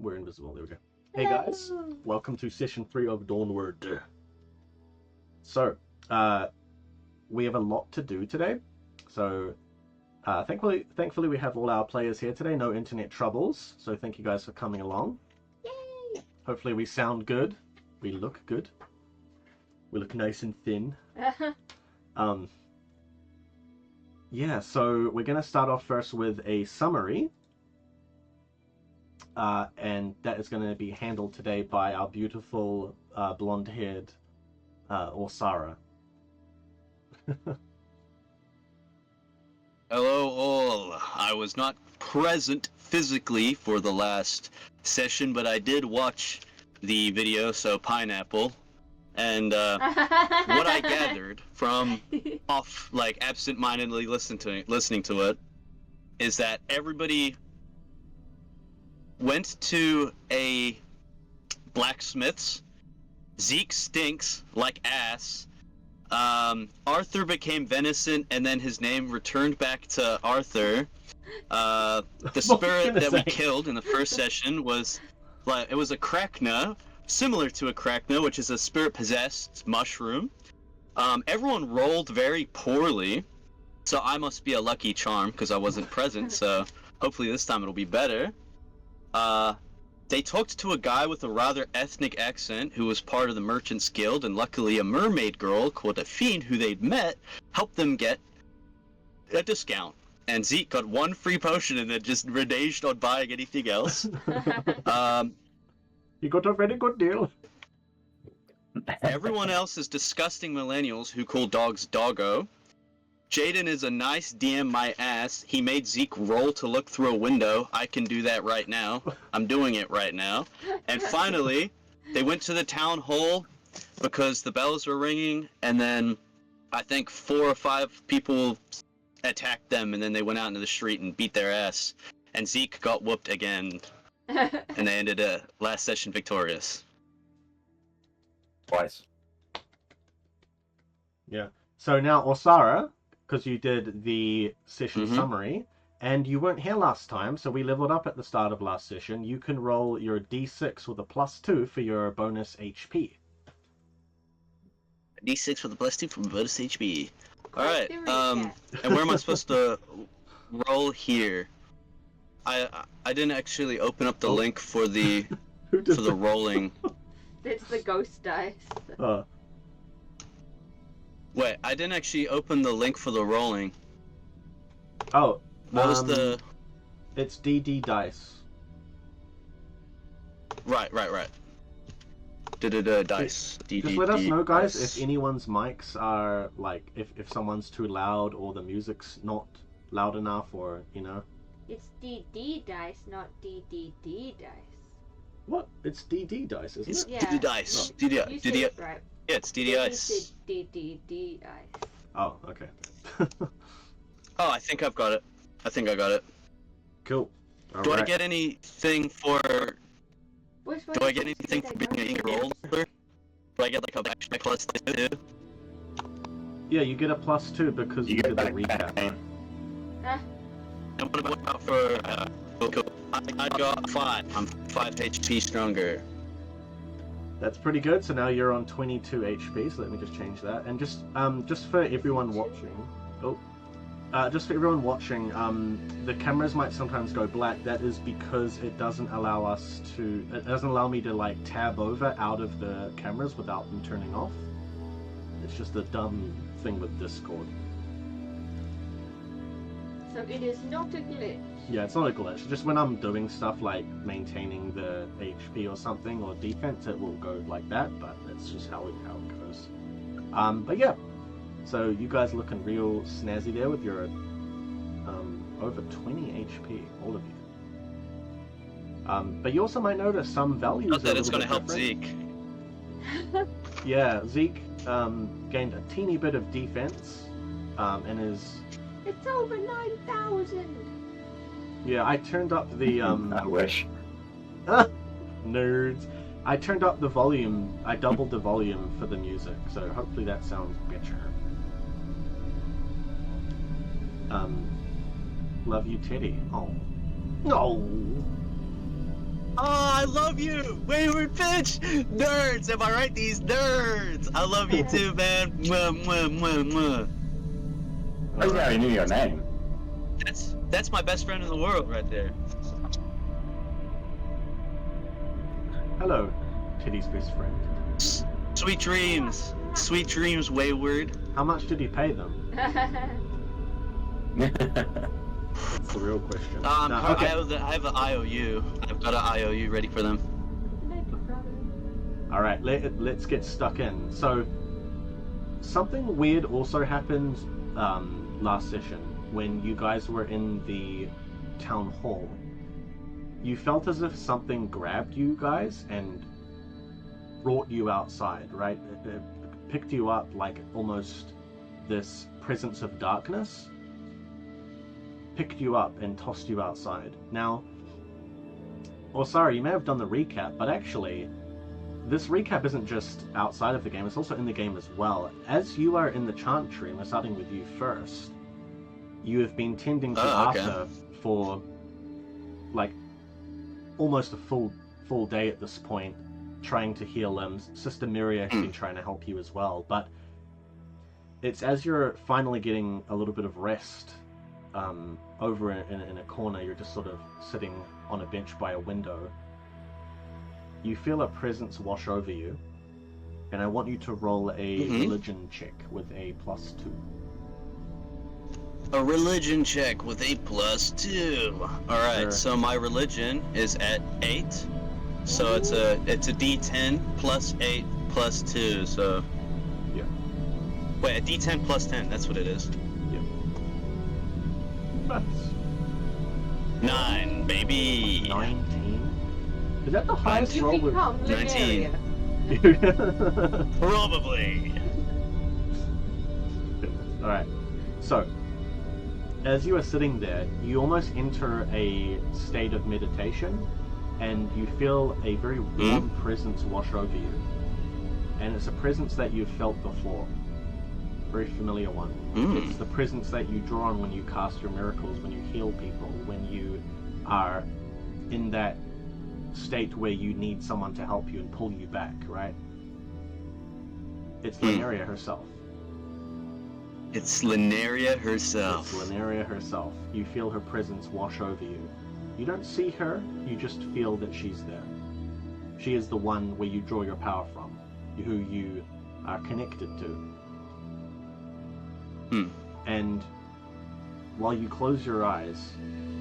we're invisible. There we go. Hey guys, welcome to session 3 of Dawnward. So, we have a lot to do today. So, thankfully we have all our players here today. No internet troubles. So thank you guys for coming along. Yay! Hopefully we sound good. We look good. We look nice and thin. Yeah, so we're going to start off first with a summary. And that is going to be handled today by our beautiful blonde-haired Orsara. Hello all. I was not present physically for the last session, but I did watch the video, so pineapple. And what I gathered from absent-mindedly listening to it is that everybody went to a blacksmith's. Zeke stinks like ass. Arthur became venison, and then his name returned back to Arthur. The spirit that we killed in the first session was a Krakna, similar to a Krakna, which is a spirit-possessed mushroom. Everyone rolled very poorly, so I must be a lucky charm because I wasn't present. So hopefully this time it'll be better. They talked to a guy with a rather ethnic accent who was part of the Merchants Guild, and luckily a mermaid girl called a fiend who they'd met helped them get a discount. And Zeke got one free potion and then just reneged on buying anything else. You got a very good deal. Everyone else is disgusting millennials who call dogs doggo. Jaden is a nice DM my ass. He made Zeke roll to look through a window. I can do that right now. I'm doing it right now. And finally, they went to the town hall because the bells were ringing, and then I think 4 or 5 people attacked them, and then they went out into the street and beat their ass. And Zeke got whooped again, and they ended last session victorious. Twice. Yeah. So now, Orsara, because you did the session summary, and you weren't here last time, so we leveled up at the start of last session. You can roll your d6 with a +2 for your bonus HP. D6 with a +2 for bonus HP. Alright, and where am I supposed to roll here? I didn't actually open up the link for the rolling. It's the ghost dice. Wait, I didn't actually open the link for the rolling. Oh, what was the? It's DD dice. Right. Dice. Just let us know, guys, if anyone's mics are like, if someone's too loud or the music's not loud enough, or you know. It's DD dice, not DDD dice. What? It's DD dice, isn't it? Yeah. DD dice. You DD. said it right. Yeah, it's DD dice. DDD dice. Oh, okay. Oh, I think I've got it. I think I got it. Cool. Do I get anything for? Which one Do I get anything for being a roller? Do I get like a backpack +2? Yeah, you get a +2 because you did the recap. And what about for? I got 5. I'm 5 HP stronger. That's pretty good. So now you're on 22 HP. So let me just change that. And just for everyone watching, the cameras might sometimes go black. That is because it doesn't allow me to like tab over out of the cameras without them turning off. It's just a dumb thing with Discord. So it is not a glitch. Yeah, it's not a glitch. Just when I'm doing stuff like maintaining the HP or something, or defense, it will go like that, but that's just how it goes. But yeah, so you guys looking real snazzy there with your over 20 HP, all of you. But you also might notice some values. Not that it's going to help Zeke. Yeah, Zeke gained a teeny bit of defense, and is. It's over 9,000. Yeah, I turned up the I wish. Nerds. I turned up the volume. I doubled the volume for the music, so hopefully that sounds better. Love you, Teddy. Oh. No. I love you! Wayward Pitch! Nerds! Am I right? These nerds! I love you too, man! Mwah, mwah, mwah, mwah. I already knew your name. That's my best friend in the world right there. Hello, Titty's best friend. Sweet dreams! Sweet dreams, Wayward. How much did he pay them? That's the real question. No, okay. I have an IOU. I've got an IOU ready for them. Alright, let's get stuck in. So, something weird also happened last session when you guys were in the town hall. You felt as if something grabbed you guys and brought you outside, right? It picked you up like almost this presence of darkness. Picked you up and tossed you outside. Now, sorry, you may have done the recap, but actually, this recap isn't just outside of the game, it's also in the game as well. As you are in the Chantry, and we're starting with you first, you have been tending to Arthur for, like, almost a full day at this point, trying to heal him. Sister Mire has been trying to help you as well, but it's as you're finally getting a little bit of rest, over in a corner, you're just sort of sitting on a bench by a window. You feel a presence wash over you, and I want you to roll a religion check with a +2. A religion check with a +2. Alright, Sure. so my religion is at 8. So it's a D10 plus 8 plus 2, so... Yeah. Wait, a D10 plus 10, that's what it is. Nice. 9, baby! 19? Is that the highest roll with... 19. Probably! Alright, so, as you are sitting there, you almost enter a state of meditation, and you feel a very warm presence wash over you. And it's a presence that you've felt before. Very familiar one. It's the presence that you draw on when you cast your miracles, when you heal people, when you are in that state where you need someone to help you and pull you back, right? It's Lineria herself. It's Lineria herself. It's Lineria herself. You feel her presence wash over you. You don't see her, you just feel that she's there. She is the one where you draw your power from, who you are connected to. And while you close your eyes,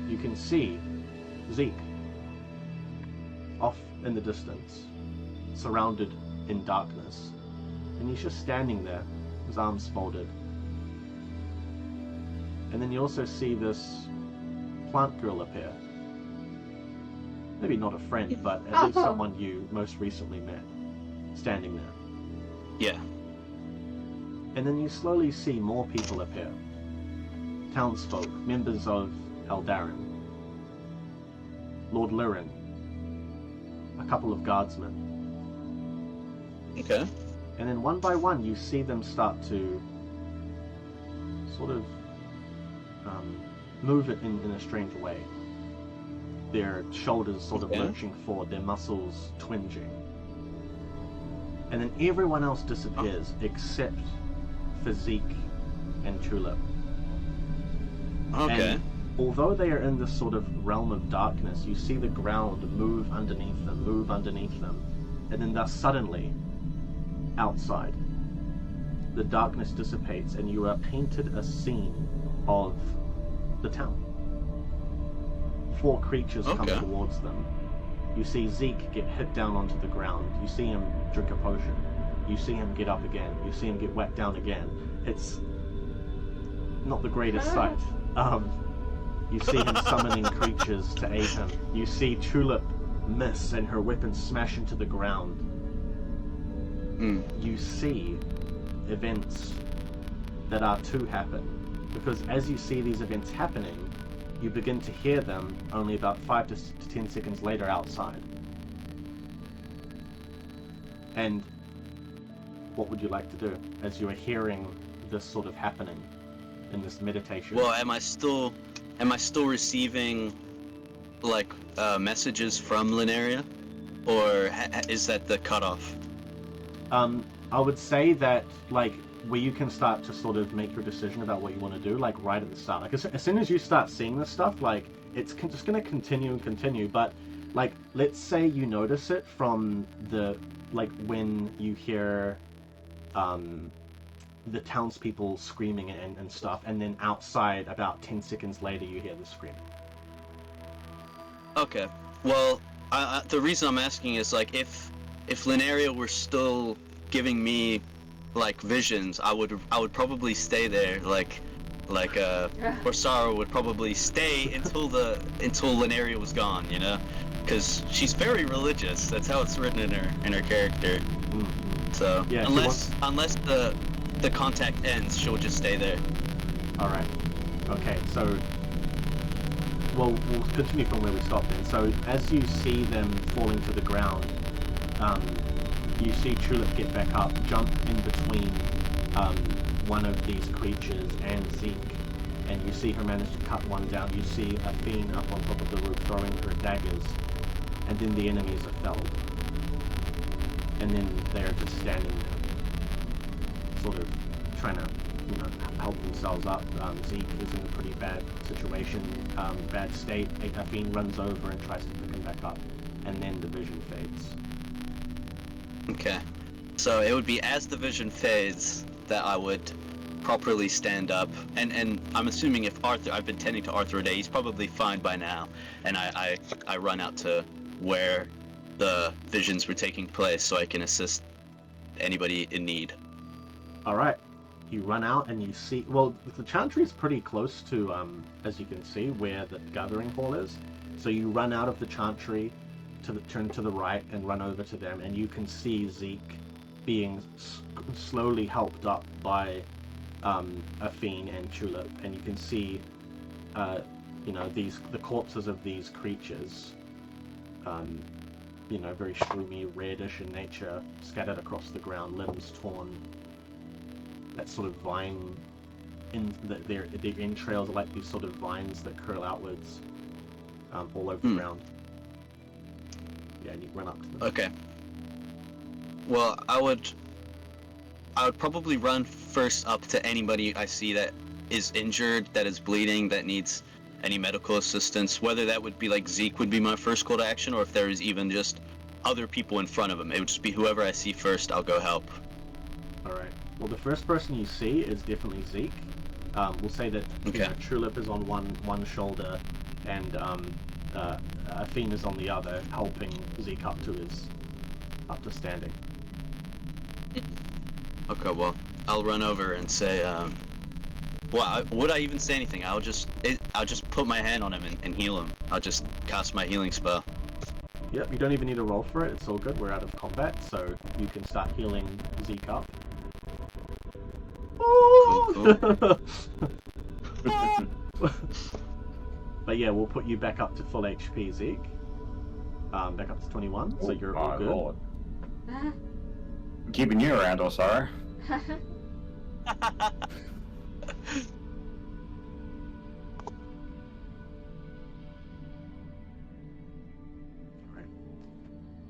you can see Zeke off in the distance, surrounded in darkness. And he's just standing there, his arms folded. And then you also see this plant girl appear. Maybe not a friend, but at least someone you most recently met, standing there. Yeah. And then you slowly see more people appear. Townsfolk, members of Eldarin, Lord Lirin, a couple of guardsmen. Okay. And then one by one you see them start to sort of move it in a strange way. Their shoulders sort of lurching forward, their muscles twinging. And then everyone else disappears except for Zeke and Tulip. Okay. And although they are in this sort of realm of darkness, you see the ground move underneath them, and then thus suddenly, outside, the darkness dissipates and you are painted a scene of the town. 4 creatures come towards them. You see Zeke get hit down onto the ground. You see him drink a potion. You see him get up again. You see him get whacked down again. It's not the greatest sight. You see him summoning creatures to aid him. You see Tulip miss and her weapon smash into the ground. You see events that are to happen. Because as you see these events happening, you begin to hear them only about 5 to 10 seconds later outside. And what would you like to do as you are hearing this sort of happening in this meditation? Well, am I still receiving like messages from Lineria, or is that the cutoff? I would say that like where you can start to sort of make your decision about what you want to do, like right at the start. Like as soon as you start seeing this stuff, like it's just going to continue and continue. But like let's say you notice it from the like when you hear the townspeople screaming and stuff, and then outside about 10 seconds later you hear the scream. Okay. Well, the reason I'm asking is like if Lineria were still giving me like visions, I would probably stay there. Or Sarah would probably stay until Lineria was gone. You know, because she's very religious. That's how it's written in her character. Mm-hmm. So yeah, unless the contact ends, she'll just stay there. All right. Okay. So. Well, we'll continue from where we stopped then. So, as you see them falling to the ground, you see Tulip get back up, jump in between one of these creatures and Zeke, and you see her manage to cut one down. You see a fiend up on top of the roof throwing her daggers, and then the enemies are felled. And then they're just standing there, sort of trying to, help themselves up. Zeke is in a pretty bad situation, bad state. A fiend runs over and tries to pick him back up, and then the vision fades. Okay, so it would be as the vision fades that I would properly stand up, and I'm assuming if I've been tending to Arthur a day, he's probably fine by now, and I run out to where the visions were taking place so I can assist anybody in need. All right. You run out and you see, well, the chantry is pretty close to, as you can see, where the gathering hall is. So you run out of the chantry, turn to the right and run over to them, and you can see Zeke being slowly helped up by a fiend and Tulip, and you can see, the corpses of these creatures, very shroomy, reddish in nature, scattered across the ground, limbs torn. That sort of vine, their entrails are like these sort of vines that curl outwards, all over the ground. Yeah, and you run up to them. Okay. Well, I would probably run first up to anybody I see that is injured, that is bleeding, that needs any medical assistance. Whether that would be like Zeke would be my first call to action, or if there is even just other people in front of him. It would just be whoever I see first, I'll go help. All right. Well, the first person you see is definitely Zeke. We'll say that Tulip is on one shoulder, and a fiend is on the other, helping Zeke up to standing. Okay, well, I'll run over and say, would I even say anything? I'll just put my hand on him and heal him. I'll just cast my healing spell. Yep, you don't even need to roll for it. It's all good. We're out of combat, so you can start healing Zeke up. Cool. But yeah, we'll put you back up to full HP, Zeke. Back up to 21, so you're all good. Lord. Keeping you around, Osara.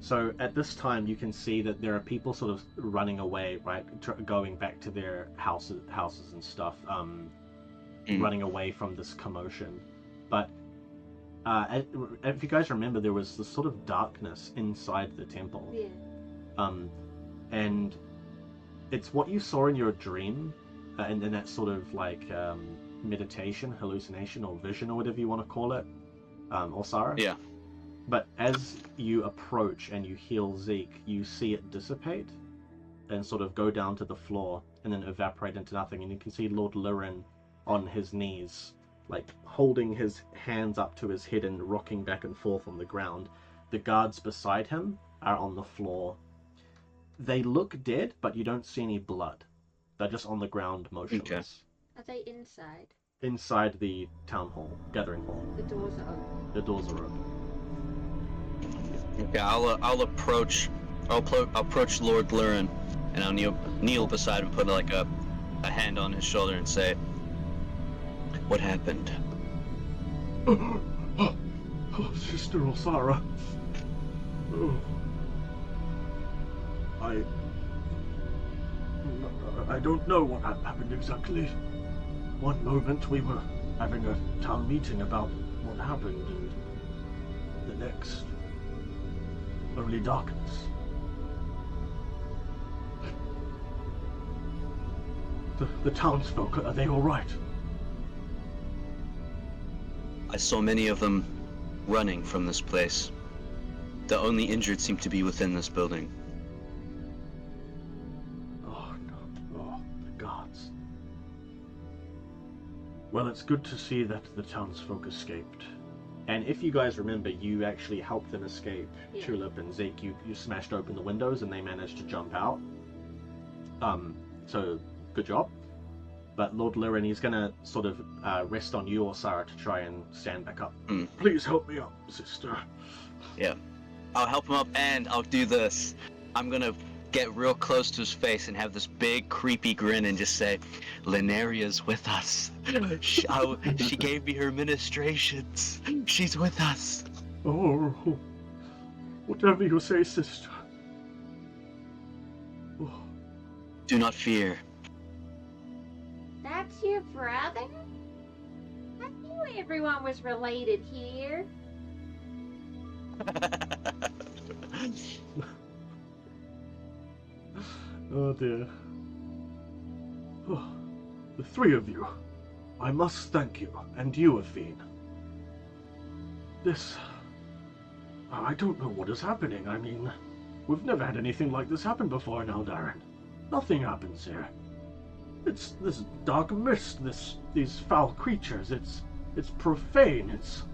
So at this time, you can see that there are people sort of running away, right, going back to their houses and stuff, running away from this commotion. But if you guys remember, there was this sort of darkness inside the temple. Yeah. And it's what you saw in your dream, and then that sort of like meditation, hallucination, or vision, or whatever you want to call it, Osara. Yeah. But as you approach and you heal Zeke, you see it dissipate and sort of go down to the floor and then evaporate into nothing. And you can see Lord Lirin on his knees, like holding his hands up to his head and rocking back and forth on the ground. The guards beside him are on the floor. They look dead, but you don't see any blood. They're just on the ground, motionless. Okay. Are they inside? Inside the town hall, gathering hall. The doors are open. The doors are open. Okay, I'll approach Lord Lirin, and I'll kneel beside him, put like a hand on his shoulder, and say, "What happened?" Oh, Sister Osara. Oh. I don't know what happened exactly. One moment we were having a town meeting about what happened, and the next, only darkness. The townsfolk, are they all right? I saw many of them running from this place. The only injured seem to be within this building. Oh, no. Oh, the gods. Well, it's good to see that the townsfolk escaped. And if you guys remember, you actually helped them escape. Yeah. Tulip and Zeke, you smashed open the windows and they managed to jump out. So, good job. But Lord Liren, he's gonna sort of rest on you or Sarah to try and stand back up. Please help me up, sister. Yeah. I'll help him up, and I'll do this. I'm gonna get real close to his face and have this big creepy grin and just say, Linaria's with us. She gave me her ministrations. She's with us. Oh, whatever you say, sister. Oh. Do not fear. That's your brother? I knew everyone was related here. Oh dear. Oh, the three of you. I must thank you, and you, Afine. This... I don't know what is happening. I mean, we've never had anything like this happen before in Eldarin. Nothing happens here. It's this dark mist, these foul creatures. It's profane. It's...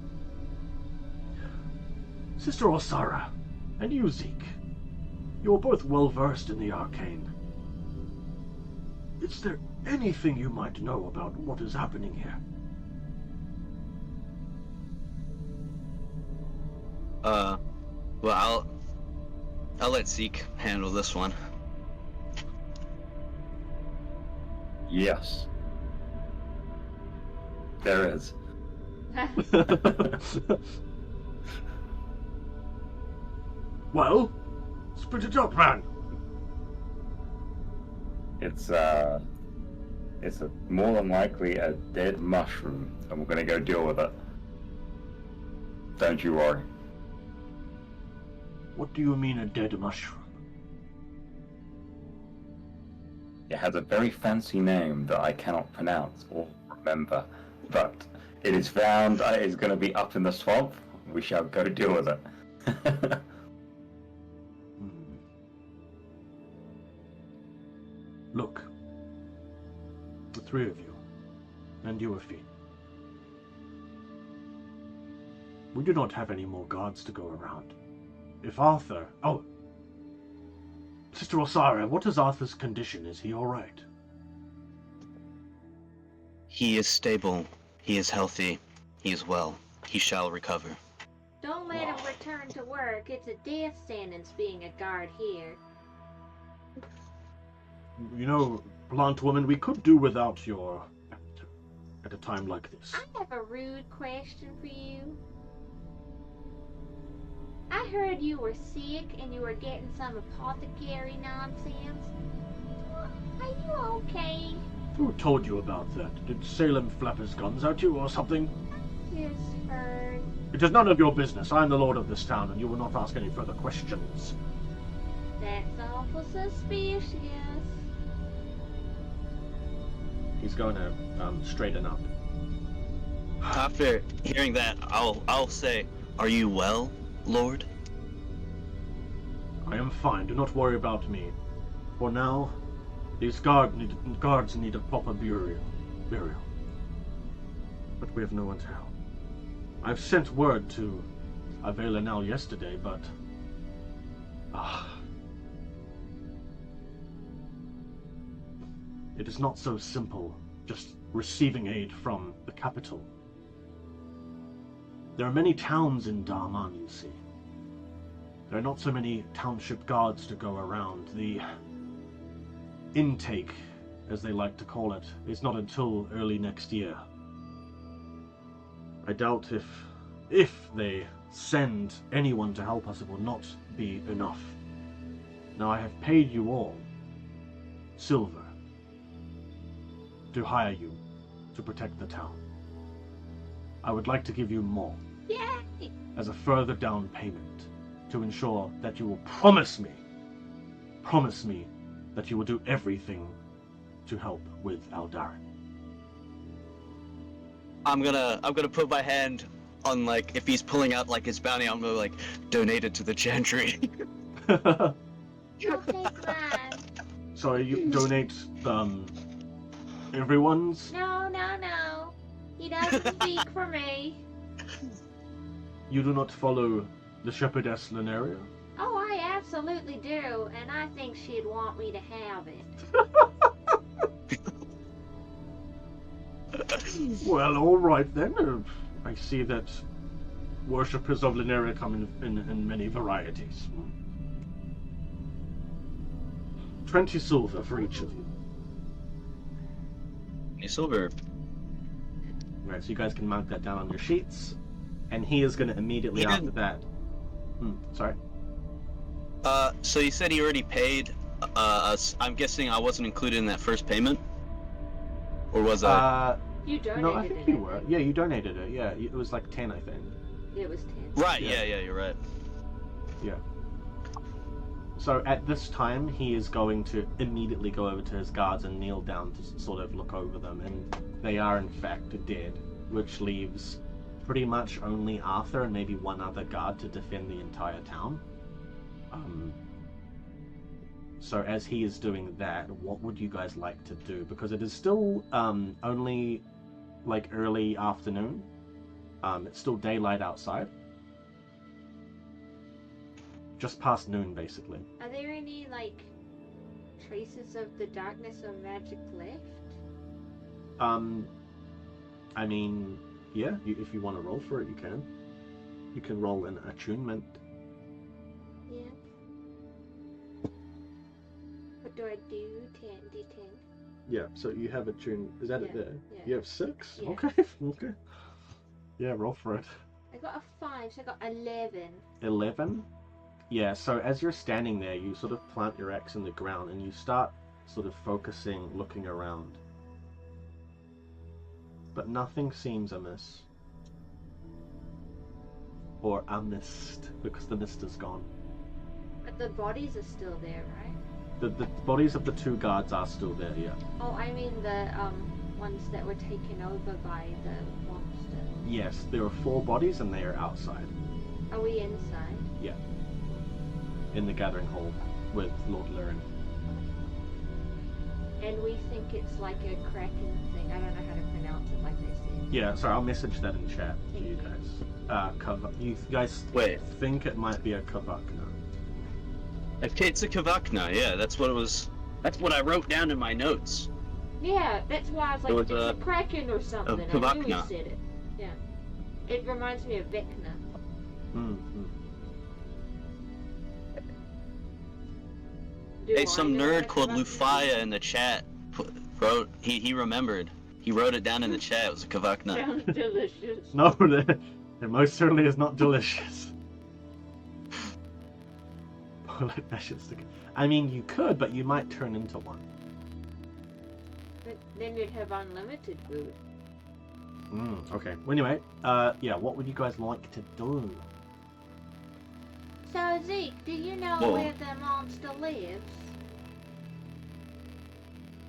Sister Osara, and you, Zeke. You are both well versed in the arcane. Is there anything you might know about what is happening here? Well, I'll let Zeke handle this one. Yes. There is. Well, spit it up, man. It's more than likely a dead mushroom, and we're gonna go deal with it. Don't you worry. What do you mean, a dead mushroom? It has a very fancy name that I cannot pronounce or remember, but it is found. It is going to be up in the swamp. We shall go deal with it. Look, the three of you, and you, Afine. We do not have any more guards to go around. If Arthur... Oh! Sister Osara, what is Arthur's condition? Is he alright? He is stable. He is healthy. He is well. He shall recover. Don't let him return to work. It's a death sentence being a guard here. You know, blunt woman, we could do without your... at a time like this. I have a rude question for you. I heard you were sick and you were getting some apothecary nonsense. Are you okay? Who told you about that? Did Salem flap his guns at you or something? Just heard. It is none of your business. I am the lord of this town, and you will not ask any further questions. That's awful suspicious. He's going to straighten up. After hearing that, I'll say, are you well, Lord? I am fine. Do not worry about me. For now, these guards need a proper burial. But we have no one to help. I've sent word to Avelanel yesterday, but... it is not so simple, just receiving aid from the capital. There are many towns in Darman, you see. There are not so many township guards to go around. The intake, as they like to call it, is not until early next year. I doubt if if they send anyone to help us, it will not be enough. Now I have paid you all silver to hire you to protect the town. I would like to give you more Yay! as a further down payment to ensure that you will promise me that you will do everything to help with Aldarin. I'm gonna put my hand on, like, if he's pulling out like his bounty, I'm gonna like donate it to the gentry. I'll take mine. So you donate everyone's? No. He doesn't speak for me. You do not follow the shepherdess Lineria? Oh, I absolutely do, and I think she'd want me to have it. Well, alright then. I see that worshippers of Lineria come in many varieties. 20 silver for each of you. Any silver? Right, so you guys can mark that down on your sheets. And he is going to immediately after that... sorry? So you said he already paid us. I'm guessing I wasn't included in that first payment? Or was I? You donated No, I think it. you were. Yeah, you donated it. Yeah, it was like 10, I think. It was 10. Right, Yeah. yeah, you're right. Yeah. So at this time, he is going to immediately go over to his guards and kneel down to sort of look over them, and they are in fact dead, which leaves pretty much only Arthur and maybe one other guard to defend the entire town. So as he is doing that, what would you guys like to do? Because it is still only like early afternoon. It's still daylight outside. Just past noon, basically. Are there any, like, traces of the darkness or magic left? I mean, yeah, if you want to roll for it, you can. You can roll an attunement. Yeah. What do I do? 10, D10. Yeah, so you have attune. Is that it Yeah, there? yeah. You have 6? Yeah. Okay, okay. Yeah, roll for it. I got a 5, so I got 11. 11? Yeah, so as you're standing there, you sort of plant your axe in the ground and you start sort of focusing, looking around. But nothing seems amiss. Or amist, because the mist is gone. But the bodies are still there, right? The bodies of the 2 guards are still there, yeah. Oh, I mean the ones that were taken over by the monster. Yes, there are 4 bodies and they are outside, Are we inside? in the gathering hall with Lord Lurin. And we think it's like a kraken thing. I don't know how to pronounce it like they said. Yeah, sorry, I'll message that in chat to you guys. You guys Wait. think it might be a Kavakna. It's a Kavakna, yeah, that's what it was. That's what I wrote down in my notes. Yeah, that's why I was like, It was, it's a kraken or something. I knew he Kavakna. said it. Yeah. It reminds me of Vecna. Mm-hmm. Hey, some nerd called Leufaya in the chat wrote, he remembered. He wrote it down in the chat, it was a Kavakna. Sounds delicious. No, it most certainly is not delicious. Let that shit stick. I mean, you could, but you might turn into one. But then you'd have unlimited food. Okay. Well, anyway, yeah, what would you guys like to do? So, Zeke, do you know Whoa. where the monster lives?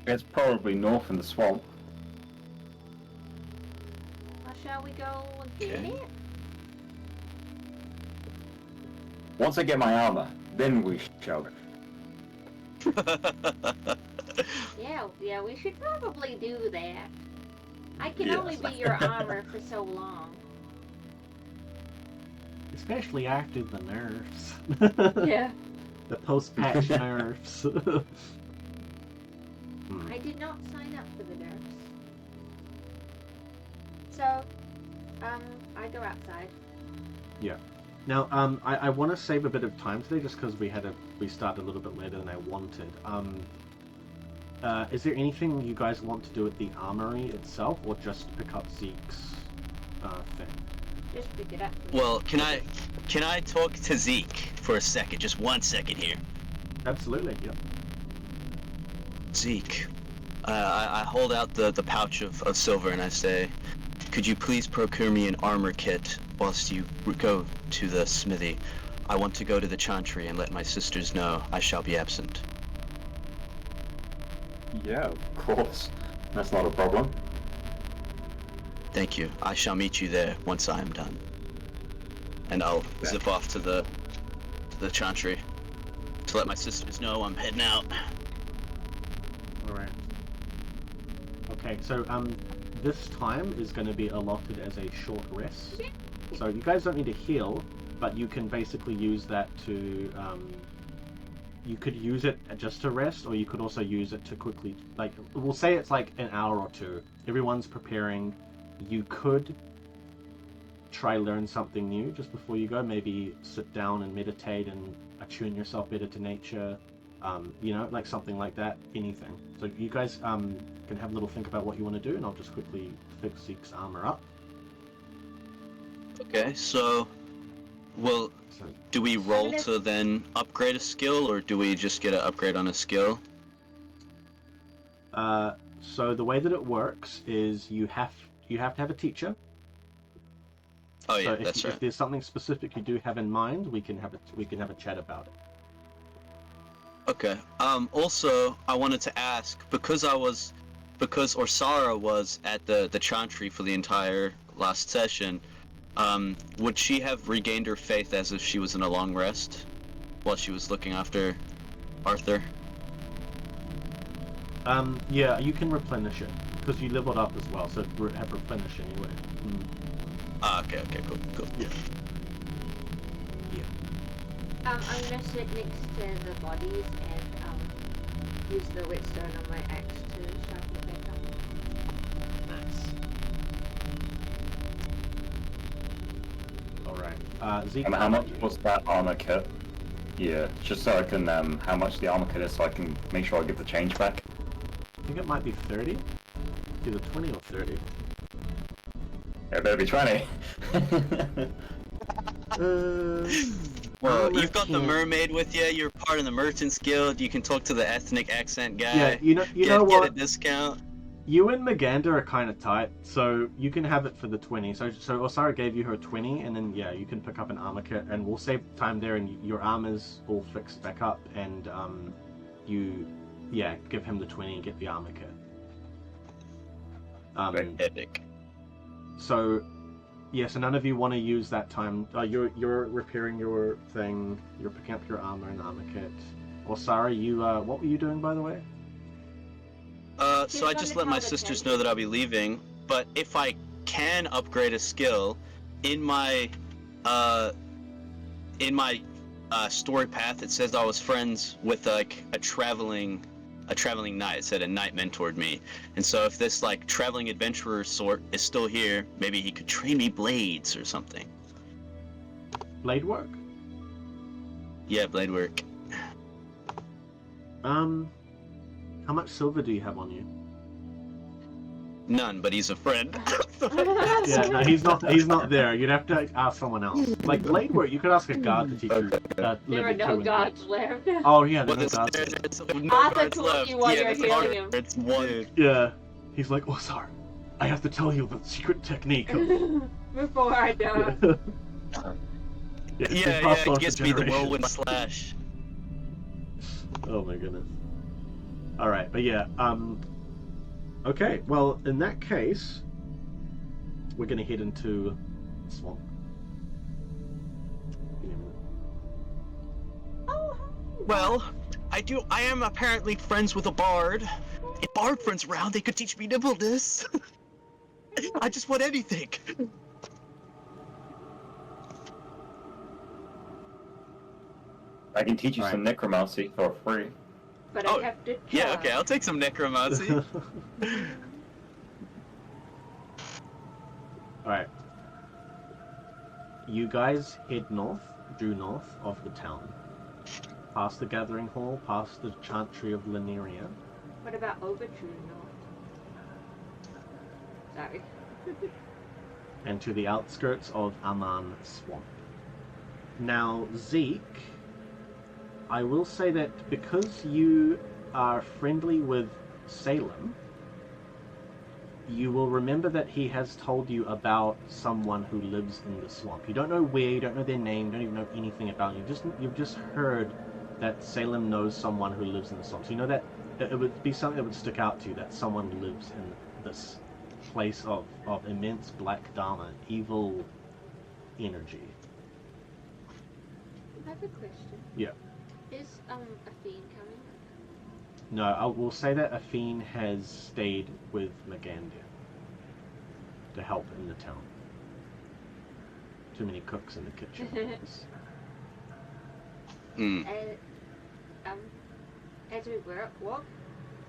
It's probably north in the swamp. Well, shall we go and get Okay. it? Once I get my armor, then we shall. Yeah, we should probably do that. I can Yes. only be your armor for so long. Especially after the nerfs. Yeah. The post-patch nerfs. I did not sign up for the nerfs. So, I go outside. Now, I want to save a bit of time today just because we started a little bit later than I wanted. Is there anything you guys want to do at the armory itself, or just pick up Zeke's thing? Just pick it up. Well, can I talk to Zeke for a second? Just 1 second here. Absolutely, yep. Zeke, I hold out the pouch of silver and I say, could you please procure me an armor kit whilst you go to the smithy? I want to go to the chantry and let my sisters know I shall be absent. Yeah, of course. That's not a problem. Thank you. I shall meet you there once I am done. And I'll zip off to the chantry to let my sisters know I'm heading out. Alright. Okay, so this time is going to be allotted as a short rest. So you guys don't need to heal, but you can basically use that to you could use it just to rest, or you could also use it to quickly, like, we'll say it's like an hour or two. Everyone's preparing. You could try learn something new just before you go. Maybe sit down and meditate and attune yourself better to nature. You know, like something like that. Anything. So you guys can have a little think about what you want to do, and I'll just quickly fix Zeke's armor up. Okay, so, well, do we roll to then upgrade a skill, or do we just get an upgrade on a skill? So the way that it works is you have to have a teacher. Oh yeah, so that's right. If there's something specific you do have in mind, we can have a chat about it. Okay. Also, I wanted to ask, because Orsara was at the chantry for the entire last session, would she have regained her faith as if she was in a long rest while she was looking after Arthur? Yeah, you can replenish it because you leveled up as well, so have replenish anyway. Ah, okay, cool. Yeah. I'm gonna sit next to the bodies and use the whetstone on my axe to sharpen it back up. Nice. Alright. Zeke, And how much was that armor kit? Yeah, just so I can, how much the armor kit is so I can make sure I get the change back. I think it might be 30. Either 20 or 30. It better be 20. Well, you've got the mermaid with you. You're part of the Merchants Guild. You can talk to the ethnic accent guy. Yeah, you know what? Get a discount. You and Magander are kind of tight, so you can have it for the 20. So Osara gave you her 20, and then yeah, you can pick up an armor kit, and we'll save time there, and your armor's all fixed back up, and you give him the 20 and get the armor kit. Epic. So, yeah, so none of you want to use that time. You're repairing your thing. You're picking up your armor and armor kit. Osara, you what were you doing, by the way? So I just let my sisters know that I'll be leaving, but if I can upgrade a skill, in my story path it says I was friends with like a traveling knight. It said a knight mentored me, and so if this like traveling adventurer sort is still here, maybe he could train me blades or something. Blade work? Yeah, blade work. How much silver do you have on you? None, but he's a friend. Yeah, no, he's not there. You'd have to ask someone else. Like blade work, you could ask a guard to teach you. There are no guards left. Oh yeah, there are Well, no guards. there's no Arthur guards told left. you while Yeah, you're it's healing hard. him. It's one. Yeah, he's like, oh sorry, I have to tell you the secret technique. Before I die. It's been Yeah, passed on it for gets me the generations. whirlwind slash. Oh my goodness. Alright, but yeah, okay, well, in that case, we're gonna head into the swamp. Give me a minute. Oh, Well, I am apparently friends with a bard. If bard friends around, they could teach me nimbleness. I just want anything. I can teach you some necromancy for free. but Oh, I have to try. Yeah, okay, I'll take some necromancy. Alright. You guys head due north of the town. Past the Gathering Hall, past the Chantry of Lineria. What about over true north? Sorry. and to the outskirts of Aman Swamp. Now, Zeke, I will say that because you are friendly with Salem, you will remember that he has told you about someone who lives in the swamp. You don't know where, you don't know their name, you don't even know anything about it. You've just heard that Salem knows someone who lives in the swamp. So you know that it would be something that would stick out to you, that someone lives in this place of immense black dharma, evil energy. I have a question. Yeah. Is a fiend coming? No, I will say that Afine has stayed with Magandia to help in the town. Too many cooks in the kitchen. As we walk,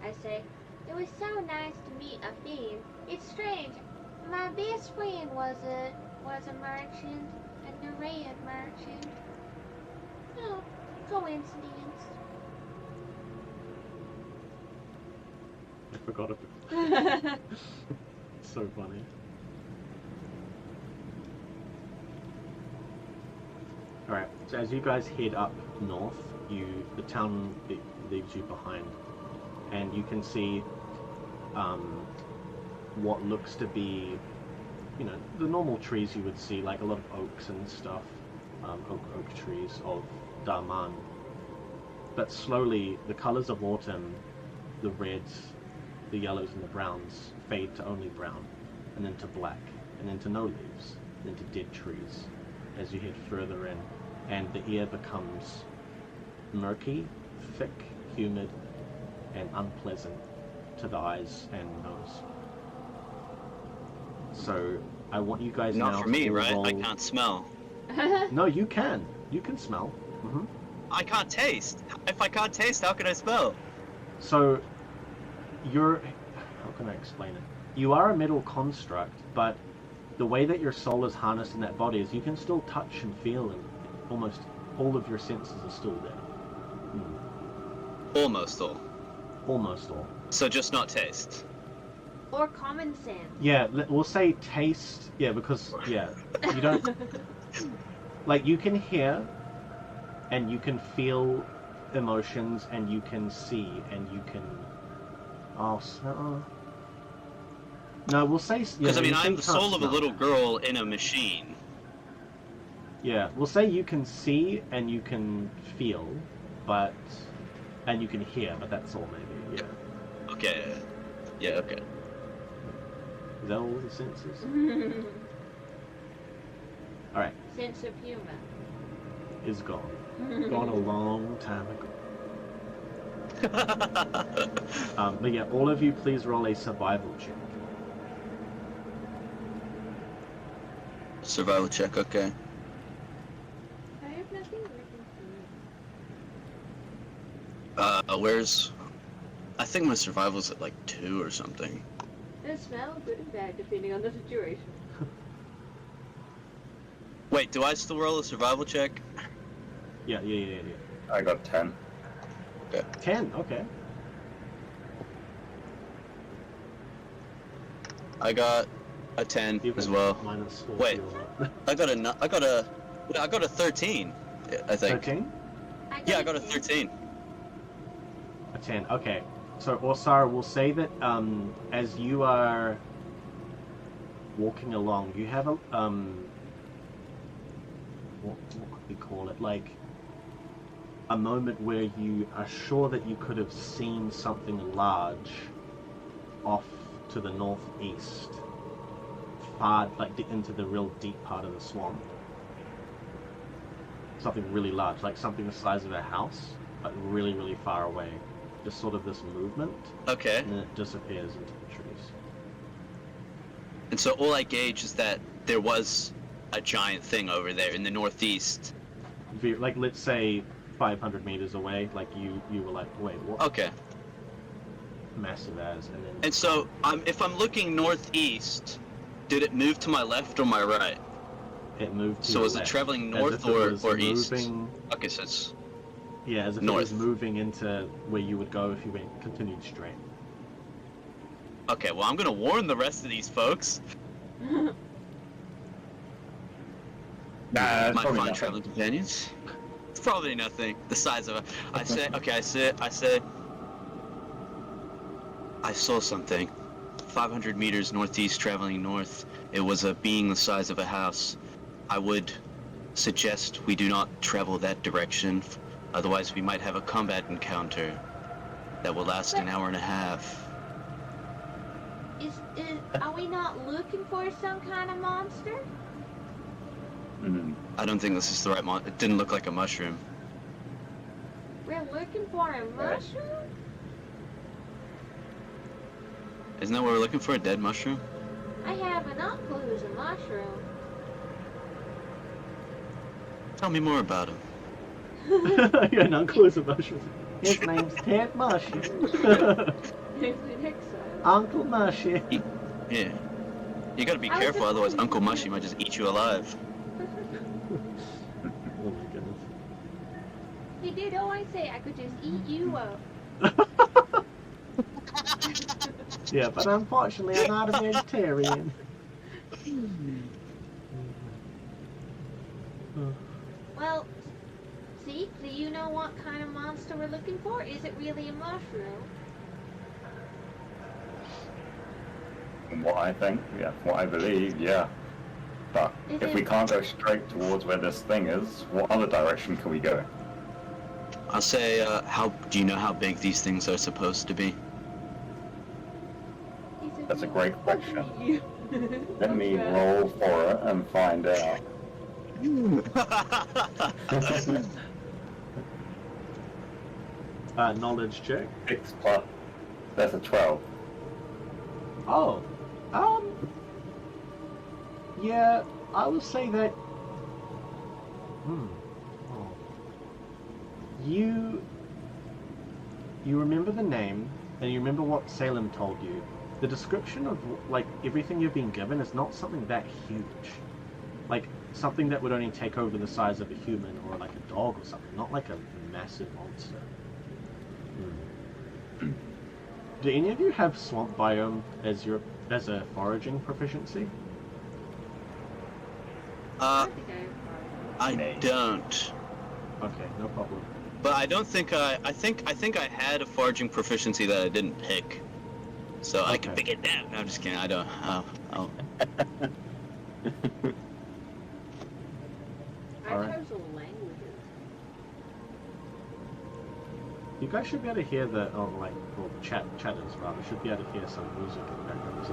I say, "It was so nice to meet a fiend. It's strange. My best friend was a merchant, a Nereid merchant. Oh, coincidence." I forgot about it. So funny. Alright, so as you guys head up north, the town leaves you behind, and you can see what looks to be, the normal trees you would see, like a lot of oaks and stuff, oak trees of Darman. But slowly, the colors of autumn, the reds, the yellows and the browns fade to only brown, and then to black, and then to no leaves, and then to dead trees as you head further in, and the air becomes murky, thick, humid, and unpleasant to the eyes and nose. So I want you guys now Not for me, to right? roll... I can't smell. No, you can. You can smell. Mm-hmm. I can't taste. If I can't taste, how can I smell? So how can I explain it? You are a metal construct, but the way that your soul is harnessed in that body is you can still touch and feel, and almost all of your senses are still there. Almost all. Almost all. So just not taste. Or common sense. Yeah, we'll say taste. Yeah, because you don't like, you can hear and you can feel emotions, and you can see, and you can smell. No, we'll say... Because, I mean, I'm the soul of a smell. little girl in a machine. Yeah, we'll say you can see and you can feel, and you can hear, but that's all maybe, yeah. Okay. Yeah, okay. Is that all the senses? Alright. Sense of humor. Is gone. Gone a long time ago. But yeah, all of you please roll a survival check. Survival check, okay. I have nothing working for me. Where's... I think my survival's at like 2 or something. They smell good and bad depending on the situation. Wait, do I still roll a survival check? Yeah. I got 10. Okay. 10, okay. I got a 10 Even as well. Minus 4. Wait. I got a 13, I think. 13? Yeah, I got a 13. A 10, okay. So, Orsara, we'll say that as you are walking along, you have a, what could we call it? Like, a moment where you are sure that you could have seen something large off to the northeast, far, like, into the real deep part of the swamp. Something really large, like something the size of a house, but really, really far away. Just sort of this movement, Okay. and then it disappears into the trees. And so all I gauge is that there was a giant thing over there in the northeast. Like, let's say 500 meters away, like you were like, wait, what? Okay. Massive as, and then... And so, if I'm looking northeast, did it move to my left or my right? It moved to So your is it left, traveling as north if it was or east? moving- Okay, so it's... Yeah, as if North. it was moving into where you would go if you continued straight. Okay, well, I'm gonna warn the rest of these folks. Nah, it's My probably fine nothing. traveling companions. It's probably nothing. The size of a. I say. I saw something. 500 meters northeast, traveling north. It was a being the size of a house. I would suggest we do not travel that direction. Otherwise, we might have a combat encounter that will last an hour and a half. Are we not looking for some kind of monster? I don't think this is the right it didn't look like a mushroom. We're looking for a mushroom? Isn't that what we're looking for? A dead mushroom? I have an uncle who's a mushroom. Tell me more about him. Yeah, an uncle is a mushroom. His name's Ted Mushy. Uncle Mushy. Yeah. You gotta be careful, otherwise Uncle Mushy might just eat you alive. Oh my goodness. He did always say I could just eat you up. Yeah, but unfortunately I'm not a vegetarian. Well, see, do you know what kind of monster we're looking for? Is it really a mushroom? From what I think, yeah, what I believe, yeah. But if we can't go straight towards where this thing is, what other direction can we go? I'll say, do you know how big these things are supposed to be? That's a great question. Let me roll for it and find out. Knowledge check. 6 plus. That's a 12. Oh, yeah, I would say that. Oh. You remember the name, and you remember what Salem told you. The description of like everything you've been given is not something that huge, like something that would only take over the size of a human or like a dog or something. Not like a massive monster. Do any of you have swamp biome as a foraging proficiency? I don't. Okay, no problem. But I don't think I think I had a foraging proficiency that I didn't pick. So I can pick it now. No, I'm just kidding. I don't. Oh. Alright. You guys should be able to hear the chatters rather. Should be able to hear some music in the background.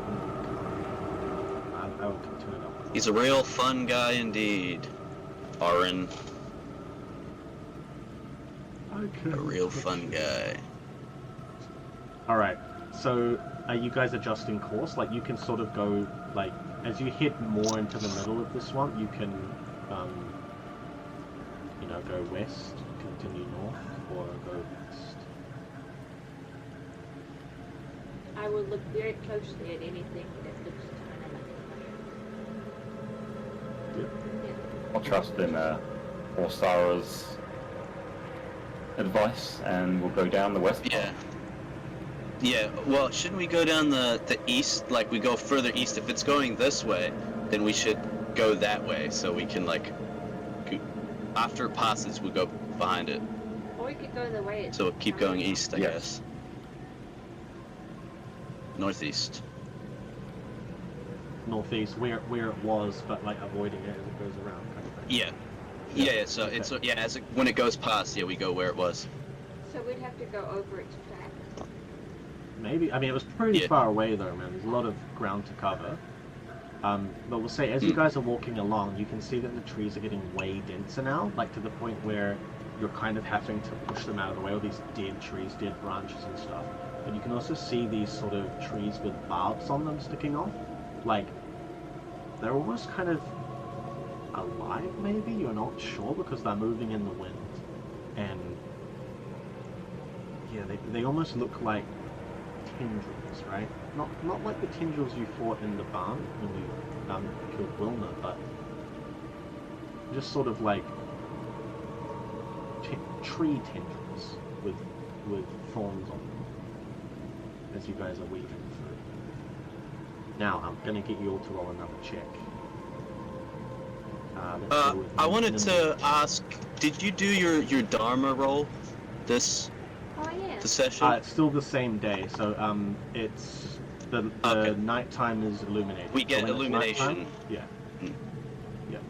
I will turn it up. He's a real fun guy indeed, Aaron. Okay. A real fun guy. Alright, so are you guys adjusting course? Like you can sort of go, like, as you hit more into the middle of the swamp, you can, go west, continue north, or go east. I would look very closely at anything that looks kind of like a mushroom. Yep. I'll trust in Orsara's advice, and we'll go down the west path. Yeah, well, shouldn't we go down the east? Like, we go further east. If it's going this way, then we should go that way, so we can, like, after it passes, we go behind it. Or we could go the way it's... So we'll keep going east, I Yes. guess. Northeast. Northeast, where it was, but like avoiding it as it goes around, kind of thing. Yeah. So it's when it goes past, we go where it was. So we'd have to go over its track. Maybe. I mean, it was pretty far away though, man. There's a lot of ground to cover. But we'll say, as you guys are walking along, you can see that the trees are getting way denser now, like to the point where you're kind of having to push them out of the way, all these dead trees, dead branches and stuff. But you can also see these sort of trees with barbs on them sticking off. Like, they're almost kind of alive, maybe? You're not sure, because they're moving in the wind. And, yeah, they almost look like tendrils, right? Not like the tendrils you fought in the barn when you killed Wilna, but just sort of like tree tendrils with thorns on them as you guys are weaving through. Now I'm gonna get you all to roll another check. let's go with I wanted to nimble. ask, did you do your Dharma roll this Oh yeah. session? It's still the same day, so it's the Okay. nighttime is illuminated. We So get when it's illumination. nighttime, yeah. Hmm. Yeah.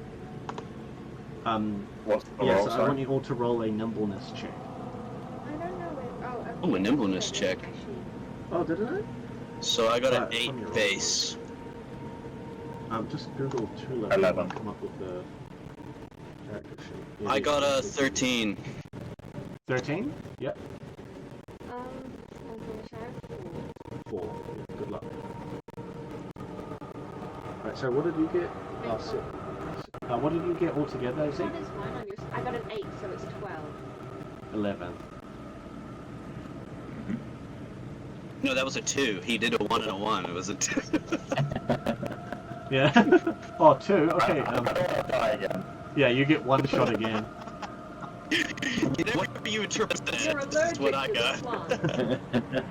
What's the Yeah, roll, so I sorry? want you all to roll a nimbleness check. I don't know where. Oh, Ooh, a nimbleness check. Oh, did it? So I got an Right, from 8 your roll. base. Just Google Tula 11. and come up with the character sheet. Yeah, I got a yeah. 13. 13? Yep. I'm gonna try 4. Yeah, good luck. Right, so what did you get? What did you get altogether, Zeke? What is mine on yours? I got an 8, so it's 12. 11. No, that was a 2. He did a 1 and a 1. It was a 2. Yeah. Oh, 2? Okay. I don't want to die again. Yeah, you get one shot again. Whatever you interpret that You're as, this is what I allergic got. to the swamp.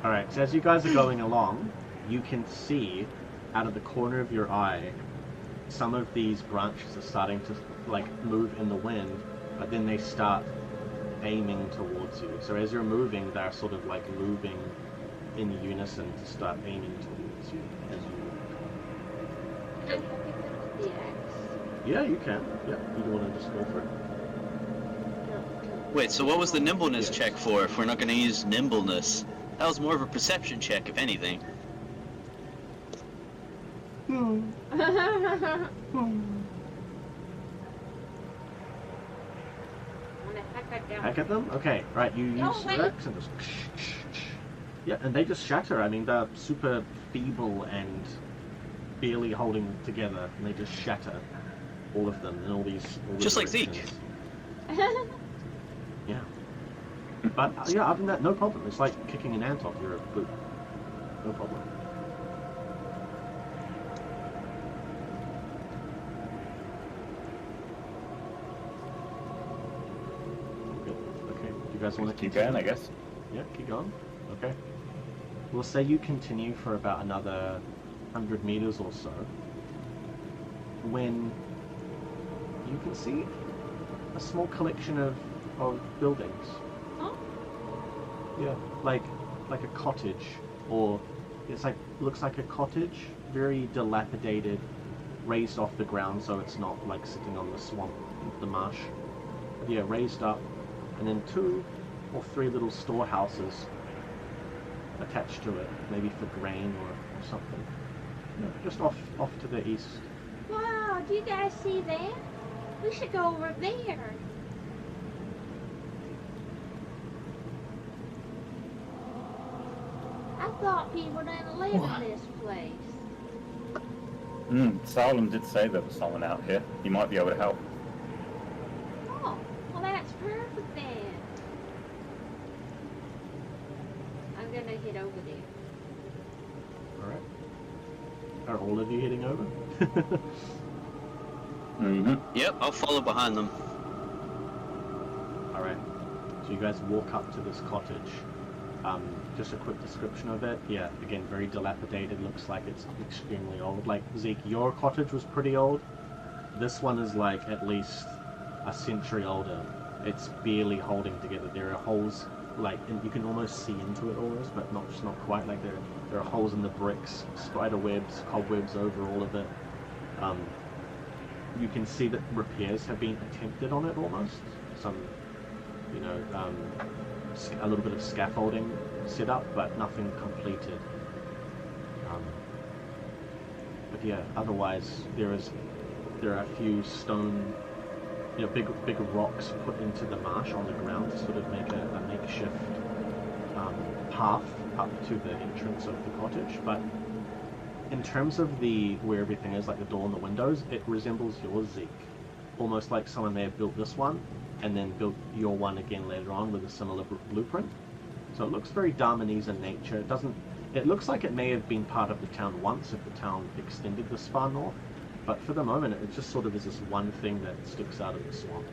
Alright, so as you guys are going along, you can see out of the corner of your eye some of these branches are starting to like move in the wind, but then they start aiming towards you. So as you're moving, they're sort of like moving in unison to start aiming towards you as you And I pick up the axe. Yeah, you can. Yeah, you want to just go for it. Wait, so what was the nimbleness Yes. check for if we're not going to use nimbleness? That was more of a perception check, if anything. Hmm. Hack at them? Okay, right, you No, use wait. Rex and just... Yeah, and they just shatter. I mean, they're super feeble and barely holding together, and they just shatter. All of them, in all these Just like Zeke. directions. Yeah. But, yeah, other than that, no problem. It's like kicking an ant off your boot. No problem. Good. Okay, you guys want to Keep going, I guess. Yeah, keep going. Okay. We'll say you continue for about another 100 meters or so. When you can see a small collection of buildings. Oh. Yeah, like a cottage, or it's like looks like a cottage, very dilapidated, raised off the ground, so it's not like sitting on the swamp, the marsh. But yeah, raised up, and then 2 or 3 little storehouses attached to it, maybe for grain or something. Yeah, just off to the east. Wow, do you guys see that? We should go over there. I thought people didn't live in this place. Salem did say there was someone out here. He might be able to help. Oh, well that's perfect then. I'm gonna head over there. Alright. Are all of you heading over? Yep, I'll follow behind them. Alright. So you guys walk up to this cottage. Just a quick description of it. Yeah, again, very dilapidated. Looks like it's extremely old. Like, Zeke, your cottage was pretty old. This one is like at least a century older. It's barely holding together. There are holes, like, and you can almost see into it almost, but not quite. Like, there are holes in the bricks, spider webs, cobwebs over all of it. You can see that repairs have been attempted on it almost. Some, you know, a little bit of scaffolding set up, but nothing completed. But yeah, otherwise there are a few stone, you know, big rocks put into the marsh on the ground to sort of make a makeshift path up to the entrance of the cottage. But in terms of where everything is, like the door and the windows, it resembles yours, Zeke. Almost like someone may have built this one and then built your one again later on with a similar blueprint. So it looks very Dharmanese in nature. It looks like it may have been part of the town once if the town extended this far north, but for the moment it just sort of is this one thing that sticks out of the swamp.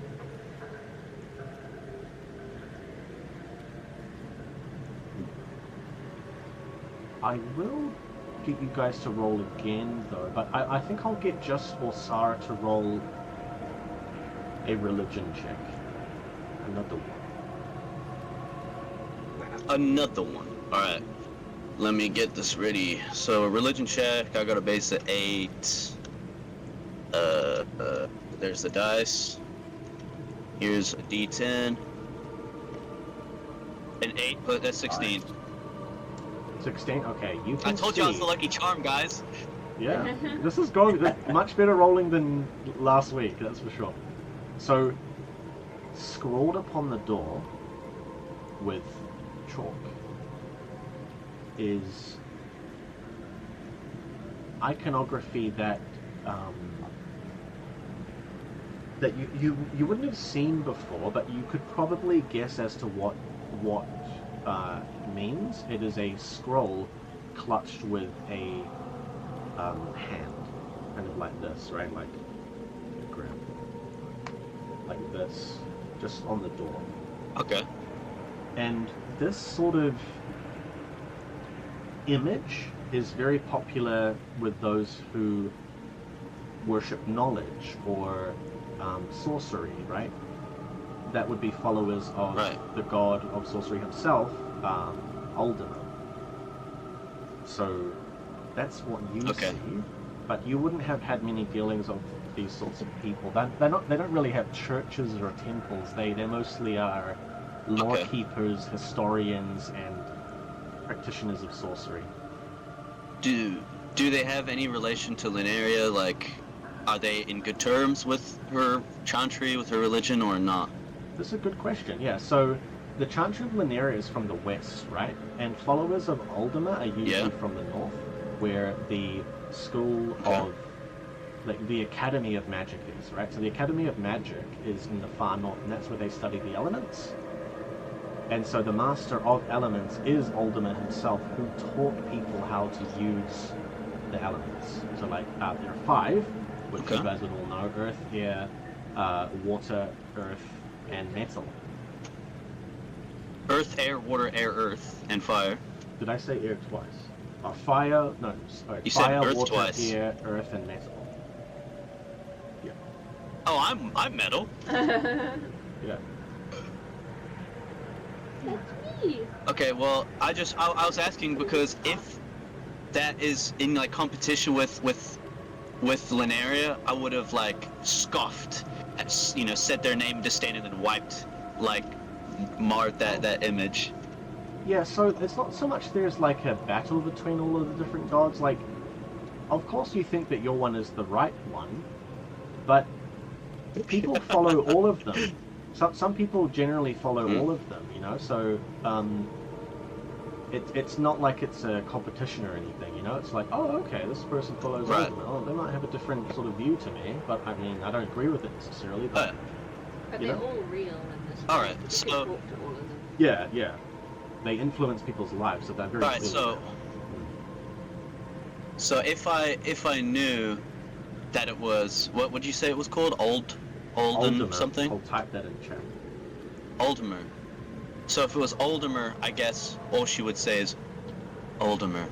I will get you guys to roll again, though. But I think I'll get just Orsara to roll a religion check. Another one. Another one. Alright. Let me get this ready. So, a religion check, I got a base of 8. There's the dice. Here's a d10. An 8, but that's 16. 16? Okay, you can I told you I was the lucky charm, guys. Yeah, this is going much better rolling than last week, that's for sure. So, scrawled upon the door with chalk is iconography that that you wouldn't have seen before, but you could probably guess as to what it means. It is a scroll clutched with a hand, kind of like this, right? Like this, just on the door. Okay. And this sort of image is very popular with those who worship knowledge or sorcery, right? That would be followers of the god of sorcery himself, Ultima. So that's what you see, but you wouldn't have had many dealings of these sorts of people. They don't really have churches or temples. They mostly are lore keepers, historians, and practitioners of sorcery. Do they have any relation to Linearia? Like, are they in good terms with her chantry, with her religion, or not? This is a good question. Yeah, so the chantry of Linearia is from the west, right? And followers of Ultima are usually from the north, where the school of the Academy of Magic is, right? So the Academy of Magic is in the far north, and that's where they study the elements. And so the Master of Elements is Ultima himself, who taught people how to use the elements. So like, there are 5, which you guys would all know: Earth, Air, Water, Earth, and Metal. Earth, air, water, air, earth, and fire. Did I say air twice? Fire, no, sorry. You fire, said earth water, twice. air, earth, and metal. Yeah. Oh, I'm metal. Yeah. That's me. Okay, well, I was asking because if that is in like competition with Linearia, I would have like scoffed, at, said their name, disdained, and wiped, like, marred that image. Yeah, so it's not so much there's like a battle between all of the different gods. Like, of course you think that your one is the right one, but people follow all of them. Some people generally follow all of them, so it's not like it's a competition or anything, It's like, oh, okay, this person follows Ultima. Oh, they might have a different sort of view to me, but I mean, I don't agree with it necessarily, but they're all real in this. Alright, You so... can talk to all of them. Yeah. They influence people's lives, so they're very clear. So if I knew that it was, what would you say it was called? Ultima something? I'll type that in chat. Ultima. So if it was Ultima, I guess all she would say is Ultima.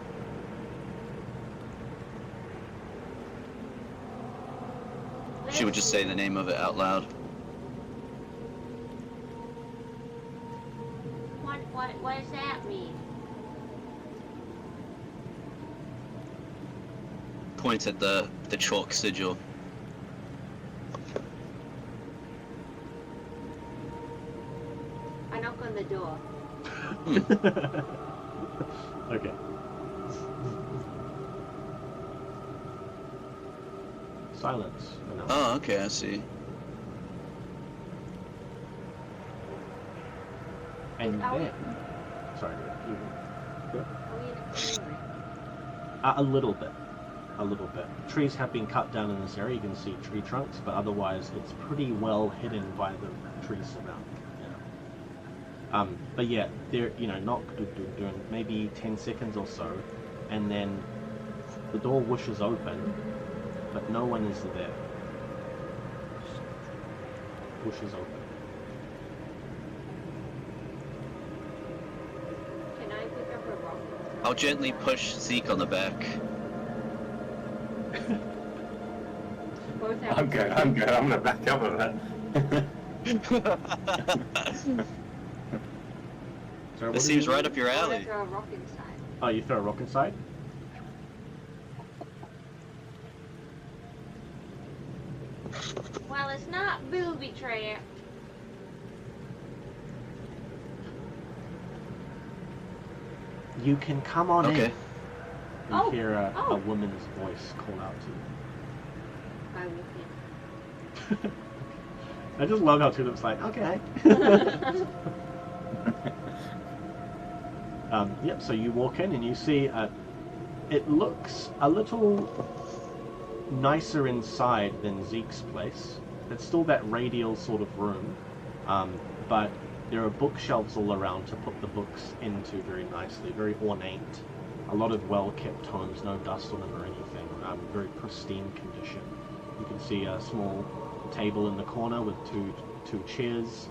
She would just say the name of it out loud. What does that mean? Points at the chalk sigil. I knock on the door. Okay. Silence. Oh, okay, I see. And then... Sorry, you go. Are we in a clearing? A little bit. Trees have been cut down in this area. You can see tree trunks, but otherwise it's pretty well hidden by the trees surrounding. But yeah, they're not doing maybe 10 seconds or so, and then the door whooshes open, but no one is there. Whooshes open. Can I pick up a rock? I'll gently push Zeke on the back. both have. I'm good. I'm gonna back up with that. So This seems right up your I'm gonna alley. throw a rock inside. Oh, you throw a rock inside? Well, it's not booby trap. You can come on Okay. in. You Oh, hear a oh. woman's voice call out to you. I will I just love how Tulip's like, okay. Yep, so you walk in and you see it looks a little nicer inside than Zeke's place. It's still that radial sort of room, but there are bookshelves all around to put the books into very nicely, very ornate. A lot of well-kept tomes, no dust on them or anything, very pristine condition. You can see a small table in the corner with two chairs.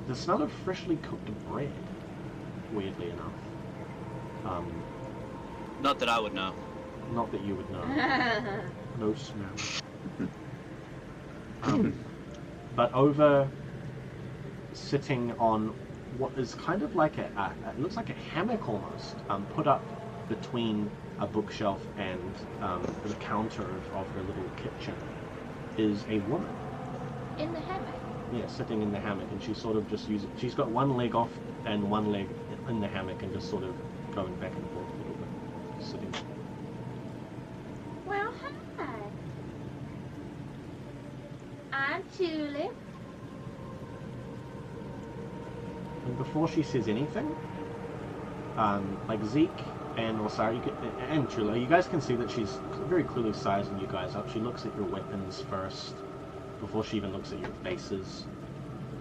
The smell of freshly cooked bread, weirdly enough. Not that I would know. Not that you would know. get. No smell. But over, sitting on what is kind of like it looks like a hammock almost, put up between a bookshelf and the counter of her little kitchen, is a woman. In the hammock. Yeah, sitting in the hammock, and she's sort of just she's got one leg off and one leg in the hammock, and just sort of going back and forth a little bit, just sitting. Well, hi. I'm Tulip. And before she says anything, like Zeke and Osara, and Chula, you guys can see that she's very clearly sizing you guys up. She looks at your weapons first, before she even looks at your faces.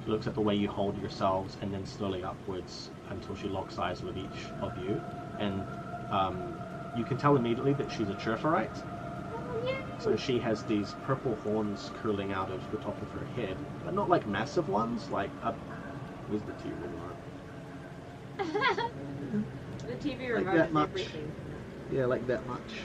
She looks at the way you hold yourselves, and then slowly upwards until she locks eyes with each of you. And you can tell immediately that she's a Churferite. Oh, yeah. So she has these purple horns curling out of the top of her head, but not like massive ones, like where's the TV remote? The TV Like remote that is much. everything. Yeah, like that much.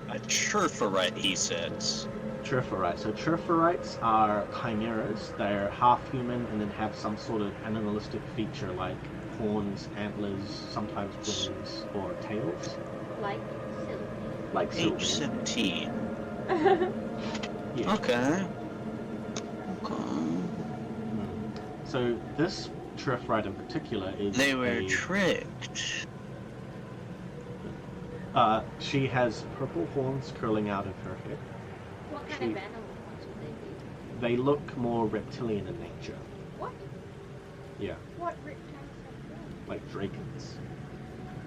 A churferite, he says. Churferites. So Churferites are chimeras. They're half human and then have some sort of animalistic feature like horns, antlers, sometimes wings or tails. Like Sylvie. Like Age Sylvie. 17. Yeah. Okay. So this Churferite in particular is They were tricked. she has purple horns curling out of her head. What kind of animal would they be? They look more reptilian in nature. What? Yeah, What reptiles are they? like dragons.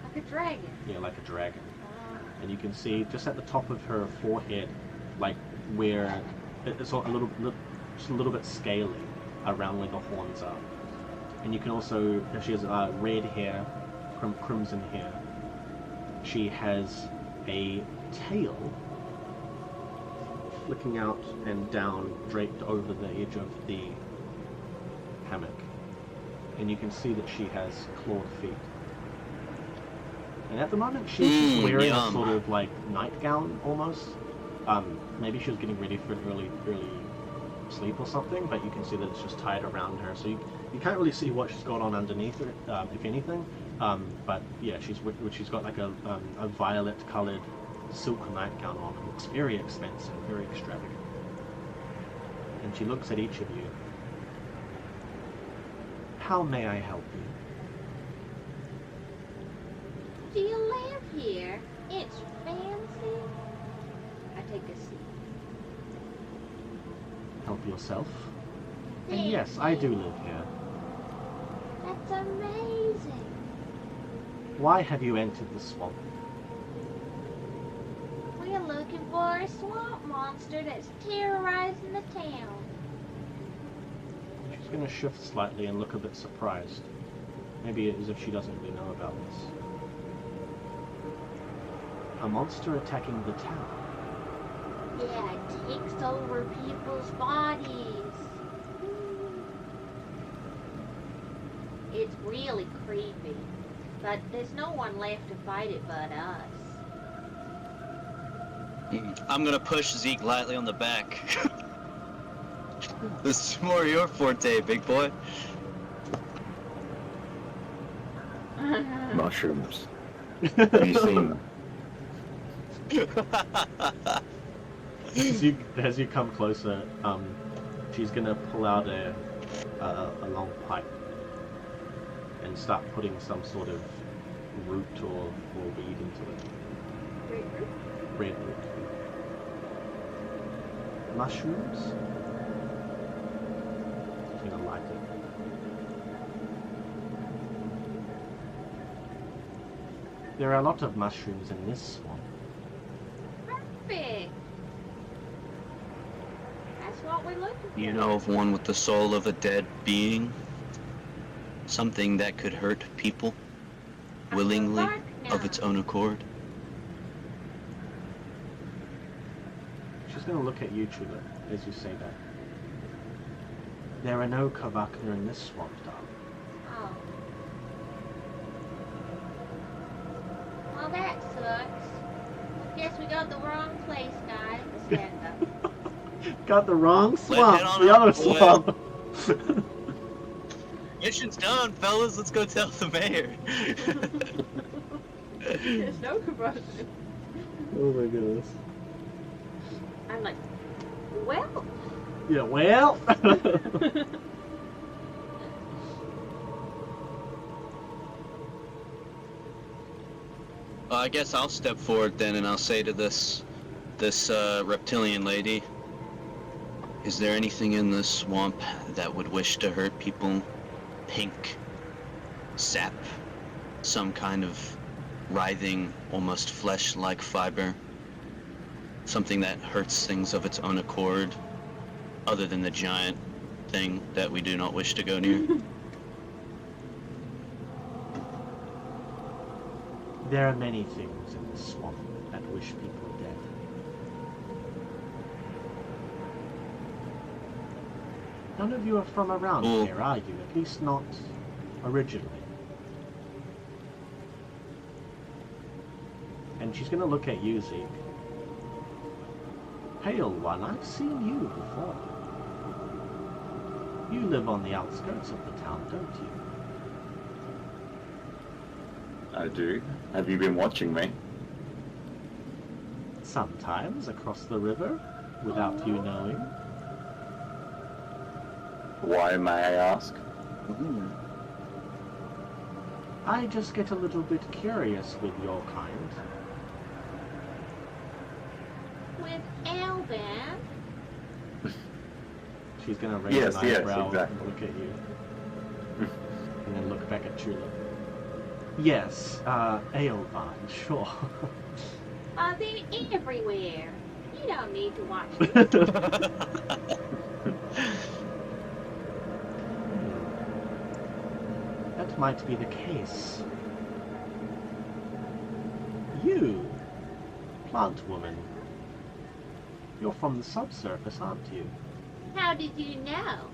Like a dragon. Yeah, like a dragon. Ah. And you can see just at the top of her forehead, like where it's a little bit scaly around where the horns are. And you can also, she has red hair, crimson hair. She has a tail flicking out and down, draped over the edge of the hammock. And you can see that she has clawed feet. And at the moment, she's just wearing a sort of like nightgown almost. Maybe she was getting ready for an early sleep or something, but you can see that it's just tied around her. So you can't really see what she's got on underneath her, if anything. But yeah, she's got like a violet-colored silk nightgown on. It looks very expensive, very extravagant. And she looks at each of you. How may I help you? Do you live here? It's fancy. I take a seat. Help yourself? And Thank yes, I do you. live here. That's amazing. Why have you entered the swamp? We're looking for a swamp monster that's terrorizing the town. She's going to shift slightly and look a bit surprised. Maybe as if she doesn't really know about this. A monster attacking the town. Yeah, it takes over people's bodies. It's really creepy. But there's no one left to fight it but us. I'm gonna push Zeke lightly on the back. This is more your forte, big boy. Mushrooms. Have you seen them? As you come closer, she's gonna pull out a long pipe and start putting some sort of root or weed into it. Grapefruit? Red root. Mushrooms? She's gonna light it. There are a lot of mushrooms in this swamp. Perfect. That's what we're looking for. You know of one with the soul of a dead being? Something that could hurt people willingly of its own accord? She's gonna look at you, Chula, as you say that. There are no Kavakna in this swamp, darling. Oh. Well, that sucks. I guess we got the wrong place, guys. Let's get them. Got the wrong Let's swamp. head on The up, other boy. swamp. Mission's done, fellas. Let's go tell the mayor. There's no compression. Oh my goodness. I'm like, well. Yeah, well. I guess I'll step forward then, and I'll say to this reptilian lady, is there anything in this swamp that would wish to hurt people? Pink sap, some kind of writhing, almost flesh-like fiber, something that hurts things of its own accord, other than the giant thing that we do not wish to go near. There are many things in this swamp that wish people dead. None of you are from around here, are you? At least not originally. And she's gonna look at you, Zeke. Pale one, I've seen you before. You live on the outskirts of the town, don't you? I do. Have you been watching me? Sometimes across the river, without you knowing. Why, may I ask? I just get a little bit curious with your kind. With Elvin. She's gonna raise Yes, an yes, eyebrow exactly. and look at you. And then look back at Chula. Yes, Aelvan, sure. They're everywhere. You don't need to watch them. That might be the case. You, plant woman. You're from the subsurface, aren't you? How did you know?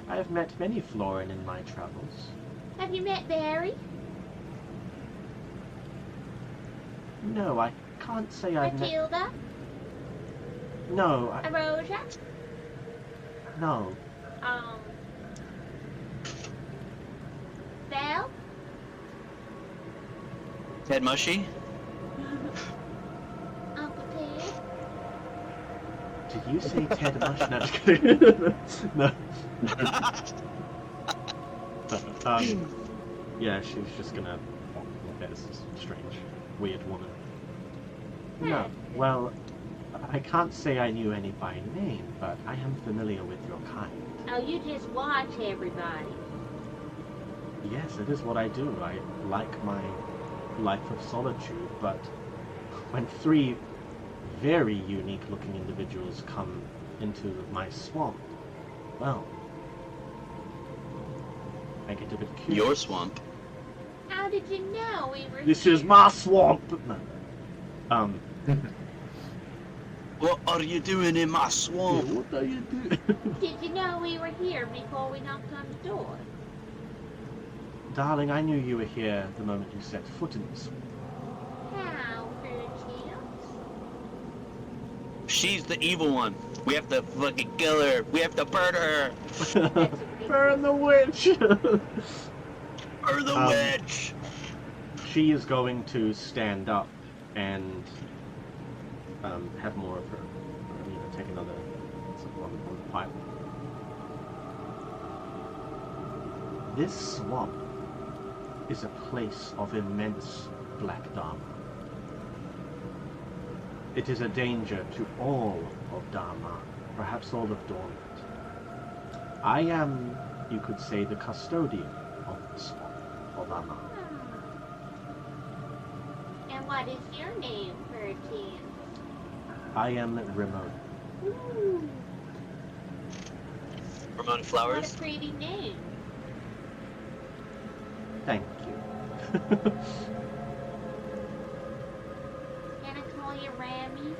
I have met many Florin in my travels. Have you met Barry? No, I can't say I've met... Matilda? No, Erosia? no. Belle? Ted Mushy? Uncle Ted? Did you say Ted Mush? No, just kidding. No. Yeah, she's just gonna look at this strange, weird woman. No, well, I can't say I knew any by name, but I am familiar with your kind. Oh, you just watch everybody. Yes, it is what I do. I like my life of solitude, but when three very unique-looking individuals come into my swamp, well, I get a bit curious. Your swamp. How did you know we were This here? is my swamp! No. What are you doing in my Yeah, swamp? what are you doing? Did you know we were here before we knocked on the door? Darling, I knew you were here the moment you set foot in this swamp. How, perchance? She's the evil one. We have to fucking kill her. We have to murder her. Burn the witch! Or the witch. She is going to stand up and have more of her, take another sip on the pipe. This swamp is a place of immense black dharma. It is a danger to all of Dharma, perhaps all of Dawnward. I am, you could say, the custodian of the swamp, or Dharma. And what is your name, Bertine? I am Ramon. Ooh, Ramon what Flowers. a pretty name. Thank you. Can I call you Rami?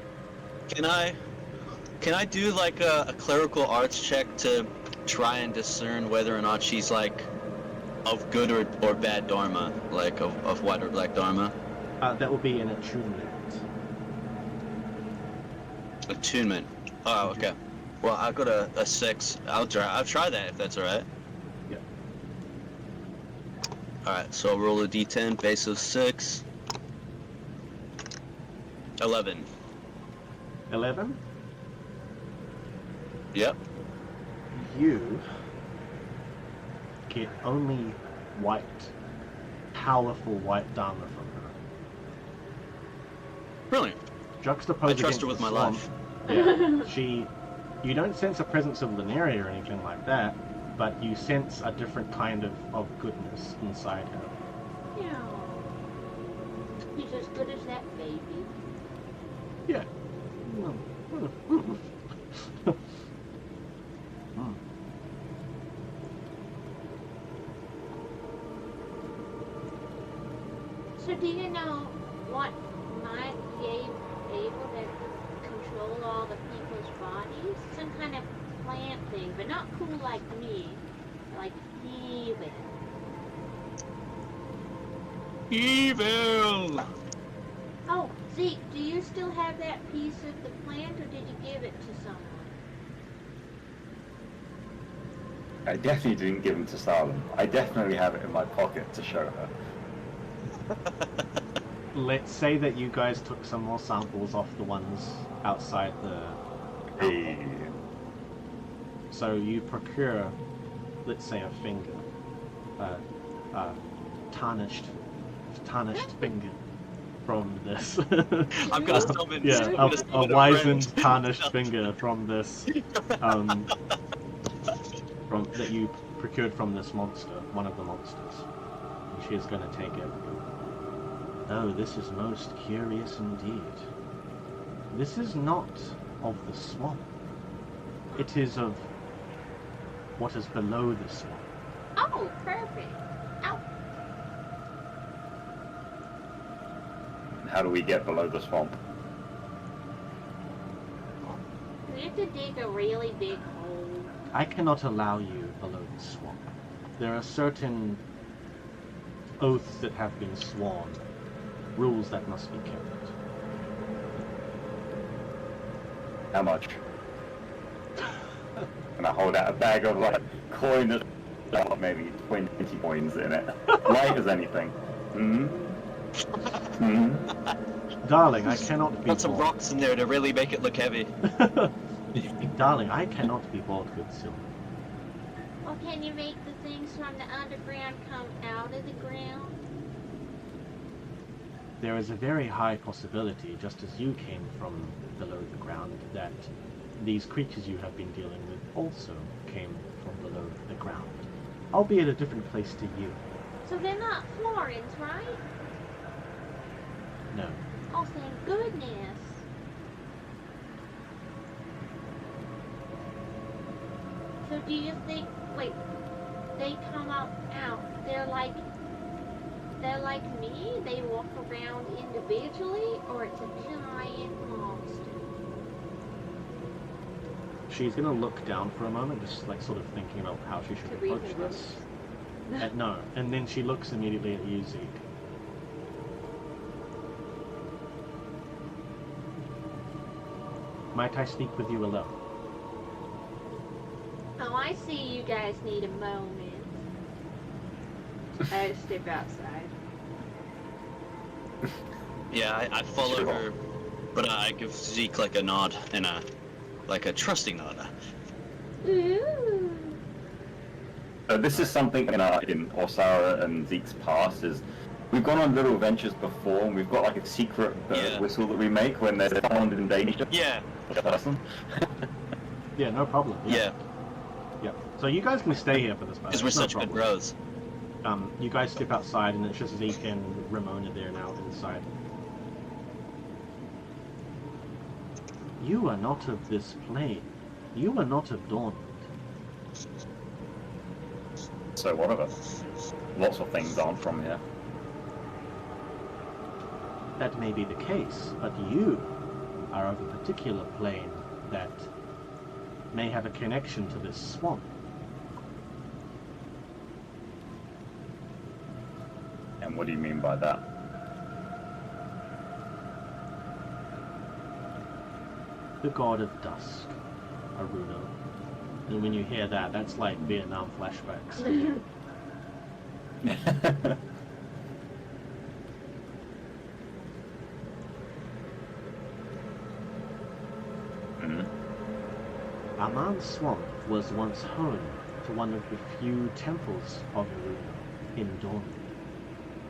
Can I do like a clerical arts check to try and discern whether or not she's like of good or bad dharma, like of white or black dharma? That will be an attunement. Attunement. Oh, okay. Well, I've got a 6. I'll try that if that's alright. Yeah. Alright, so I'll roll a d10, base of 6. 11. 11? Yep. You get only white, powerful white dharma from her. Brilliant. Juxtaposed I trust against her with the my swamp, life. Yeah, you don't sense a presence of Lunaria or anything like that, but you sense a different kind of goodness inside her. Yeah. He's as good as that baby. Yeah. So do you know what might be able to control all the people's bodies? Some kind of plant thing, but not cool like me. Like evil. Evil! Oh, Zeke, do you still have that piece of the plant, or did you give it to someone? I definitely didn't give him to Salem. I definitely have it in my pocket to show her. Let's say that you guys took some more samples off the ones outside the... Hey. So you procure, let's say, a finger, tarnished finger from this. I'm gonna summon. Yeah, I'm gonna a summon wizened, friend. tarnished finger from this, from that you procured from this monster, one of the monsters. And she is going to take it. Oh, this is most curious indeed. This is not of the swamp. It is of what is below the swamp. Oh, perfect. Ow. How do we get below the swamp? We have to dig a really big hole. I cannot allow you below the swamp. There are certain oaths that have been sworn, rules that must be kept. How much? And I hold out a bag of like coin that's got maybe 20 coins in it. Light as anything. Darling, I cannot be Got some bought. rocks in there to really make it look heavy. Darling, I cannot be bought with silver. Or can you make the things from the underground come out of the ground? There is a very high possibility, just as you came from below the ground, that these creatures you have been dealing with also came from below the ground, albeit a different place to you. So they're not Florins, right? No. Oh, thank goodness. So do you think, wait, they come out, they're like me? They walk around individually, or it's a giant monster? She's gonna look down for a moment, just like sort of thinking about how she should To read approach the this. No, and then she looks immediately at you, Zeke. Might I speak with you alone? Oh, I see you guys need a moment. I step outside. Yeah, I follow Sure. her, but I give Zeke like a nod and a trusting nod. Ooh. This is something in Osara and Zeke's past is we've gone on little adventures before and we've got like a secret Yeah. whistle that we make when there's someone in danger. Yeah. Person. Yeah, no problem. Yeah. Yeah. So you guys can stay here for this part. Because we're such good bros. You guys step outside, and it's just Zeke and Ramona there now inside. You are not of this plane. You are not of Dawnward. So what of it? Lots of things aren't from here. That may be the case, but you are of a particular plane that may have a connection to this swamp. And what do you mean by that? The god of dusk, Aruna. And when you hear that, that's like Vietnam flashbacks. Aman Swamp was once home to one of the few temples of Aruna in Dawnward,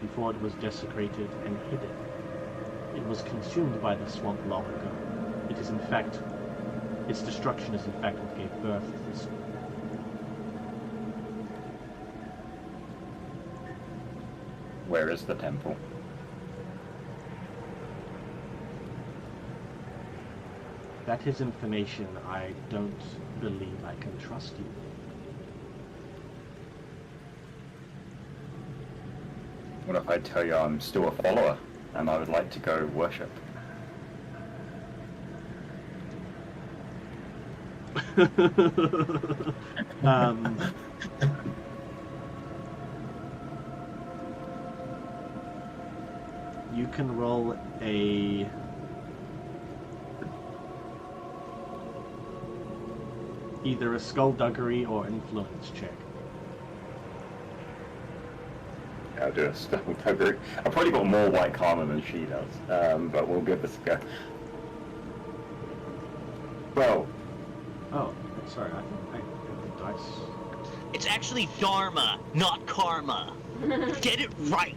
before it was desecrated and hidden. It was consumed by the swamp long ago. It is in fact, its destruction is in fact what gave birth to this. Where is the temple? That is information I don't believe I can trust you with. What if I tell you I'm still a follower and I would like to go worship? You can roll either a skullduggery or influence check. I'll do a skullduggery. I've probably got more white karma than she does, but we'll give this a go. Well, Oh, sorry, I think I hit the dice. It's actually Dharma, not Karma. Get it right,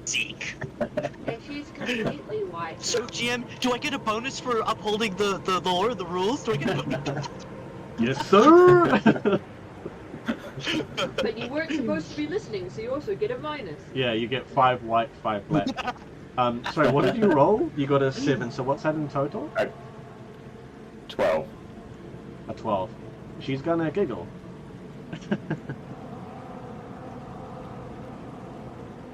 Zeke. And she's completely white. So, GM, do I get a bonus for upholding the lore, the rules? Do I get a... Yes, sir! But you weren't supposed to be listening, so you also get a minus. Yeah, you get 5 white, 5 black. Sorry, what did you roll? You got a 7, so what's that in total? 12. A 12. She's gonna giggle.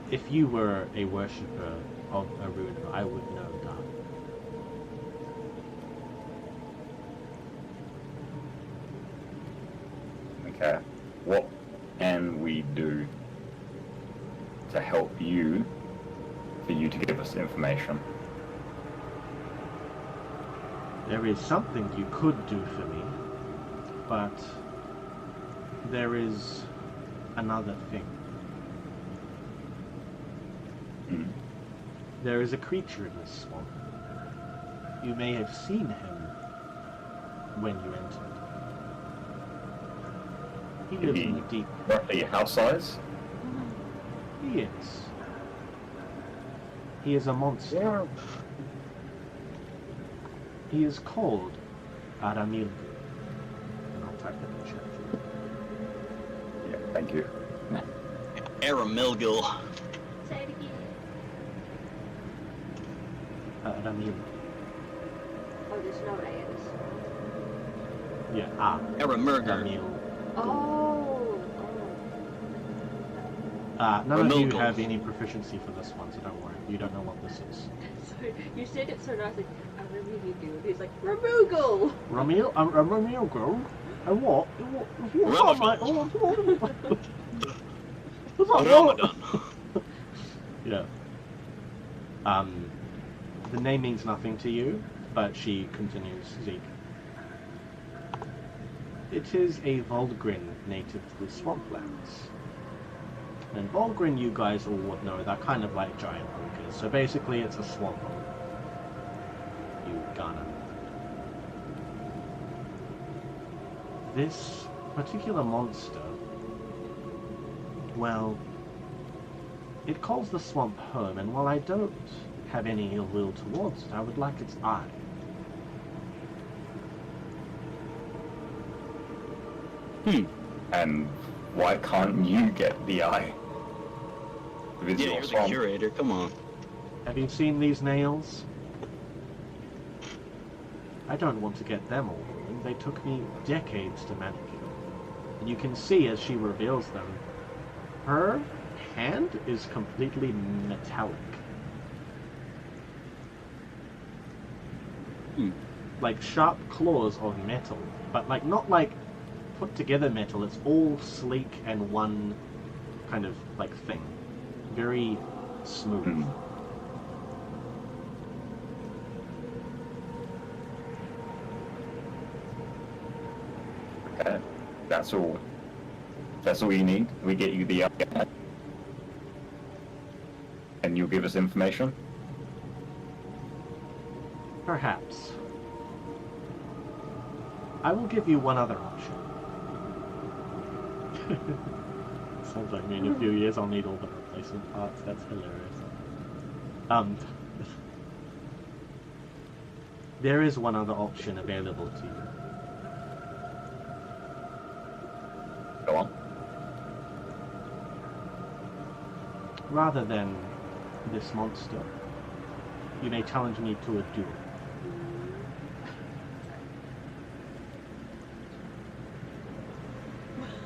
If you were a worshipper of Aruna, I would know that. Okay. What can we do to help you, for you to give us information? There is something you could do for me, but there is another thing. Hmm. There is a creature in this swamp. You may have seen him when you entered. He lives in the deep. Roughly house size? He is. He is a monster. Yeah. He is called Aramilgu. And I'll type that in the chat for you. Yeah, thank you. Aramilgil. Say it again. Aramilgu. Oh, there's no A's. Yeah, Aramurger. Aramil. Oh. None of you Ramilgal. have any proficiency for this one, so don't worry. You don't know what this is. So you said it so nice, like, I really do. He's like, Ramoogle! Aramilgu? And what? Ramadan. Yeah. The name means nothing to you, but she continues, Zeke. It is a Volgrin native to the swamplands. And Volgrin, you guys all would know, they're kind of like giant ogres. So basically, it's a swamp ogre. You Ghana. This particular monster, well, it calls the swamp home, and while I don't have any ill will towards it, I would like its eye. And why can't you get the eye? With Yeah, your you're the swamp? curator. Come on. Have you seen these nails? I don't want to get them all ruined. They took me decades to manicure. And you can see as she reveals them, her hand is completely metallic. Like sharp claws of metal, but like not like put together metal. It's all sleek and one kind of like thing. Very smooth. Okay, that's all. That's all you need. We get you the eye, and you'll give us information. Perhaps. I will give you one other option. Sounds like me in a few years I'll need all the replacement parts. That's hilarious. There is one other option available to you. Go on. Rather than this monster, you may challenge me to a duel.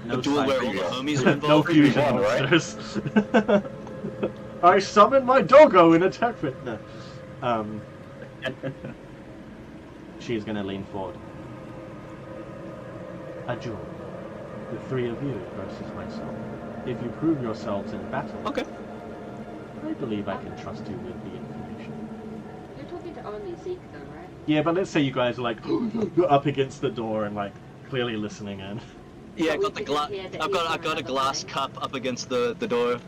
No Duel where all the side- homies are no involved. fusion One, right? monsters. I summon my doggo in attack fit. No. She's gonna lean forward. A duel. The three of you versus myself. If you prove yourselves in battle, Okay. I believe I can trust you with the information. You're talking to only Zeke though, right? Yeah, but let's say you guys are like up against the door and like clearly listening in. Yeah, I But we got the didn't glass. hear that I've he's got on a another glass plane. cup up against the door.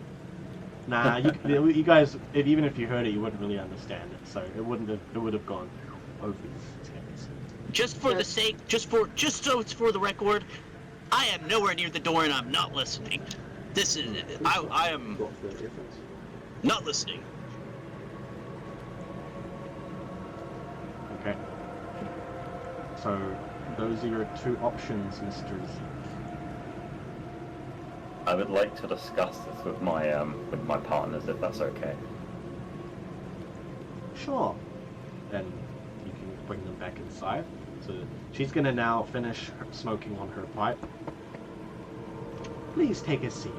Nah, you guys, even if you heard it, you wouldn't really understand it, so it would have gone over his heads. Just for the sake, just so it's for the record, I am nowhere near the door and I'm not listening. This is, I am not listening. Okay. So those are your two options, Mr. Zeke. I would like to discuss this with my partners, if that's okay. Sure. Then you can bring them back inside. So she's gonna now finish smoking on her pipe. Please take a seat.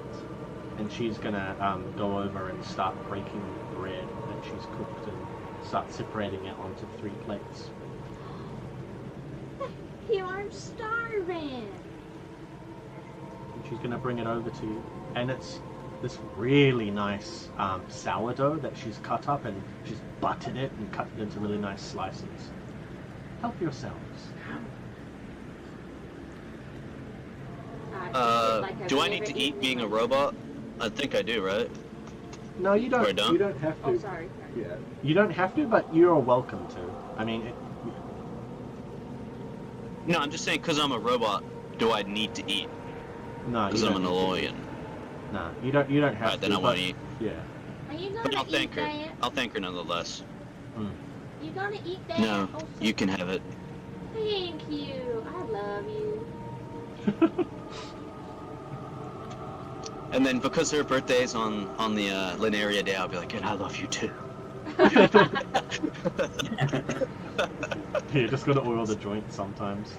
And she's gonna go over and start breaking the bread that she's cooked and start separating it onto 3 plates. You are starving. And she's gonna bring it over to you. And it's this really nice sourdough that she's cut up, and she's buttered it and cut it into really nice slices. Help yourselves. Do I need to eat being a robot? I think I do, right? No, you don't. We're done? You don't have to. Oh, sorry. Yeah. You don't have to, but you're welcome to. I mean, No, I'm just saying because I'm a robot, do I need to eat? no, you Because I'm don't. an Aloyan. No, you don't. You don't have Alright, to. then I but- want to eat. Yeah. Are you But gonna I'll eat thank her. that? I'll thank her nonetheless. You gonna eat that? No, Oh, you can have it. Thank you. I love you. And then because her birthday's on the Linearia day, I'll be like, and I love you too. You're just gonna oil the joint sometimes.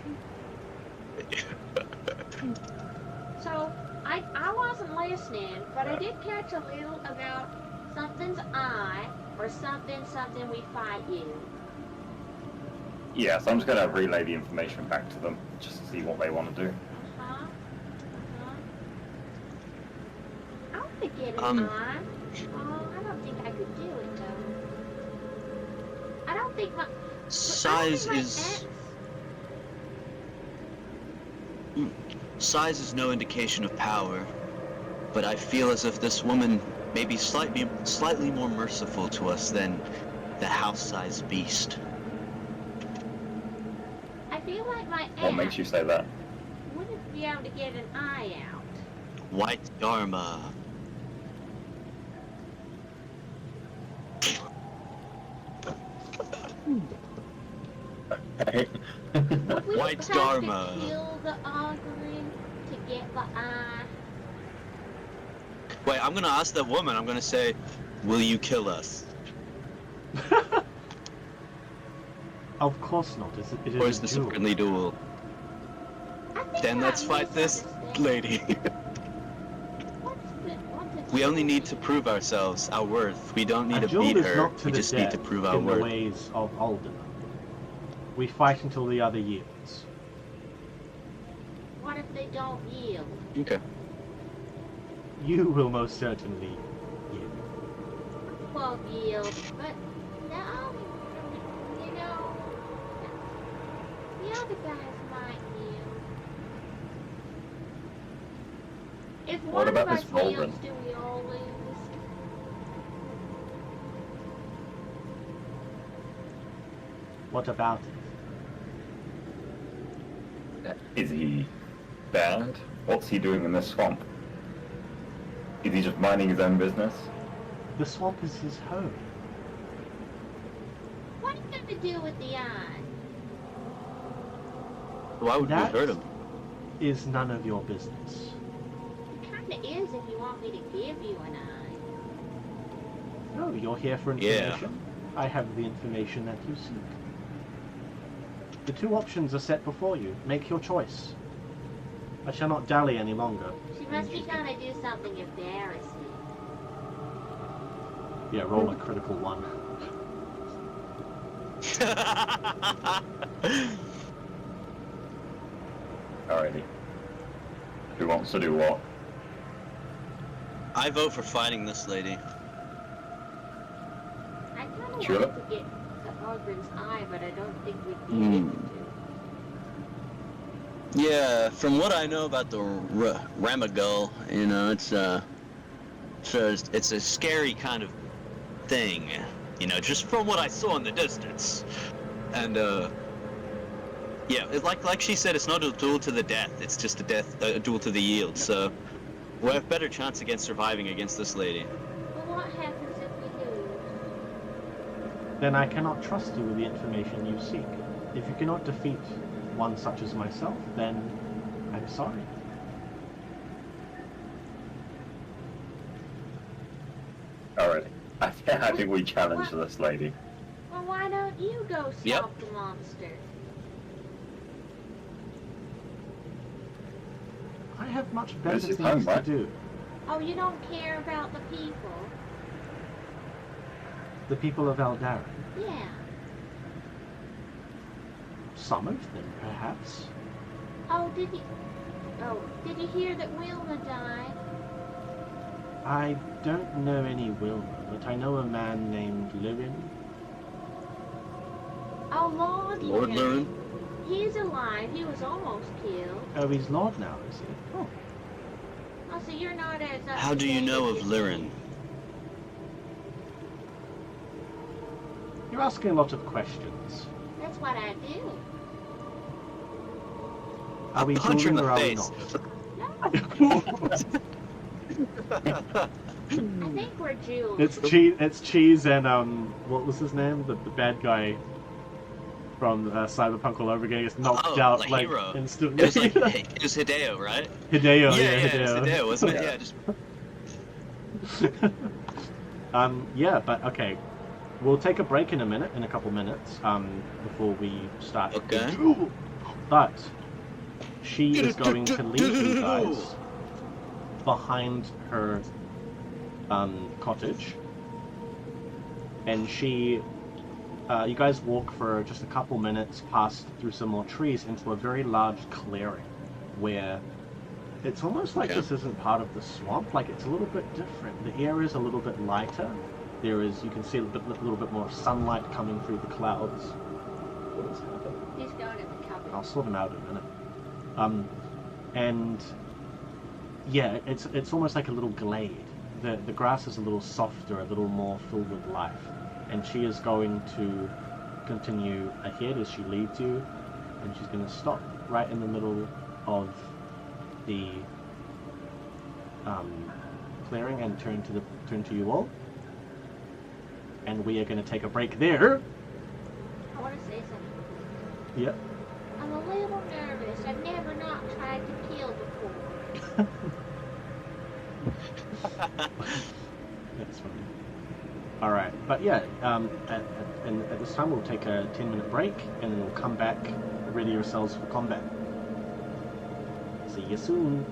So, I wasn't listening, but I did catch a little about something's eye or something we fight you. Yeah, so I'm just gonna relay the information back to them, just to see what they want to do. Huh? I want to get an eye. Oh, I don't think I could do it though. I don't think Size But I is like size is no indication of power, but I feel as if this woman may be slightly more merciful to us than the house-sized beast. I feel like my What makes axe you say that? wouldn't be able to get an eye out. White Dharma. Okay. Would we White have Dharma. to kill the augury to get the eye? Wait, I'm gonna ask that woman. I'm gonna say, "Will you kill us?" Of course not. It Or is is a this a duel. friendly duel? I think Then I'm let's fight this lady. What's We only need to prove ourselves, our worth. We don't need A to duel beat is her. not to We the just need to death prove our in the worth. ways of Alden. We fight until the other yields. What if they don't yield? Okay. You will most certainly yield. Won't yield, but no, you know, the other guys might yield. If What one about of this us Roland? yields, do we all lose? What about it? Is he bad? What's he doing in the swamp? Is he just minding his own business? The swamp is his home. What are you gonna do with the eye? Why would That- we hurt him? Is none of your business. It kinda is if you want me to give you an eye. No, you're here for Yeah. information. I have the information that you seek. The two options are set before you. Make your choice. I shall not dally any longer. She must be gonna do something embarrassing. Yeah, roll a critical one. Alrighty. Who wants to do what? I vote for fighting this lady. I kinda Sure. want to get the Ogren's eye, but I don't think we'd be Hmm. able to. Yeah, from what I know about the Ramagul, you know, it's a scary kind of thing, you know, just from what I saw in the distance. And yeah, like she said, it's not a duel to the death. It's just a duel to the yield. So we have better chance against surviving against this lady. But what happens if we lose? Then I cannot trust you with the information you seek. If you cannot defeat one such as myself, then I'm sorry. Alrighty. I think we challenge this lady. Well, why don't you go stop Yep. the monster? I have much better This is things home, to right? do. Oh, you don't care about the people? The people of Eldarin. Yeah. Some of them, perhaps. Oh, did you hear that Wilma died? I don't know any Wilma, but I know a man named Lewin. Oh, Lord Lord Lurin? He's alive. He was almost killed. Oh, he's Lord now, is he? Oh, Oh, so you're not as up How to do you date know as of you Lurin? think. you're asking a lot of questions. That's what I do. Are we Punch her in dueling the or are we face. No, I think we're Jews. It's cheese and what was his name? The bad guy from Cyberpunk all over again gets knocked out like like Hero. instantly. It was Hideo, right? Hideo, yeah, it was Hideo. Hideo, wasn't it? Yeah. Yeah, just Yeah, but okay. We'll take a break in a couple minutes, before we start. Okay. But she is going to lead you guys behind her cottage, and you guys walk for just a couple minutes, past through some more trees into a very large clearing, where it's almost like Okay. this isn't part of the swamp. Like it's a little bit different. The air is a little bit lighter. You can see a little bit more sunlight coming through the clouds. does happen. He's going in the cupboard. I'll sort him out in a minute. And yeah, it's almost like a little glade. The grass is a little softer, a little more filled with life. And she is going to continue ahead as she leads you, and she's going to stop right in the middle of the clearing and turn to you all. And we are going to take a break there. I want to say something. Yep. I'm a little nervous. I've never not tried to kill before. That's funny. Alright, but yeah, at this time we'll take a 10-minute break and then we'll come back, ready yourselves for combat. See you soon.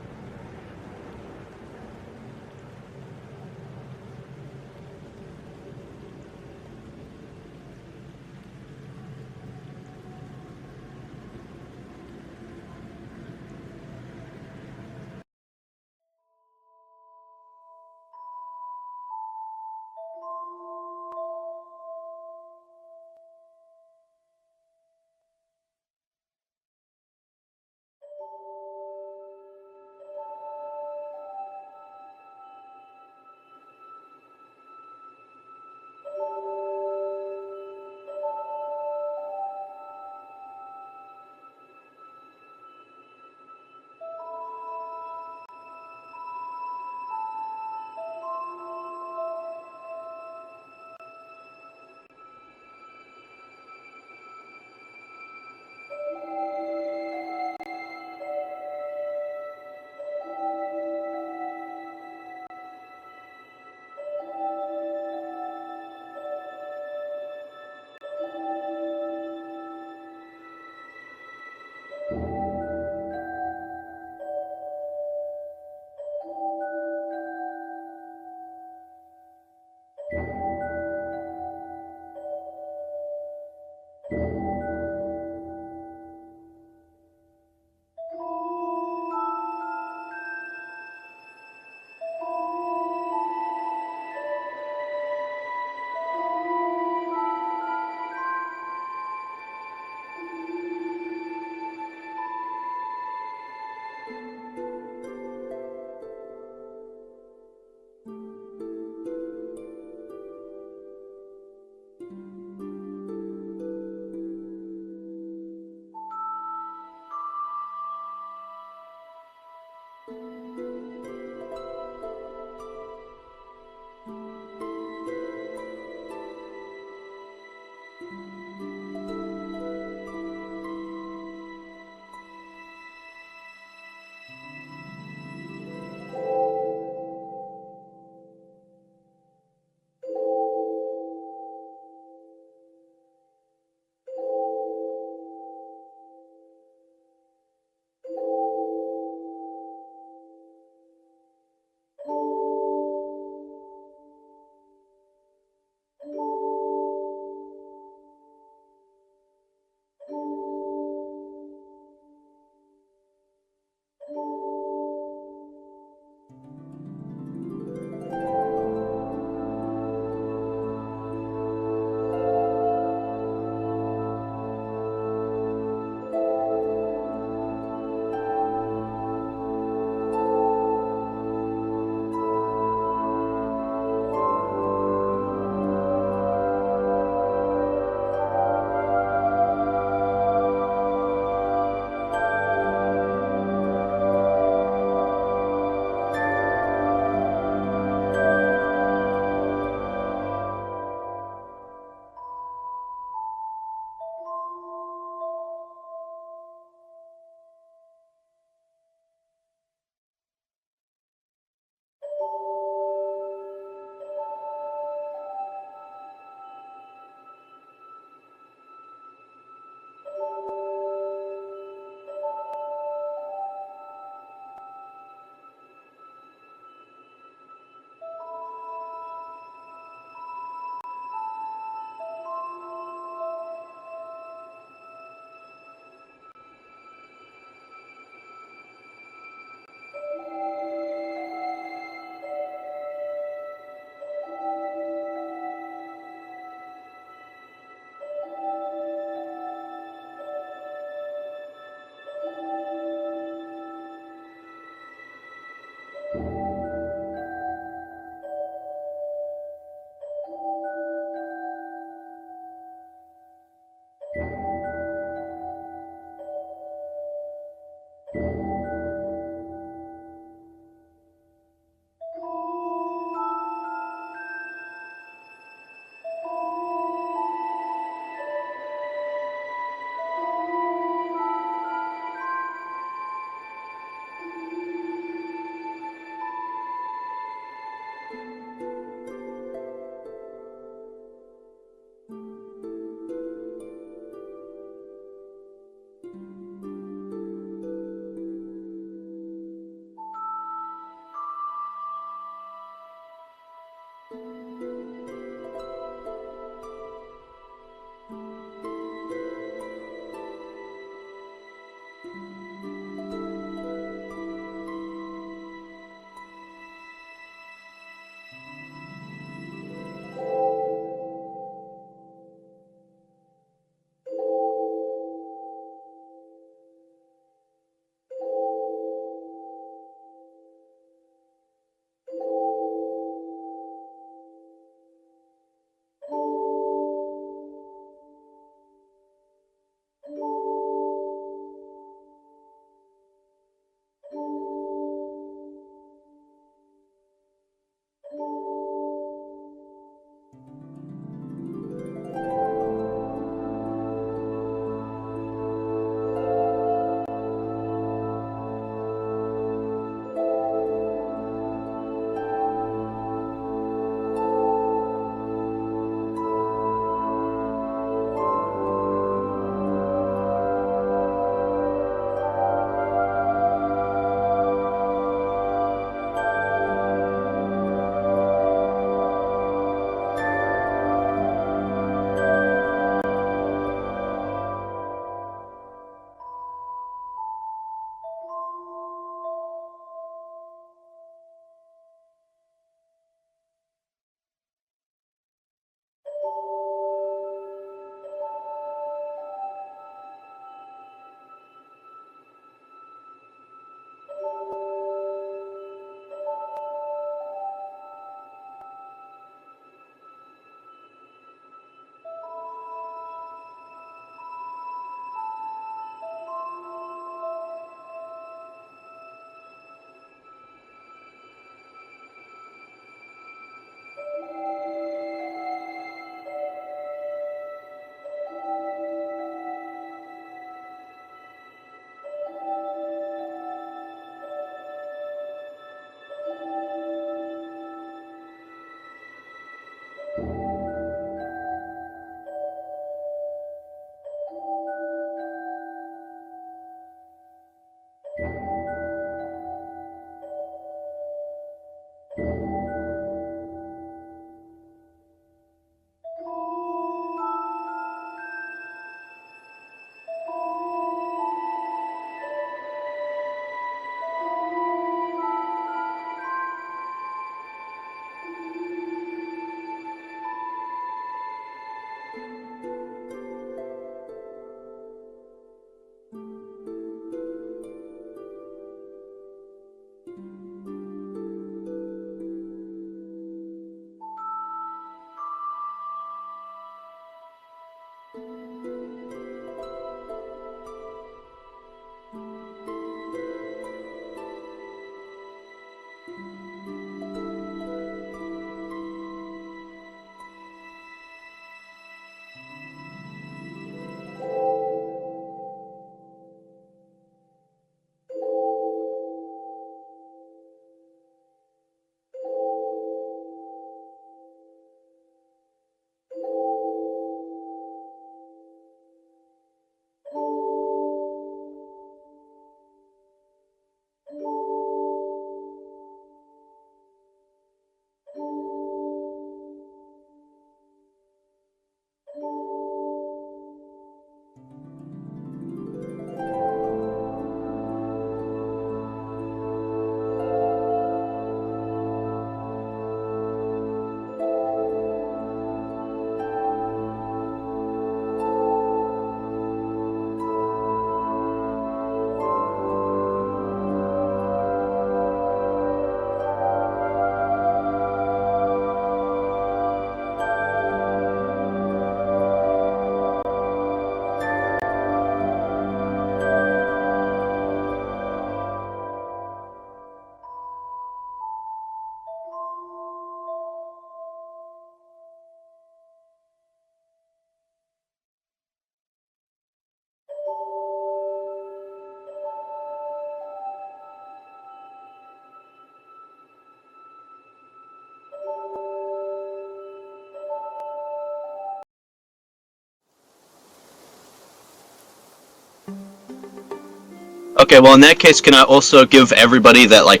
Okay, well in that case, can I also give everybody that like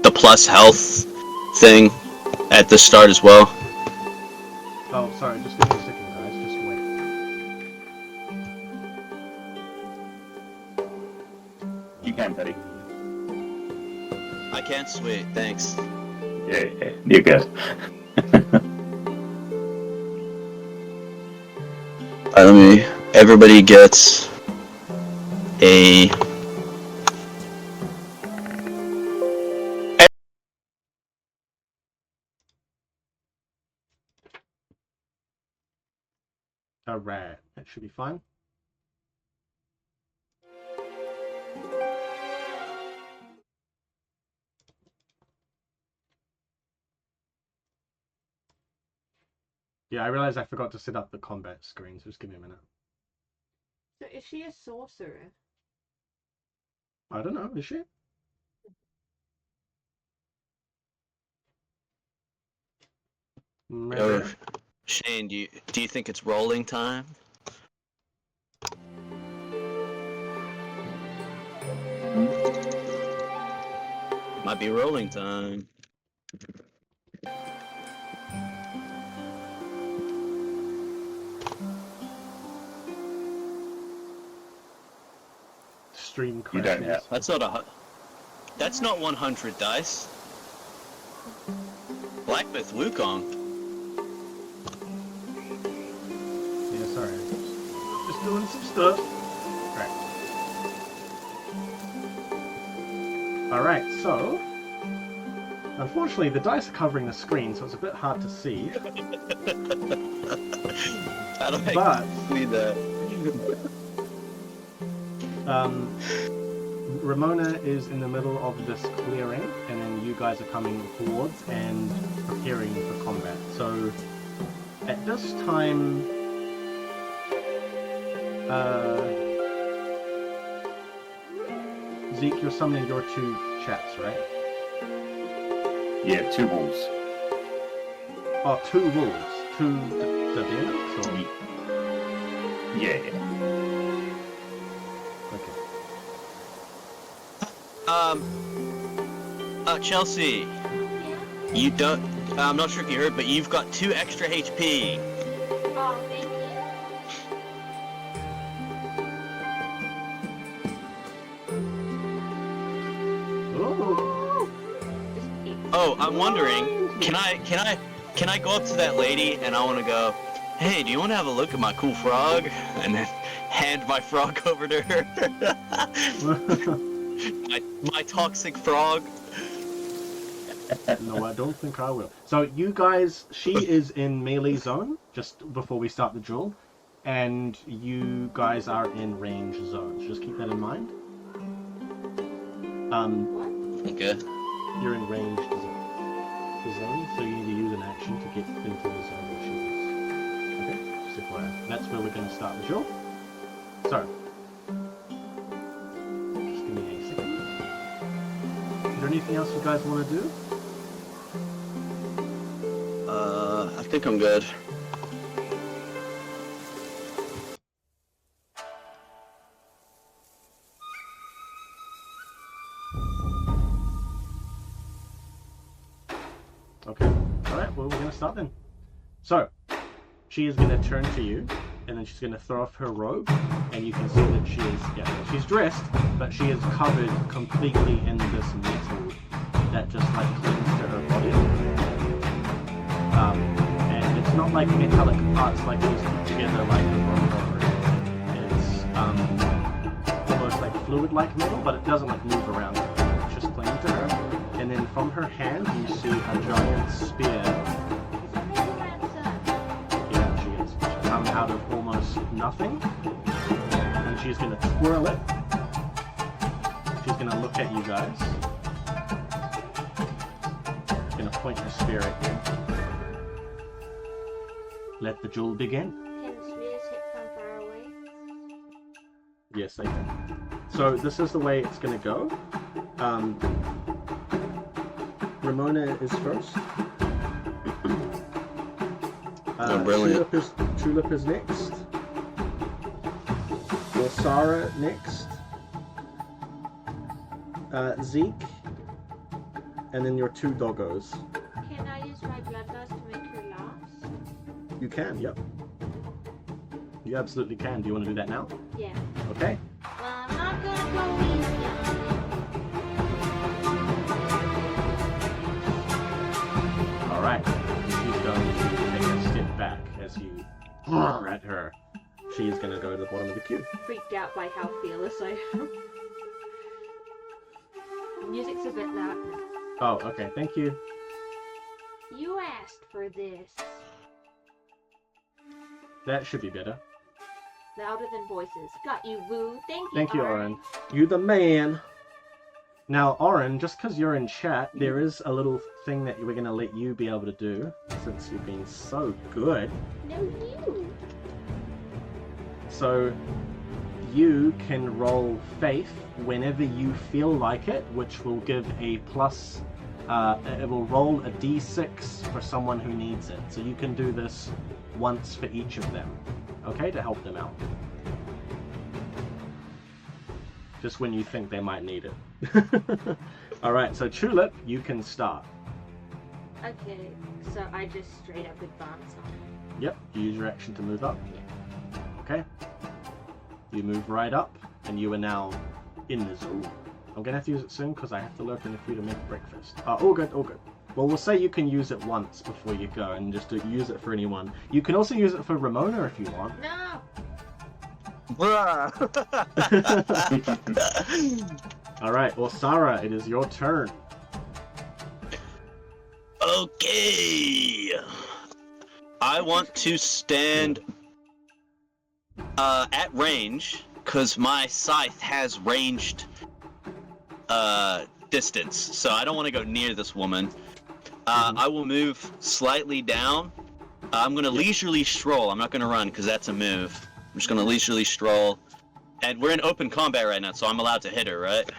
the plus health thing at the start as well? Oh, sorry, just give me a second, guys. Just wait. You can, Teddy. I can't. Sweet, thanks. Yeah, you're good. Let me. Everybody gets a. Alright, that should be fine. Yeah, I realized I forgot to set up the combat screen, so just give me a minute. So is she a sorcerer? I don't know, is she? Maybe. Oh, Shane, do you think it's rolling time? Might be rolling time. Stream You don't have. That's not That's not 100 dice. Blackmouth Wukong. Yeah, sorry. Just doing some stuff. Alright, so... Unfortunately, the dice are covering the screen, so it's a bit hard to see. How do I But... see that? Ramona is in the middle of this clearing, and then you guys are coming towards and preparing for combat. So, at this time... Zeke, you're summoning your two chats, right? Yeah, 2 wolves. Oh, 2 wolves. 2 demons? Or... Yeah. Okay. Chelsea, you don't. I'm not sure if you heard, but you've got 2 extra HP. Oh, thank you. Oh, I'm wondering, can I go up to that lady and I want to go, hey, do you want to have a look at my cool frog? And then hand my frog over to her. my toxic frog. No, I don't think I will. So you guys, she is in melee zone just before we start the duel, and you guys are in range zones. Just keep that in mind. Okay. You're in range zone, so you need to use an action to get into the zone where she is. Okay, just FYI. That's where we're going to start the duel. So, just give me a second. Is there anything else you guys want to do? I think I'm good. Okay. Alright, well, we're going to start then. So, she is going to turn to you, and then she's going to throw off her robe, and you can see that she is, she's dressed, but she is covered completely in this metal that just, like, clings to her body. And it's not like metallic parts like these put together like a robe or anything. It's, almost like fluid-like metal, but it doesn't, like, move around. It's just clinging to her. And then from her hand, you see a giant spear. Yeah, she is. Come out of almost nothing. And she's going to twirl it. She's going to look at you guys. She's going to point her spear at you. Let the duel begin. Can spears hit from far away? Yes, they can. So this is the way it's going to go. Ramona is first. Brilliant. Tulip is next. Osara next. Zeke, and then your 2 doggos. Can I use my bloodlust to make her laugh? You can, yep. You absolutely can. Do you want to do that now? Yeah. Okay. Well, I'm not gonna go easy on Alright. She's going to take a step back as you at her. She is going to go to the bottom of the queue. you. Freaked out by how fearless I am. The music's a bit loud now. Oh, okay. Thank you. You asked for this. That should be better. Louder than voices. Got you, Woo. Thank you, Thank you, Oren. Oren. You the man. Now, Oren, just because you're in chat, there is a little thing that we're going to let you be able to do, since you've been so good. No, you. So, you can roll Faith whenever you feel like it, which will give a plus... it will roll a d6 for someone who needs it. So you can do this once for each of them, okay, to help them out. Just when you think they might need it. Alright, so Tulip, you can start. Okay, so I just straight up advance on it. Yep, you use your action to move up. Yeah. Okay. You move right up, and you are now in the zone. I'm gonna have to use it soon because I have to look in the food to make breakfast. All good, all good. Well, we'll say you can use it once before you go, and just use it for anyone. You can also use it for Ramona if you want. No. Alright, well, Sarah, it is your turn. Okay. I want to stand at range because my scythe has ranged distance, so I don't want to go near this woman. I will move slightly down. I'm going to leisurely stroll. I'm not going to run because that's a move. I'm just going to leisurely stroll. And we're in open combat right now, so I'm allowed to hit her, right?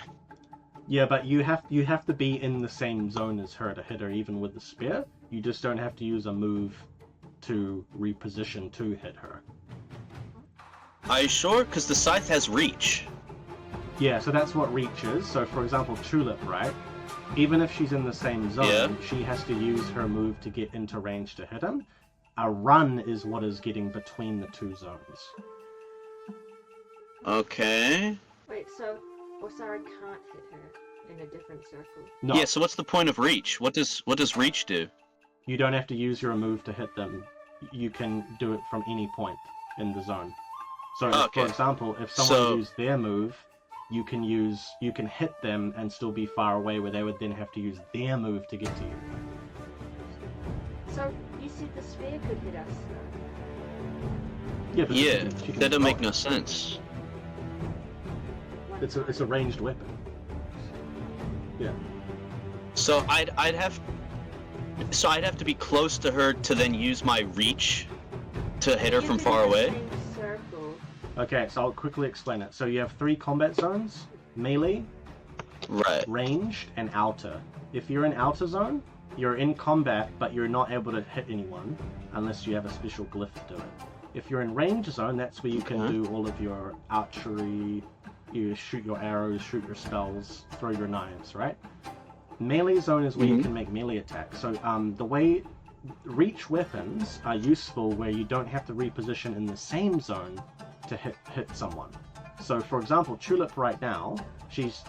Yeah, but you have to be in the same zone as her to hit her, even with the spear. You just don't have to use a move to reposition to hit her. Are you sure? Because the scythe has reach. Yeah, so that's what reach is. So, for example, Tulip, right? Even if she's in the same zone, she has to use her move to get into range to hit him. A run is what is getting between the two zones. Okay. Wait, so Osara can't hit her in a different circle. No, Yeah, so what's the point of reach? What does reach do? you don't have to use your move to hit them. You can do it from any point in the zone. So, Okay. for example, if someone used their move, you can hit them and still be far away, where they would then have to use their move to get to you. So you said the spear could hit us, though. Yeah, but Yeah, she can that doesn't make block. no sense. It's a ranged weapon. Yeah. So I'd have to be close to her to then use my reach to hit her You from did far the away. same circle. Okay, so I'll quickly explain it. So you have 3 combat zones: melee, Right. ranged, and outer. If you're in outer zone, you're in combat, but you're not able to hit anyone unless you have a special glyph to do it. If you're in range zone, that's where you can Okay. do all of your archery, you shoot your arrows, shoot your spells, throw your knives, right? Melee zone is where you can make melee attacks. So the way reach weapons are useful where you don't have to reposition in the same zone to hit someone. So for example, Tulip right now, she's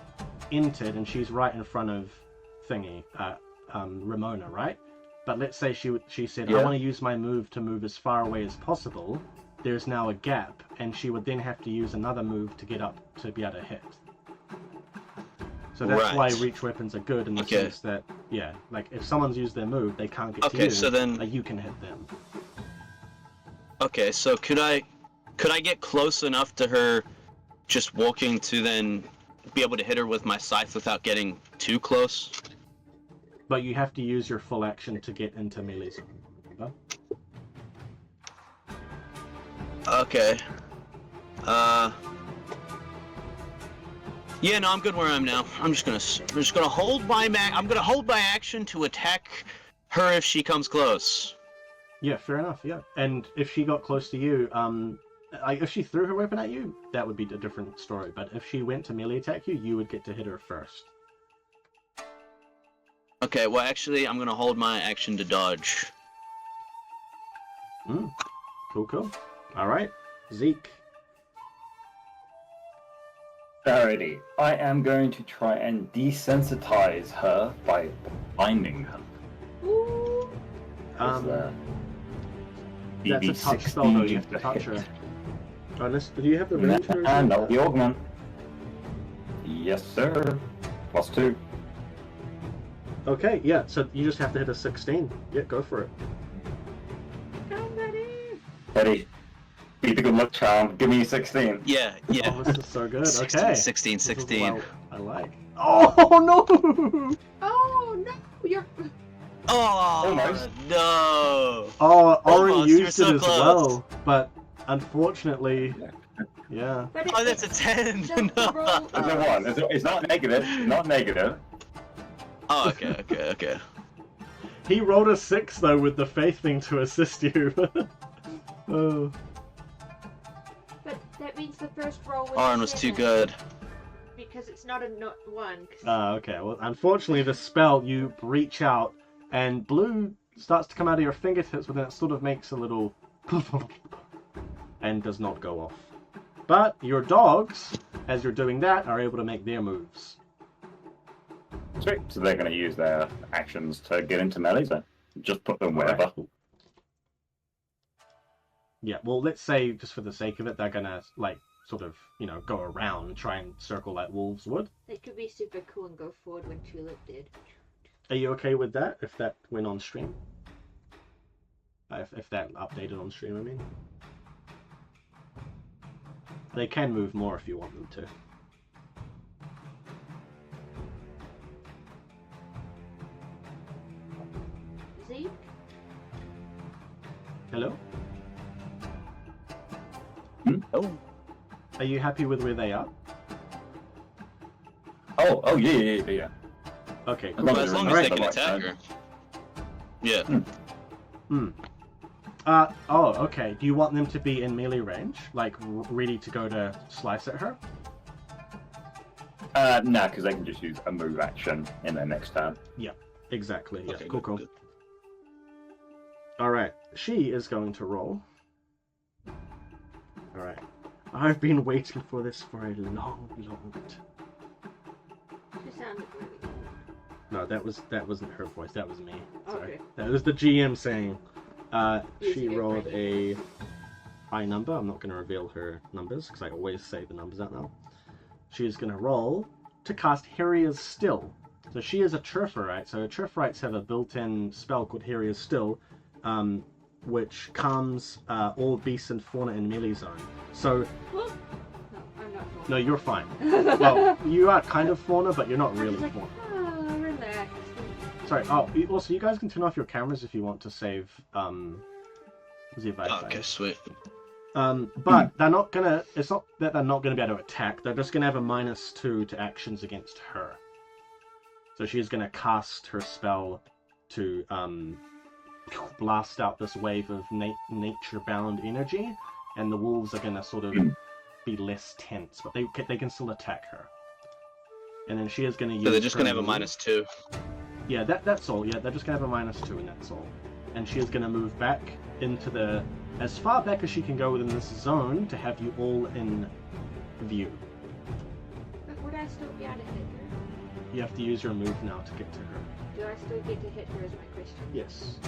entered and she's right in front of Ramona, right? But let's say she said, I Yeah. want to use my move to move as far away as possible. There's now a gap, and she would then have to use another move to get up to be able to hit. So that's Right. why reach weapons are good in the Okay. sense that, yeah, like if someone's used their move, they can't get to Okay, you, so then- like, you can hit them. Okay, so could I get close enough to her just walking to then be able to hit her with my scythe without getting too close? But you have to use your full action to get into melee zone. Remember? Okay. Yeah, no, I'm good where I am now. I'm just gonna hold my action to attack her if she comes close. Yeah, fair enough, yeah. And if she got close to you, like if she threw her weapon at you, that would be a different story. But if she went to melee attack you, you would get to hit her first. Okay, well, actually, I'm gonna hold my action to dodge. Cool. All right, Zeke. Alrighty, I am going to try and desensitize her by blinding her. Ooh. That's a touch spell though. You have to touch her. Do you have the range? And not the augment. Yes, sir. +2. Okay, yeah. So you just have to hit a 16. Yeah, go for it. Come ready. Ready. Be the good luck charm. Give me 16. Yeah. Oh, this is so good. 16, Okay. 16, This is 16. what I like. Oh no! Oh no, you're. Oh, Almost. no! Oh, Orin Almost, you were used so it as close. well, but unfortunately, yeah. But Oh, that's a 10! the No. roll- It's a 1. It's not negative. It's not negative. Oh, okay. He rolled a 6 though with the faith thing to assist you. Oh. But that means the first roll was. Orin was too 7, good. Because it's not a 1. Okay, well, unfortunately, the spell, you reach out, and blue starts to come out of your fingertips, but then it sort of makes a little and does not go off. But your dogs, as you're doing that, are able to make their moves. Sweet. So they're going to use their actions to get into melee, so just put them wherever. Alright. Yeah, well, let's say, just for the sake of it, they're gonna, like, sort of, go around and try and circle like wolves would. It could be super cool and go forward when Tulip did. Are you okay with that, if that went on stream? If that updated on stream, I mean. They can move more if you want them to. Zeke? Hello? Oh. Are you happy with where they are? Oh, yeah. Okay, As long Well, as long as Alright. they can attack her. Yeah. Okay. Do you want them to be in melee range? Like, ready to go to slice at her? No, because they can just use a move action in their next turn. Exactly, yeah. Okay, Cool. good. Alright, she is going to roll. Alright. I've been waiting for this for a long time. You sounded really good. No, that wasn't her voice, that was me. Sorry. Okay. That was the GM saying. She Using it rolled right. a high number. I'm not going to reveal her numbers, because I always say the numbers out now. She's going to roll to cast Harrier's Still. So she is a Churfer, right? So Churferites have a built-in spell called Harrier's Still, which calms all beasts and fauna in melee zone. So, No, I'm not. no, you're fine. Well, you are kind of fauna, but you're not really like, fauna. oh, relax. Sorry. Oh, also, you guys can turn off your cameras if you want to save the advice. Okay, sweet. But they're not gonna. It's not that they're not gonna be able to attack. They're just gonna have a -2 to actions against her. So she's gonna cast her spell to blast out this wave of nature-bound energy, and the wolves are gonna sort of be less tense, but they can still attack her. And then she is gonna use. So they're just her gonna have a move. -2. Yeah, that's all. Yeah, they're just gonna have a -2, and that's all. And she is gonna move back into as far back as she can go within this zone to have you all in view. But would I still be able to hit her? You have to use your move now to get to her. Do I still get to hit her is my question. Yes.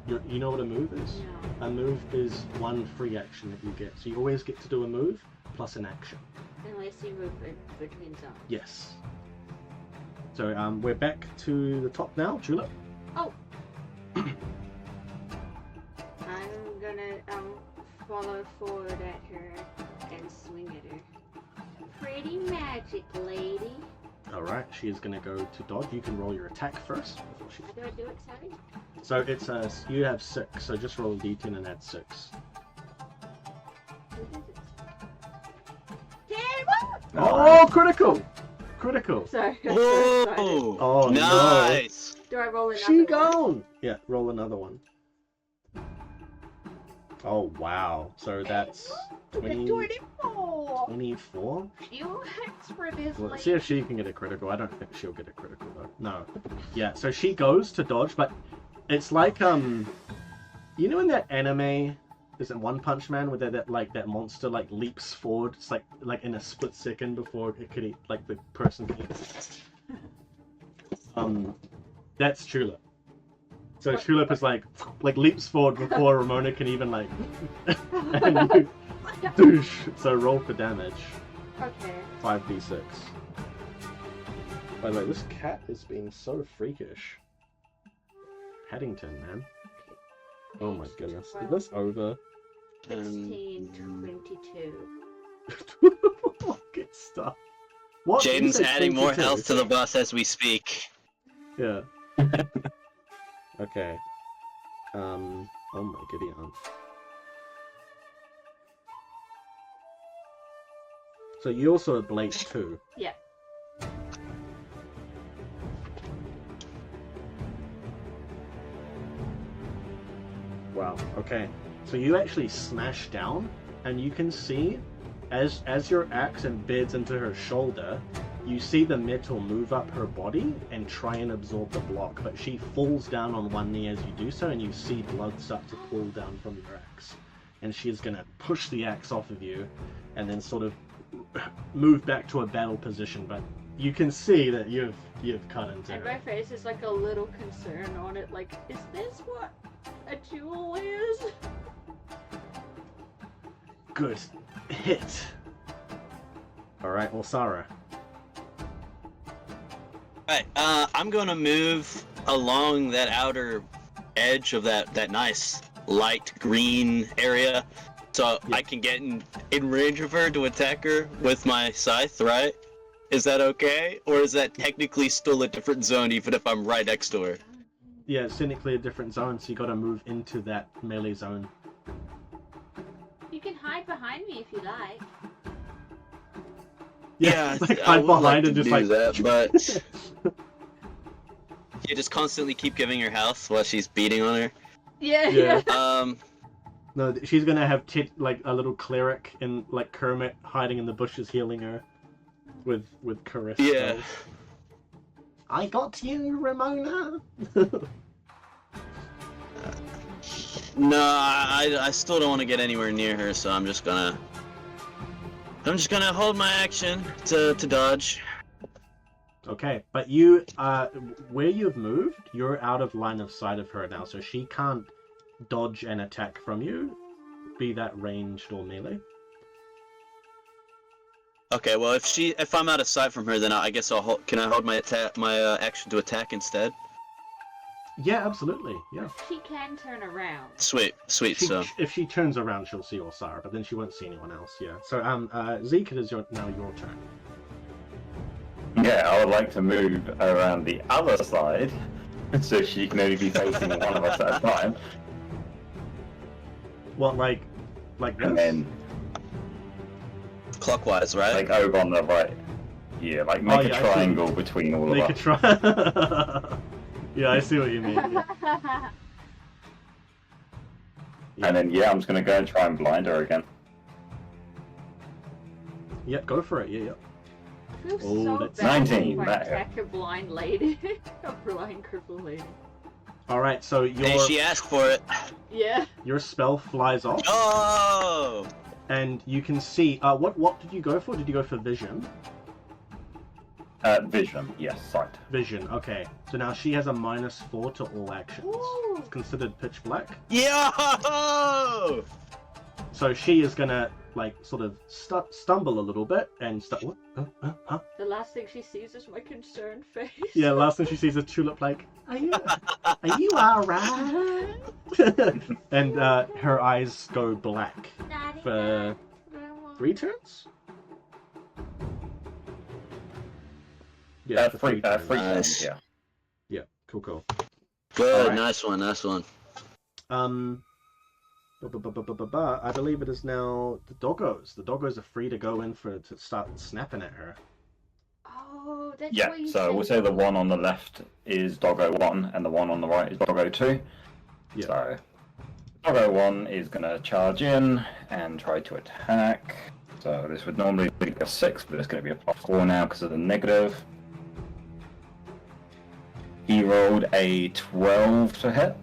You know what a move is? No. A move is one free action that you get. So you always get to do a move plus an action. Unless you move between zones. Yes. So we're back to the top now, Tulip. Oh! I'm gonna follow forward at her and swing at her. Pretty magic, lady. Alright, she is gonna go to dodge. You can roll your attack first before she. How do I do it, Sally? So it's you have 6, so just roll a d10 and add 6. What is it? 10! Oh, critical! Critical! Sorry, I'm so excited. Whoa! Oh, Nice! Do I roll another She one? gone! Yeah, roll another one. Oh wow! So that's 20, 24. 24? You asked for this Well, late. see if she can get a critical. I don't think she'll get a critical though. No. Yeah. So she goes to dodge, but it's like you know in that anime, is it One Punch Man, where that monster like leaps forward? It's like in a split second before it could like the person can. That's Tulip. So Tulip is like leaps forward before Ramona can even like, and you, douche. So roll for damage. Okay. 5d6. By the way, this cat is being so freakish. Paddington, man. Oh my goodness. Is this over? 16, 22. Good stuff. What? Did you Jaden's say adding more 22? health to the bus as we speak. Yeah. Okay. Oh my giddy aunt. So you also blaze too. Yeah. Wow. Okay. So you actually smash down, and you can see, as your axe embeds into her shoulder, you see the metal move up her body and try and absorb the block. But she falls down on one knee as you do so, and you see blood start to pool down from your axe. And she's gonna push the axe off of you, and then sort of move back to a battle position. But you can see that you've cut into And her. my face is like a little concern on it, like, is this what a jewel is? Good hit. All right, well, Sarah. Alright, I'm gonna move along that outer edge of that nice light green area, so I can get in range of her to attack her with my scythe, right? Is that okay? Or is that technically still a different zone even if I'm right next to her? Yeah, it's technically a different zone, so you gotta move into that melee zone. You can hide behind me if you like. Yeah, like I hide would behind like and to just do like. that, but you just constantly keep giving her health while she's beating on her. Yeah. No, she's gonna have like a little cleric in like Kermit hiding in the bushes healing her with caress. Yeah. spells. I got you, Ramona. No, I still don't want to get anywhere near her, so I'm just gonna hold my action to dodge. Okay, but you where you've moved, you're out of line of sight of her now, so she can't dodge an attack from you, be that ranged or melee. Okay, well if I'm out of sight from her, then I guess can I hold my action to attack instead? Yeah, absolutely. Yeah. She can turn around. Sweet. So If she turns around, she'll see Osara, but then she won't see anyone else. Yeah. So Zeke, it is now your turn. Yeah, I would like to move around the other side, so she can only be facing one of us at a time. What, like this? And then, clockwise, right? like, over on the right. Yeah, like, make a triangle between all Make of a us. try. Yeah, I see what you mean. Yeah. And then, yeah, I'm just going to go and try and blind her again. Yep, go for it. Yeah. Who's Oh, so that's bad 19, when that attack a blind lady? A blind crippled lady. All right. So Hey, she asked for it. Yeah. your spell flies off, Oh! and you can see. What did you go for? Did you go for vision? Vision, yes, sight. Vision. Okay. So now she has a -4 to all actions. Ooh. It's considered pitch black. Yo! So she is gonna like sort of stumble a little bit and what? Huh? The last thing she sees is my concerned face. Yeah. Last thing she sees is Tulip like, are you alright? And her eyes go black for 3 turns. Yeah, for 3 turns. Free Nice. yeah. Yeah. Cool. Good, Alright. nice one. I believe it is now the doggos. The doggos are free to go in to start snapping at her. Oh, that's Yeah, what you so said. we'll say the one on the left is Doggo 1, and the one on the right is Doggo 2. Yeah. So, Doggo 1 is going to charge in and try to attack. So this would normally be a 6, but it's going to be a +4 now because of the negative. He rolled a 12 to hit.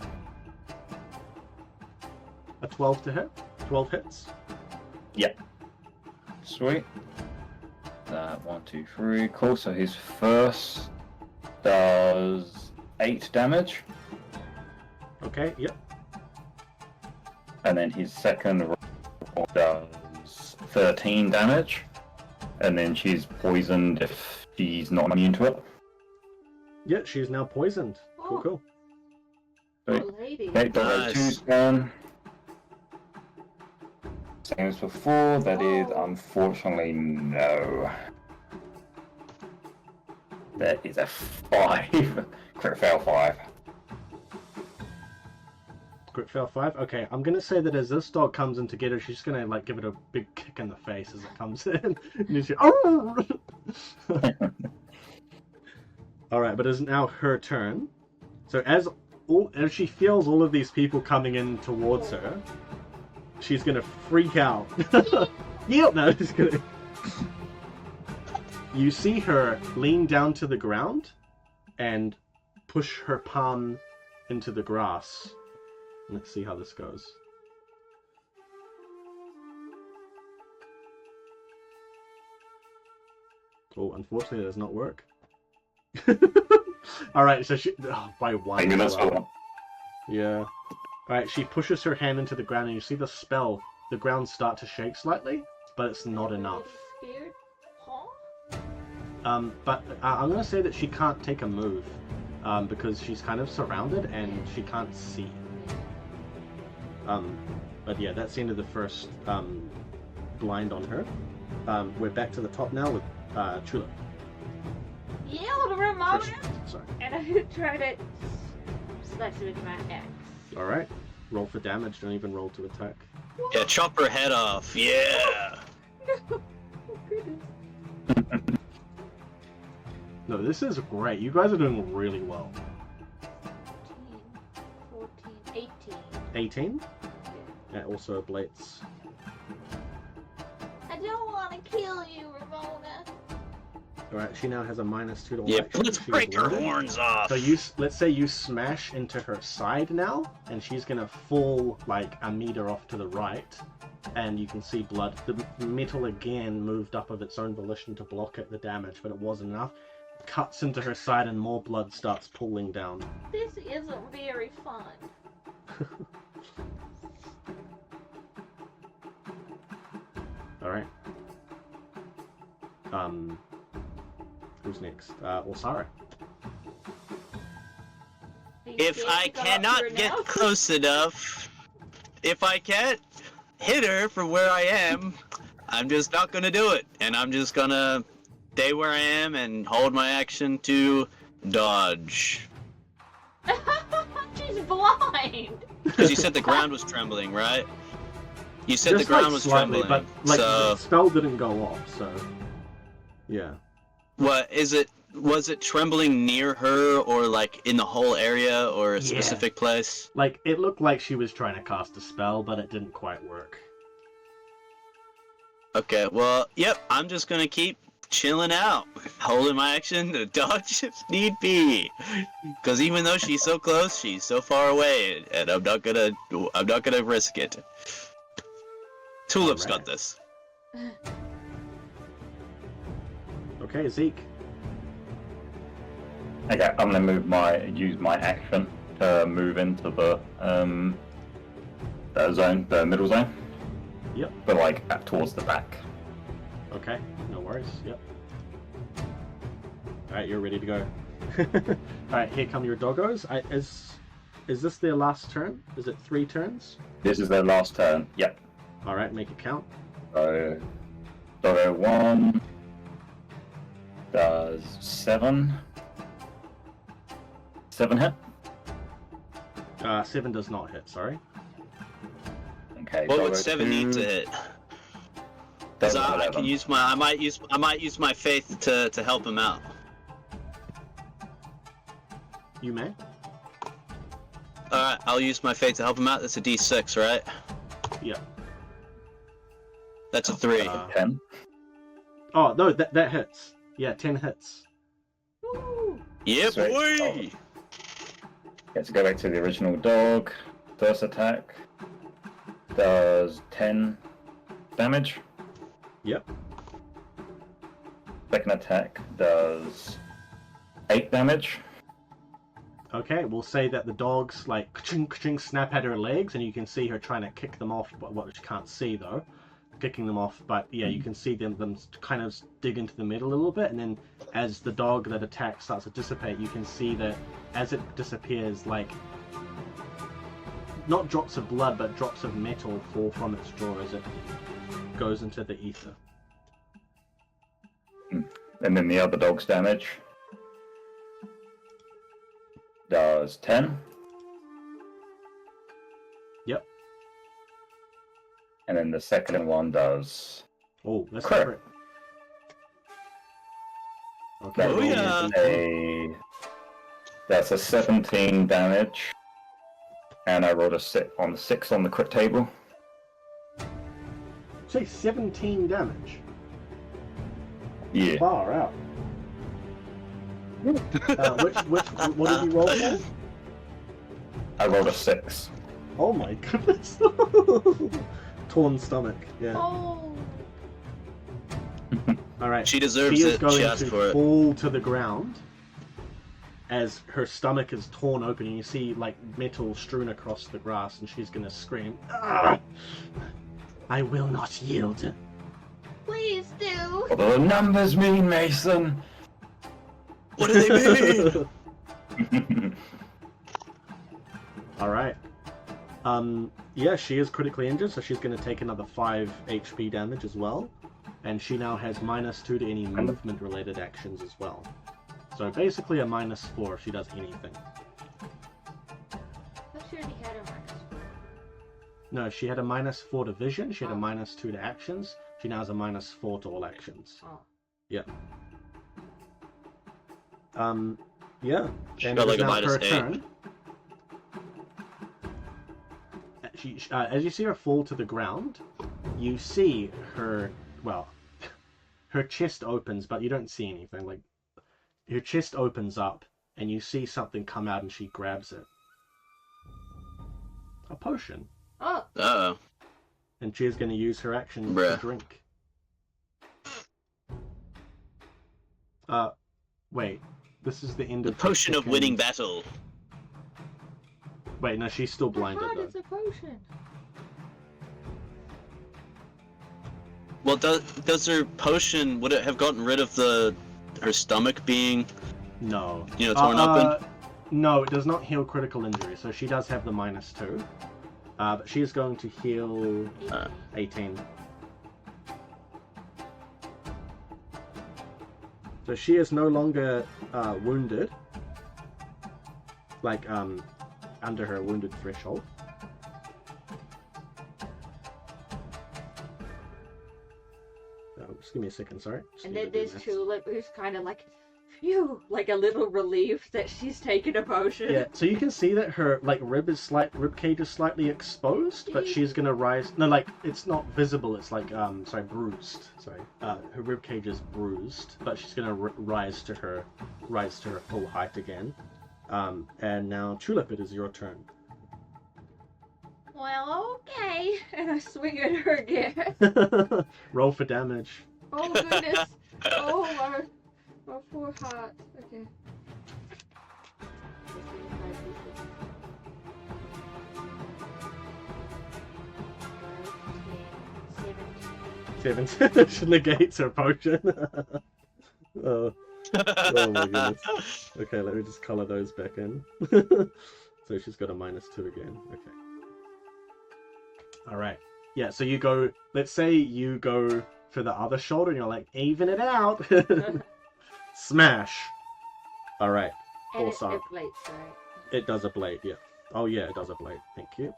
A 12 to hit? 12 hits? Yep. Sweet. 1, 2, 3. Cool. So his first does 8 damage. Okay, yep. And then his second roll does 13 damage. And then she's poisoned if she's not immune to it. Yeah, she's now poisoned. Cool, Oh. cool. Sweet. Oh, lady. Okay, Doggo Nice. 2's turn. Same as before, that is unfortunately no. That is a 5. Crit fail 5. Crit fail 5. Okay, I'm gonna say that as this dog comes in to get her, she's just gonna like give it a big kick in the face as it comes in. And she's oh! Alright, but it's now her turn. So as she feels all of these people coming in towards her, she's gonna freak out. Yep, no, just kidding. You see her lean down to the ground and push her palm into the grass. Let's see how this goes. Oh, unfortunately, it does not work. Alright, so she... Oh, by 1. I'm gonna wow. swap. Yeah. Alright, she pushes her hand into the ground and you see the spell, the ground start to shake slightly, but it's not enough. Scared? Huh? But I'm going to say that she can't take a move, because she's kind of surrounded and she can't see. But yeah, that's the end of the first blind on her. We're back to the top now with Tulip. Yell to Ramona! Sorry. And I try to slash it with my axe. Alright, roll for damage, don't even roll to attack. Yeah, chop her head off. Yeah. No! Oh, goodness. No, this is great. You guys are doing really well. 14, 18? That also ablates. I don't want to kill you, Ramona. Alright, she now has a -2 to all Yeah, actions. let's She's break her wounded. horns off. So let's say you smash into her side now, and she's gonna fall like a meter off to the right, and you can see blood. The metal again moved up of its own volition to block the damage, but it wasn't enough. Cuts into her side and more blood starts pooling down. This isn't very fun. Alright. Who's next? Osara. If I cannot get close enough, if I can't hit her from where I am, I'm just not gonna do it. And I'm just gonna stay where I am and hold my action to dodge. She's blind. Because you said the ground was trembling, right? You said Just, the ground like, was slightly, trembling. but like So, the spell didn't go off, so yeah. what is it? Was it trembling near her, or like in the whole area, or a Yeah. specific place? Like it looked like she was trying to cast a spell, but it didn't quite work. Okay, well, yep, I'm just gonna keep chilling out, holding my action to dodge if need be. Because even though she's so close, she's so far away, and I'm not gonna risk it. Tulip's Alright. got this. Okay, Zeke. Okay, I'm gonna use my action to move into the zone, the middle zone. Yep. But like towards the back. Okay, no worries. Yep. Alright, you're ready to go. Alright, here come your doggos. Is this their last turn? Is it 3 turns? This is their last turn. Yep. Alright, make it count. So Doggo 1 does 7. 7 hit. 7 does not hit, sorry. Okay. What would Doggo 7 need 2 to hit? does Because I 11. can use my, I might use my faith to help him out. You may. Alright, I'll use my fate to help him out. That's a D6, right? Yeah. That's a 3. 10. Oh, no, that hits. Yeah, 10 hits. Woo! Yeah, Sweet. boy! Let's go back to the original dog. First attack does 10 damage. Yep. Second attack does 8 damage. Okay, we'll say that the dogs, like, ka-ching, snap at her legs, and you can see her trying to kick them off, but what you can't see, though. Kicking them off, but yeah, you can see them kind of dig into the middle a little bit, and then as the dog that attacks starts to dissipate, you can see that as it disappears, like, not drops of blood, but drops of metal fall from its jaw as it goes into the ether. And then the other dog's damage does 10. Yep. And then the second one does... Oh, that's Crit. crit. Okay. That Oh, is yeah. That's a 17 damage. And I rolled a 6 on the crit table. Say 17 damage. Yeah. Far out. What did you roll for? I rolled a 6. Oh my goodness. Torn stomach. Yeah. Oh! All right. She deserves She is it. going She asked to for it. fall to the ground as her stomach is torn open, and you see like metal strewn across the grass, and she's going to scream, "Ah! I will not yield." Please do! What do the numbers mean, Mason? What do they mean? All right. Yeah, she is critically injured, so she's going to take another 5 HP damage as well. And she now has -2 to any movement-related actions as well. So basically a -4 if she does anything. I sure he had a -4. No, she had a -4 to vision, she had a -2 to actions. She now has a -4 to all actions. Oh. Yeah. Yeah. She And got it like is a now her -8. turn. As you see her fall to the ground, you see her, well, her chest opens, but you don't see anything. Like, her chest opens up, and you see something come out, and she grabs it. A potion. Oh! Uh-oh. And she is going to use her action to Bruh. drink. Wait. This is the end The of... potion of second- winning battle. Wait, no, she's still How blinded, hard though. is a potion? Well, does her potion, would it have gotten rid of her stomach being, No. torn open? No, it does not heal critical injury, so she does have the -2. But she is going to heal 18. So she is no longer wounded, like under her wounded threshold. Just give me a second, sorry. Just And need then to do there's maths. Tulip, who's kind of like, phew, like a little relieved that she's taken a potion. Yeah, so you can see that her rib cage is slightly exposed, but she's gonna rise. No, like it's not visible. It's like bruised. Sorry, her rib cage is bruised, but she's gonna rise to her full height again. And now Tulip, it is your turn. Well, okay. And I swing at her again. Roll for damage. Oh goodness. Oh, our poor heart. Okay. 17. She negates her potion. Oh my goodness. Okay, let me just color those back in. So she's got a -2 again. Okay. Alright. Yeah, so you go, let's say you go for the other shoulder and you're like, even it out. Smash. Alright. And Also- it ablates, right? It does a blade, yeah. Oh yeah, it does a blade. Thank you.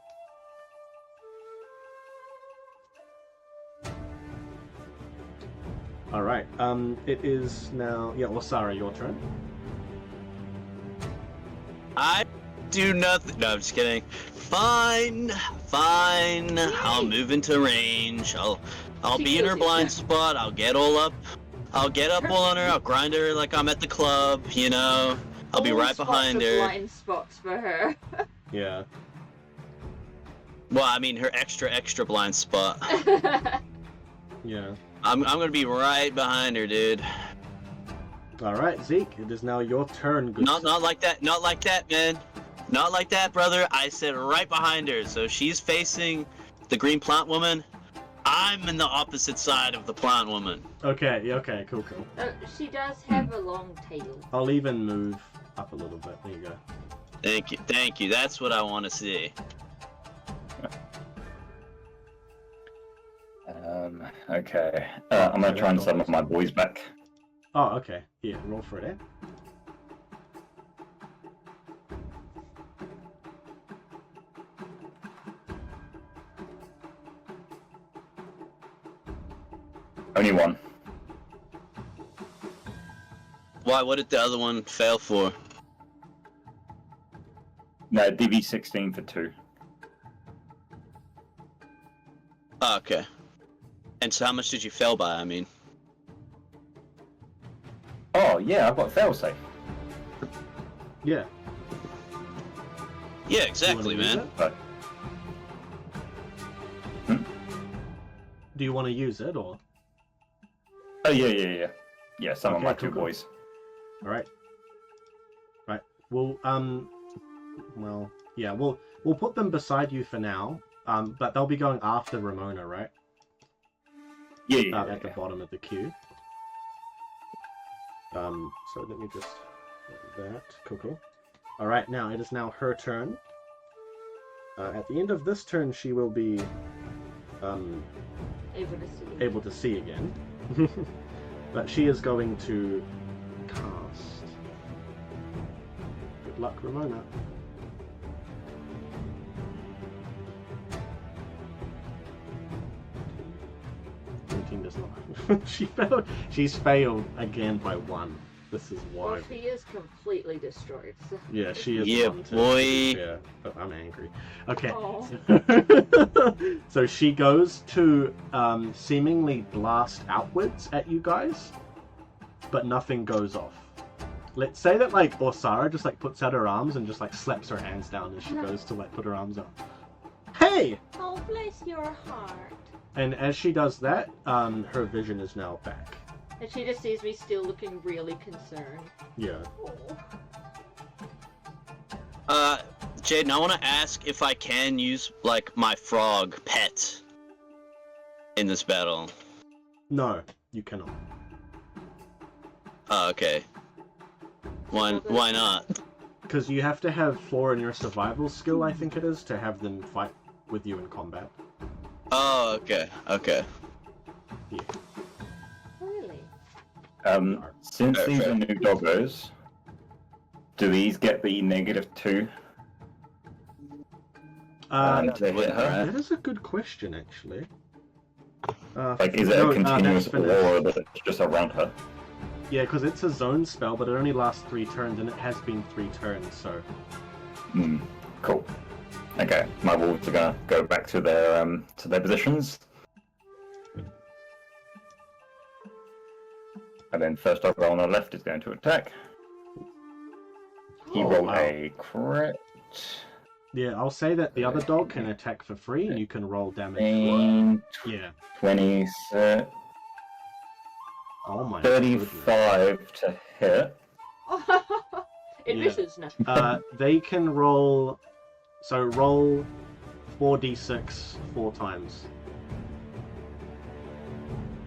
Alright, it is now, yeah, Osara, your turn. I do nothing. No, I'm just kidding. Fine. I'll move into range. I'll be in her blind spot. I'll get up all on her. I'll grind her like I'm at the club. You know. I'll be right behind her. Blind spots for her. Yeah. Well, I mean her extra blind spot. Yeah. I'm gonna be right behind her, dude. All right, Zeke. It is now your turn. Good. Not like that. Not like that, man. Not like that, brother. I said right behind her. So she's facing the green plant woman. I'm in the opposite side of the plant woman. Okay. Yeah. Okay. Cool. She does have a long tail. I'll even move up a little bit. There you go. Thank you. That's what I want to see. Okay. I'm gonna try and summon my boys back. Oh, okay. Yeah. Roll for it. Eh? Only one. Why? What did the other one fail for? No, DB16 for 2. Oh, okay. And so how much did you fail by, I mean? Oh, yeah, I've got failsafe. Yeah. Yeah, exactly, man. But... Do you want to use it or? Oh, yeah. Yeah, some of Okay, my cool. two boys. All right. Right. Well, yeah. We'll put them beside you for now. But they'll be going after Ramona, right? Yeah. At the bottom of the queue. So let me just that. Cool. All right. Now it is now her turn. At the end of this turn, she will be able to see again. But she is going to cast. Good luck, Ramona. Does not. She failed. She's failed again by 1. This is why. Well, she is completely destroyed. So. Yeah, she is. Yeah, boy. Yeah, but I'm angry. Okay. Oh. So she goes to seemingly blast outwards at you guys, but nothing goes off. Let's say that like Orsara just like puts out her arms and just like slaps her hands down as she goes to like put her arms up. Hey! Oh, bless your heart. And as she does that, her vision is now back. And she just sees me still looking really concerned. Yeah. Oh. Jaden, I want to ask if I can use, like, my frog pet in this battle. No, you cannot. Oh, okay. Why not? Because you have to have 4 in your survival skill, I think it is, to have them fight with you in combat. Oh, okay. Yeah. Really? Since these Fair. are new doggos, do these get the -2? To hit her? That is a good question, actually. Like, is it a continuous aura that's just around her? Yeah, because it's a zone spell, but it only lasts 3 turns, and it has been 3 turns, so... Cool. Okay, my wolves are gonna go back to their positions. And then first dog on the left is going to attack. He rolled a crit. Yeah, I'll say that the other dog can attack for free, and you can roll damage. 15, 26, Oh my 35 to hit. It Yeah. misses now. They can roll... So roll 4d6 4 times.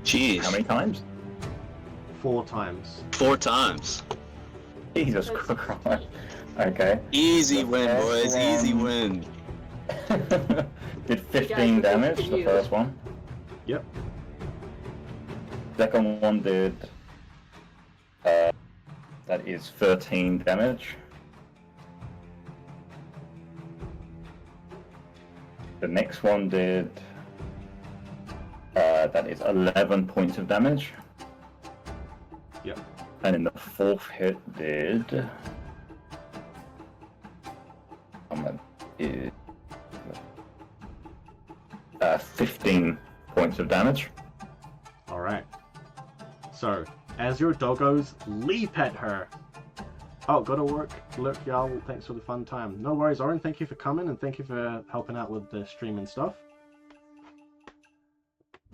Jeez. How many times? 4 times. 4 times. Jesus Christ. Okay. Easy The win, first boys. Easy one- win. Did 15 damage, the you. first one. Yep. Second one did... that is 13 damage. The next one did... that is 11 points of damage. Yep. And then the fourth hit did... is 15 points of damage. Alright. So, as your doggos leap at her. Oh, gotta work. Look, y'all, thanks for the fun time. No worries, Oren, thank you for coming and thank you for helping out with the stream and stuff.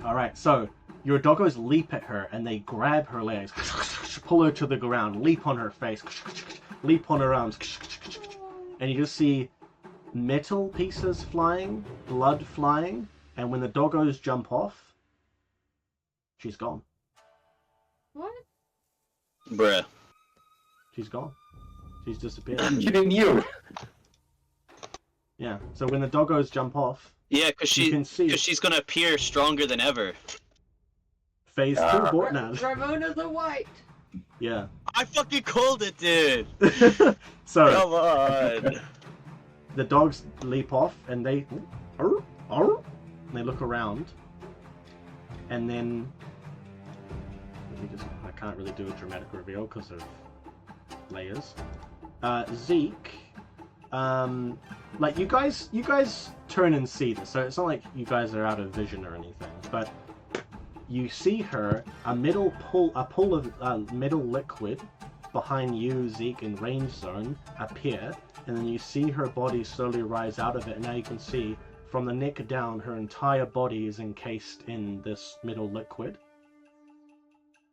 Alright, so, your doggos leap at her and they grab her legs, pull her to the ground, leap on her face, leap on her arms, and you just see metal pieces flying, blood flying, and when the doggos jump off, she's gone. What? Bruh. She's gone. She's disappeared. She didn't you. Yeah, so when the doggos jump off, Yeah, because you can see she's gonna appear stronger than ever. phase 2 Bortnad. Ramona the White. Yeah. I fucking called it, dude! So, Come on! the dogs leap off and they and they look around and then I can't really do a dramatic reveal because of layers. Zeke, like you guys turn and see this, so it's not like you guys are out of vision or anything, but you see her, a pool of metal liquid behind you, Zeke, in range zone appear, and then you see her body slowly rise out of it, and now you can see from the neck down, her entire body is encased in this metal liquid.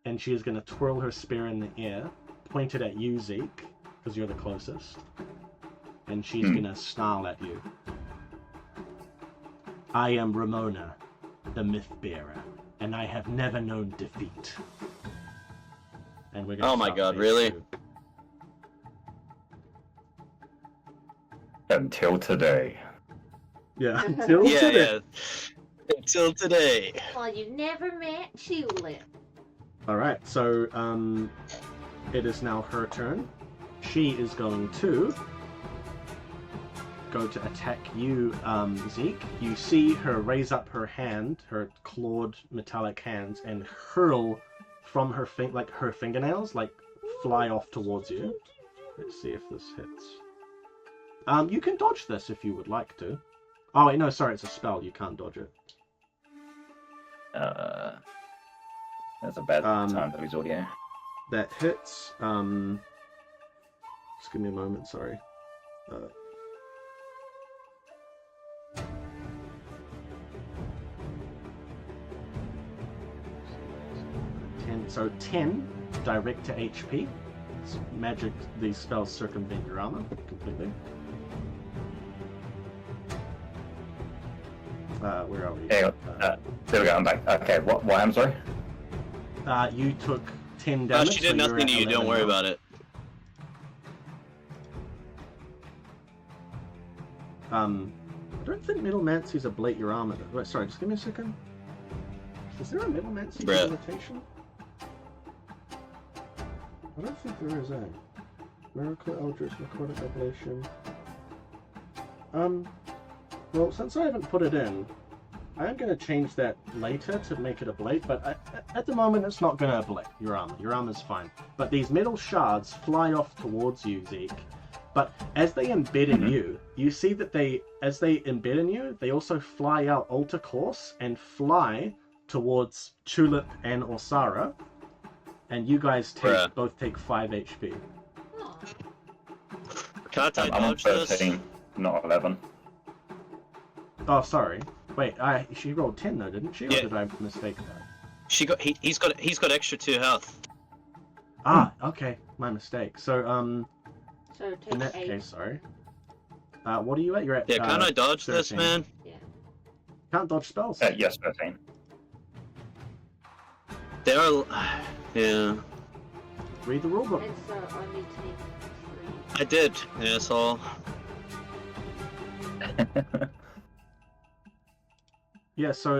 And she is going to twirl her spear in the air, point it at you, Zeke, because you're the closest. And she's going to snarl at you. I am Ramona, the myth bearer, and I have never known defeat. And we're going to Oh my god, really? Until today. Yeah, until today. Yeah. Until today. Well, you never met Tulip. Alright, so it is now her turn. She is going to attack you, Zeke. You see her raise up her hand, her clawed metallic hands, and hurl from her her fingernails, like fly off towards you. Let's see if this hits. You can dodge this if you would like to. Oh wait, no, sorry, it's a spell. You can't dodge it. That's a bad time to use audio. That hits. Just give me a moment. Sorry. 10. So 10 direct to HP. It's magic. These spells circumvent your armor completely. Where are we? There we go, I'm back. Okay, what I'm sorry? You took 10 damage. Oh, she did nothing to you, don't worry about it. I don't think Middlemancy's ablate your armor. Wait, sorry, just give me a second. Is there a Middlemancy limitation? I don't think there is, eh? Miracle, Eldritch, Necrotic Ablation. Well, since I haven't put it in, I am going to change that later to make it ablate, but at the moment it's not going to ablate your armor. Your armor's fine. But these metal shards fly off towards you, Zeke. But as they embed in you, you see that as they embed in you, they also fly out alter course and fly towards Tulip and Orsara. And you guys both take 5 HP. Oh. Can't I I'm on dodge this? 13, not 11. Oh, sorry. Wait, she rolled 10 though, didn't she? Or did I mistake that? He's got extra 2 health. Ah, okay, my mistake. So So in take that 8. case, sorry. What are you at? You're at. Yeah, can't I dodge 13. this, man? Yeah. Can't dodge spells. Yes, 13. They are. Yeah. Read the rulebook. And so only take 3. I did, asshole. Yeah, so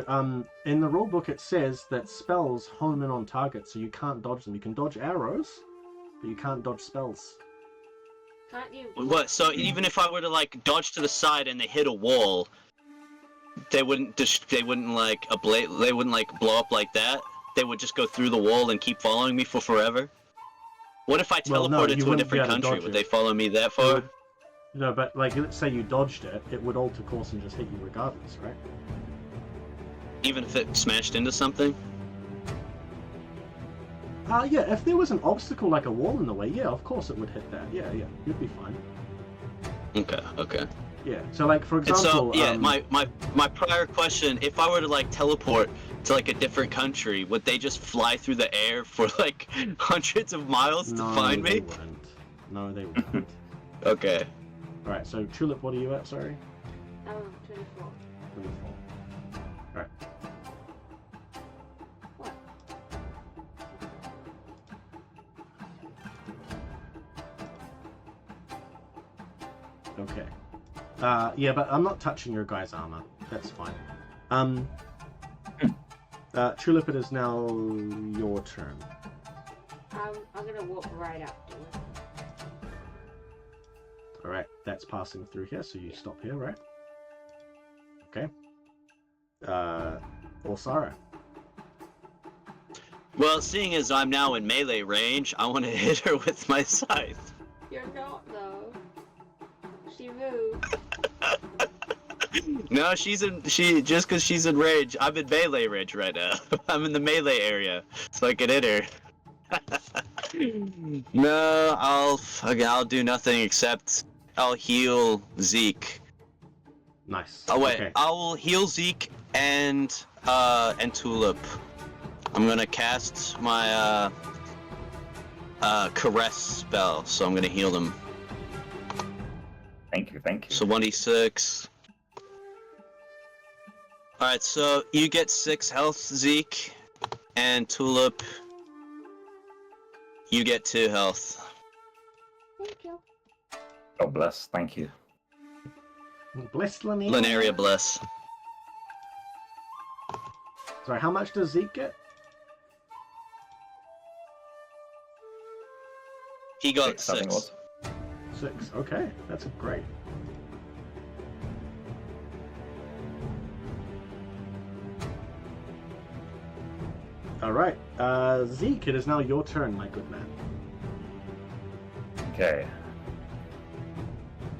in the rulebook it says that spells home in on target, so you can't dodge them. You can dodge arrows, but you can't dodge spells. Can't you? What? So even if I were to like dodge to the side and they hit a wall, they wouldn't like they wouldn't like blow up like that. They would just go through the wall and keep following me for forever. What if I teleported to a different country? Would they follow me that far? No, but like, let's say you dodged it, it would alter course and just hit you regardless, right? Even if it smashed into something? Yeah, if there was an obstacle like a wall in the way, yeah, of course it would hit that. Yeah, you'd be fine. Okay. Yeah, so like, for And example... so, yeah, my prior question, if I were to, like, teleport to, like, a different country, would they just fly through the air for, like, hundreds of miles to find me? No, they wouldn't. Okay. Alright, so Tulip, what are you at, sorry? 24. 24. Alright. What? Okay. Yeah, but I'm not touching your guy's armor. That's fine. Tulip, it is now your turn. I'm gonna walk right up to it. Alright, that's passing through here, so you stop here, right? Okay. Orsara. Well, seeing as I'm now in melee range, I want to hit her with my scythe. You're not though. She moved. No, just because she's in range. I'm in melee range right now. I'm in the melee area, so I can hit her. No, I'll do nothing except I'll heal Zeke. Nice. Oh wait, Okay. I'll heal Zeke and Tulip. I'm gonna cast my caress spell, so I'm gonna heal them. Thank you. So 1d6. Alright, so you get 6 health, Zeke, and Tulip, you get 2 health. Thank you. God bless. Thank you. Bless Linearia. Linearia bless. Sorry, how much does Zeke get? He got 6, I think it 6. was. 6. Okay, that's great. Alright, Zeke, it is now your turn, my good man. Okay.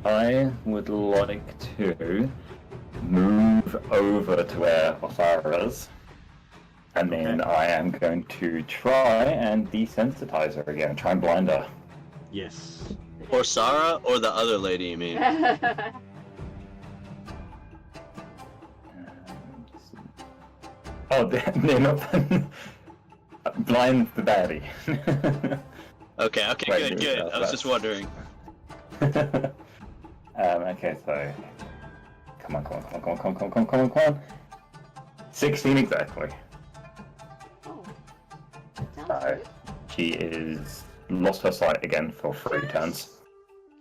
I would like to move over to where Othara is, and then Okay. I am going to try and desensitize her again, try and blind her. Yes. Or Sarah, or the other lady, you mean? Oh, they're not blind the baddie. Okay, Right, good. I was just wondering. Okay, so come on. 16 exactly. Oh. Sounds So good. she is lost her sight again for 3 turns.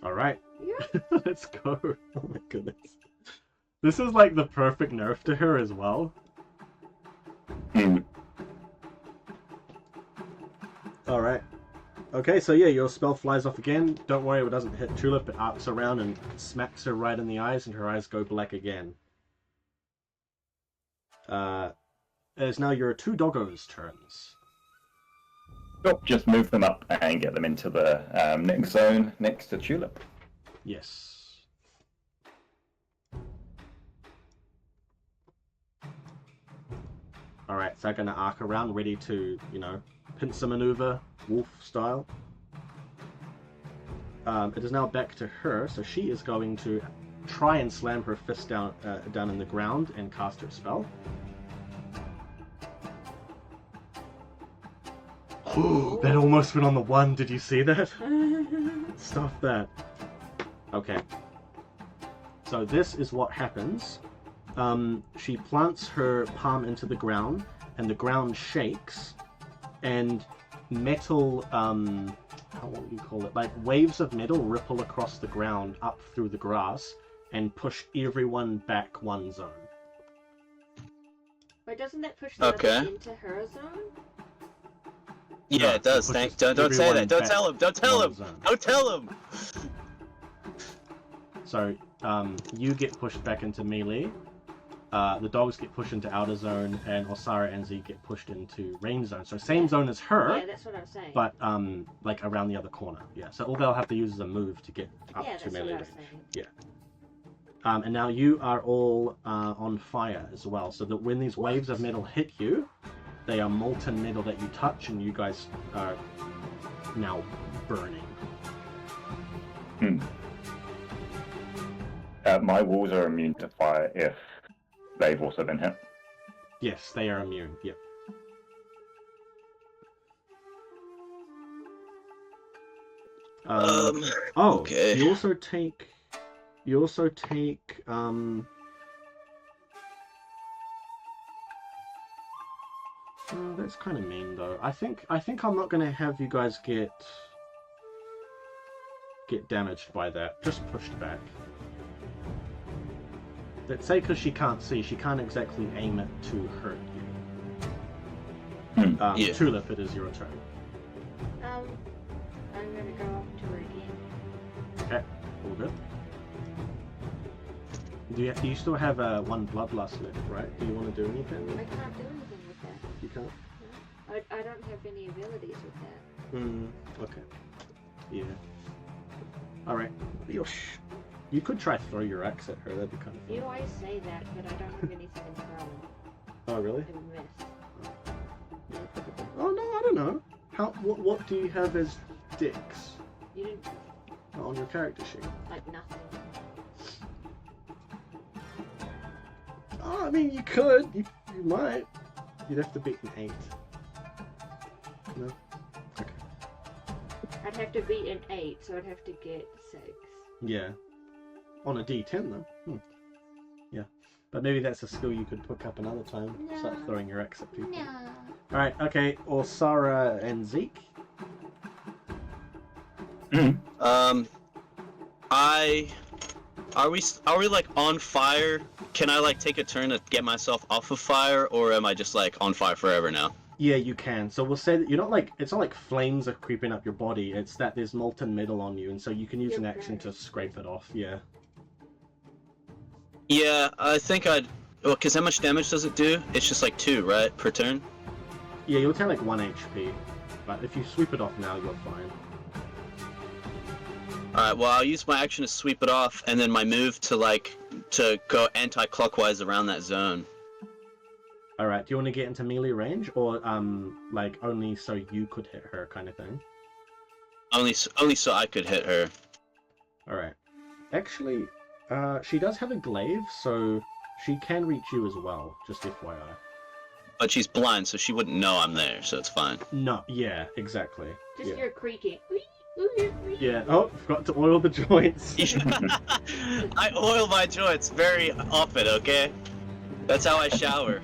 Alright, Yeah. let's go. Oh my goodness. This is like the perfect nerf to her as well. Alright. Okay, so yeah, your spell flies off again. Don't worry, it doesn't hit Tulip. It arcs around and smacks her right in the eyes, and her eyes go black again. It is now your 2 doggos' turns. Just move them up and get them into the next zone next to Tulip. Yes. Alright, so they're going to arc around, ready to, pincer maneuver, wolf style. It is now back to her, so she is going to try and slam her fist down in the ground and cast her spell. Ooh, that almost went on the 1, did you see that? Stuff that. Okay. So this is what happens. She plants her palm into the ground, and the ground shakes, and metal, how will you call it? Like waves of metal ripple across the ground up through the grass and push everyone back 1 zone. Wait, doesn't that push the Okay. others into her zone? Yeah, No, it does. it pushes Don't say everyone that. Don't back tell him. Don't tell 1 him. zone. Don't tell him. So, you get pushed back into melee. the dogs get pushed into outer zone, and Osara and Zeke get pushed into range zone. So same zone as her, Yeah, that's what I'm saying. but like around the other corner. Yeah. So all they'll have to use is a move to get up yeah, to that's what melee I was range. saying. And now you are all on fire as well. So that when these waves of metal hit you, they are molten metal that you touch, and you guys are now burning. My walls are immune to fire if they've also been hit. Yes, they are immune. Yep. Okay. You also take. Oh, that's kind of mean though. I think I'm not gonna have you guys get damaged by that. Just pushed back. Let's say because she can't see, she can't exactly aim it to hurt you. Yeah. Tulip, it is your turn. I'm gonna go up to her again. Okay, all good. Do you still have one bloodlust left, right? Do you want to do anything? I can't do anything with that. You can't. No. I don't have any abilities with that. Okay. Yeah. All right. Yosh. You could try throw your axe at her. That'd be kind of fun. You always say that, but I don't have anything thrown. Oh, really? It would miss. Yeah, probably. Oh no, I don't know. What do you have as dicks You didn't on your character sheet? like nothing. Oh, I mean, you could. You might. You'd have to beat an 8. No. Okay. I'd have to beat an 8, so I'd have to get 6. Yeah. On a D10 though. Yeah. But maybe that's a skill you could pick up another time. No. Start throwing your axe at people. No. Alright, okay. Osara and Zeke. Are we like on fire? Can I like take a turn to get myself off of fire, or am I just like on fire forever now? Yeah, you can. So we'll say that you're not like, it's not like flames are creeping up your body. It's that there's molten metal on you, and so you can use an action to scrape it off. Yeah. Yeah, I think I'd. Well, because how much damage does it do? It's just like 2, right, per turn? Yeah, you'll take like 1 HP. But if you sweep it off now, you're fine. Alright, well, I'll use my action to sweep it off, and then my move to go anti-clockwise around that zone. Alright, do you want to get into melee range, or like only so you could hit her kind of thing? Only so I could hit her. Alright. Actually, she does have a glaive, so she can reach you as well, just FYI. But she's blind, so she wouldn't know I'm there, so it's fine. No, yeah, exactly. Just yeah. hear creaking. Yeah, oh, forgot to oil the joints. I oil my joints very often, okay? That's how I shower.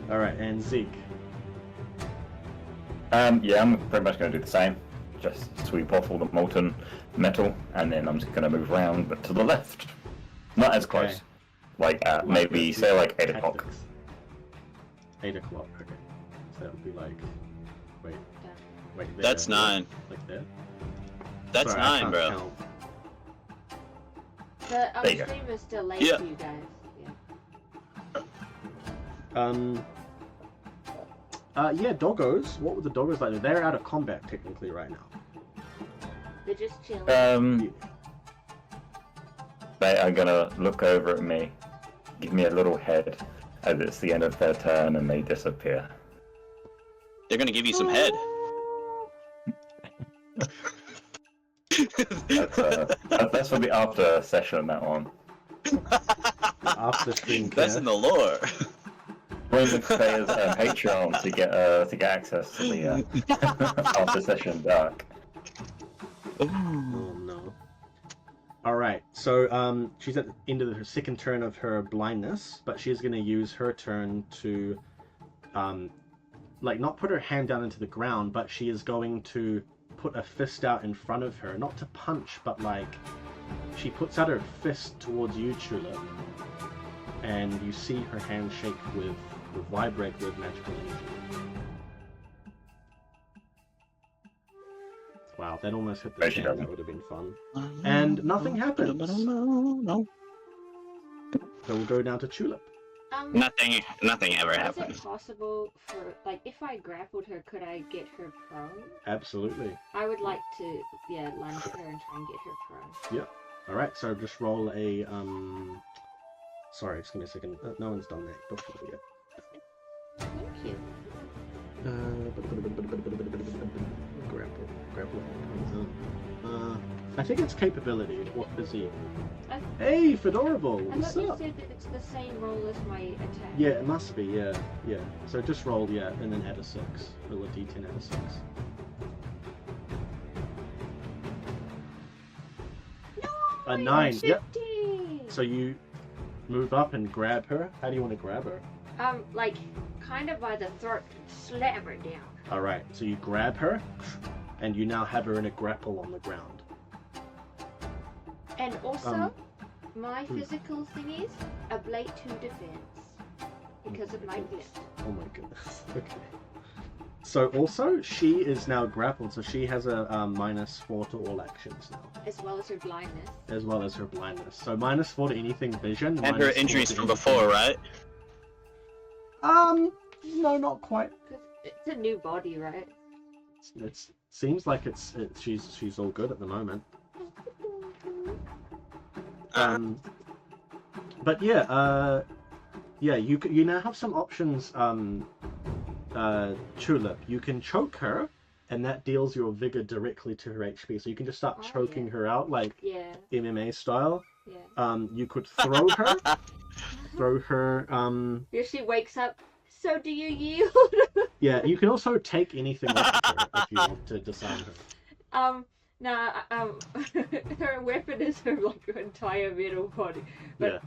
Alright, and Zeke. Yeah, I'm pretty much going to do the same. Just sweep off all the molten metal, and then I'm just going to move around, but to the left. Not as close. Okay. Like, maybe, say, like 8 o'clock. Tactics. 8 o'clock, okay. So that would be like... Wait, there. That's 9. Like there? That's Sorry, I 9, can't bro. count. The There you go. stream is still late Yeah. for you guys. Yeah, doggos. What were the doggos like? They're out of combat technically right now. They're just chilling. They are gonna look over at me, give me a little head as it's the end of their turn, and they disappear. They're gonna give you some head. That's for the after session, that one. After stream That's in the lore. Join the players Patreon to get access to the after session dark. Oh no. Alright, so she's at the end of her second turn of her blindness, but she's going to use her turn to like not put her hand down into the ground, but she is going to put a fist out in front of her, not to punch, but like she puts out her fist towards you, Tulip, and you see her hand shake with vibrate with magical energy. Wow, that almost hit the No, she 10. doesn't. That would have been fun. And nothing happens. No. So we'll go down to Tulip. Nothing ever Is happens. it possible for, like, if I grappled her, could I get her prone? Absolutely. I would like to, yeah, lunge at her and try and get her prone. Alright, so just roll a, sorry, just give me a second. No one's done that before yet. Thank you. Grapple. I think it's capability. What is he? I- Hey, Fedorable! I What's thought you up? said that it's the same roll as my attack. Yeah, it must be, yeah. So just roll, and then add a 6. Roll a d10, add a 6. A 9, yep. 15! So you move up and grab her. How do you want to grab her? Like, kind of by the throat, slam her down. Alright, so you grab her, and you now have her in a grapple on the ground. And also, Um, my physical thing is a blade 2 defense. Because of my gift. Oh my goodness. Okay. So also, she is now grappled, so she has a -4 to all actions now, As well as her blindness. as well as her blindness. So -4 to anything vision. And her -4 injuries to from anything- before, right? No, not quite. Because it's a new body, right? It seems like she's all good at the moment. But yeah, you now have some options. Tulip, you can choke her, and that deals your vigor directly to her HP. So you can just start Oh, choking yeah. her out like Yeah, MMA style. yeah. You could throw her. Throw her. If she wakes up, so do you yield? Yeah, you can also take anything off of her if you want to disarm her. Her weapon is her like entire middle body. But Yeah.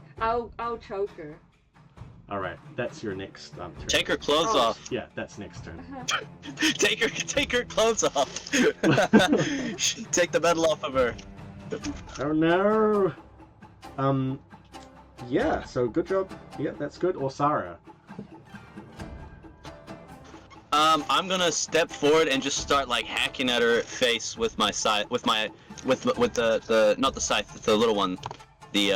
I'll choke her. All right, that's your next turn. Take her clothes Oh. off. Yeah, that's next turn. Take her clothes off. Take the metal off of her. Oh no. Yeah. So good job. Yeah, that's good. Or Sarah. I'm gonna step forward and just start like hacking at her face with my scythe, with the not the scythe, the little one, the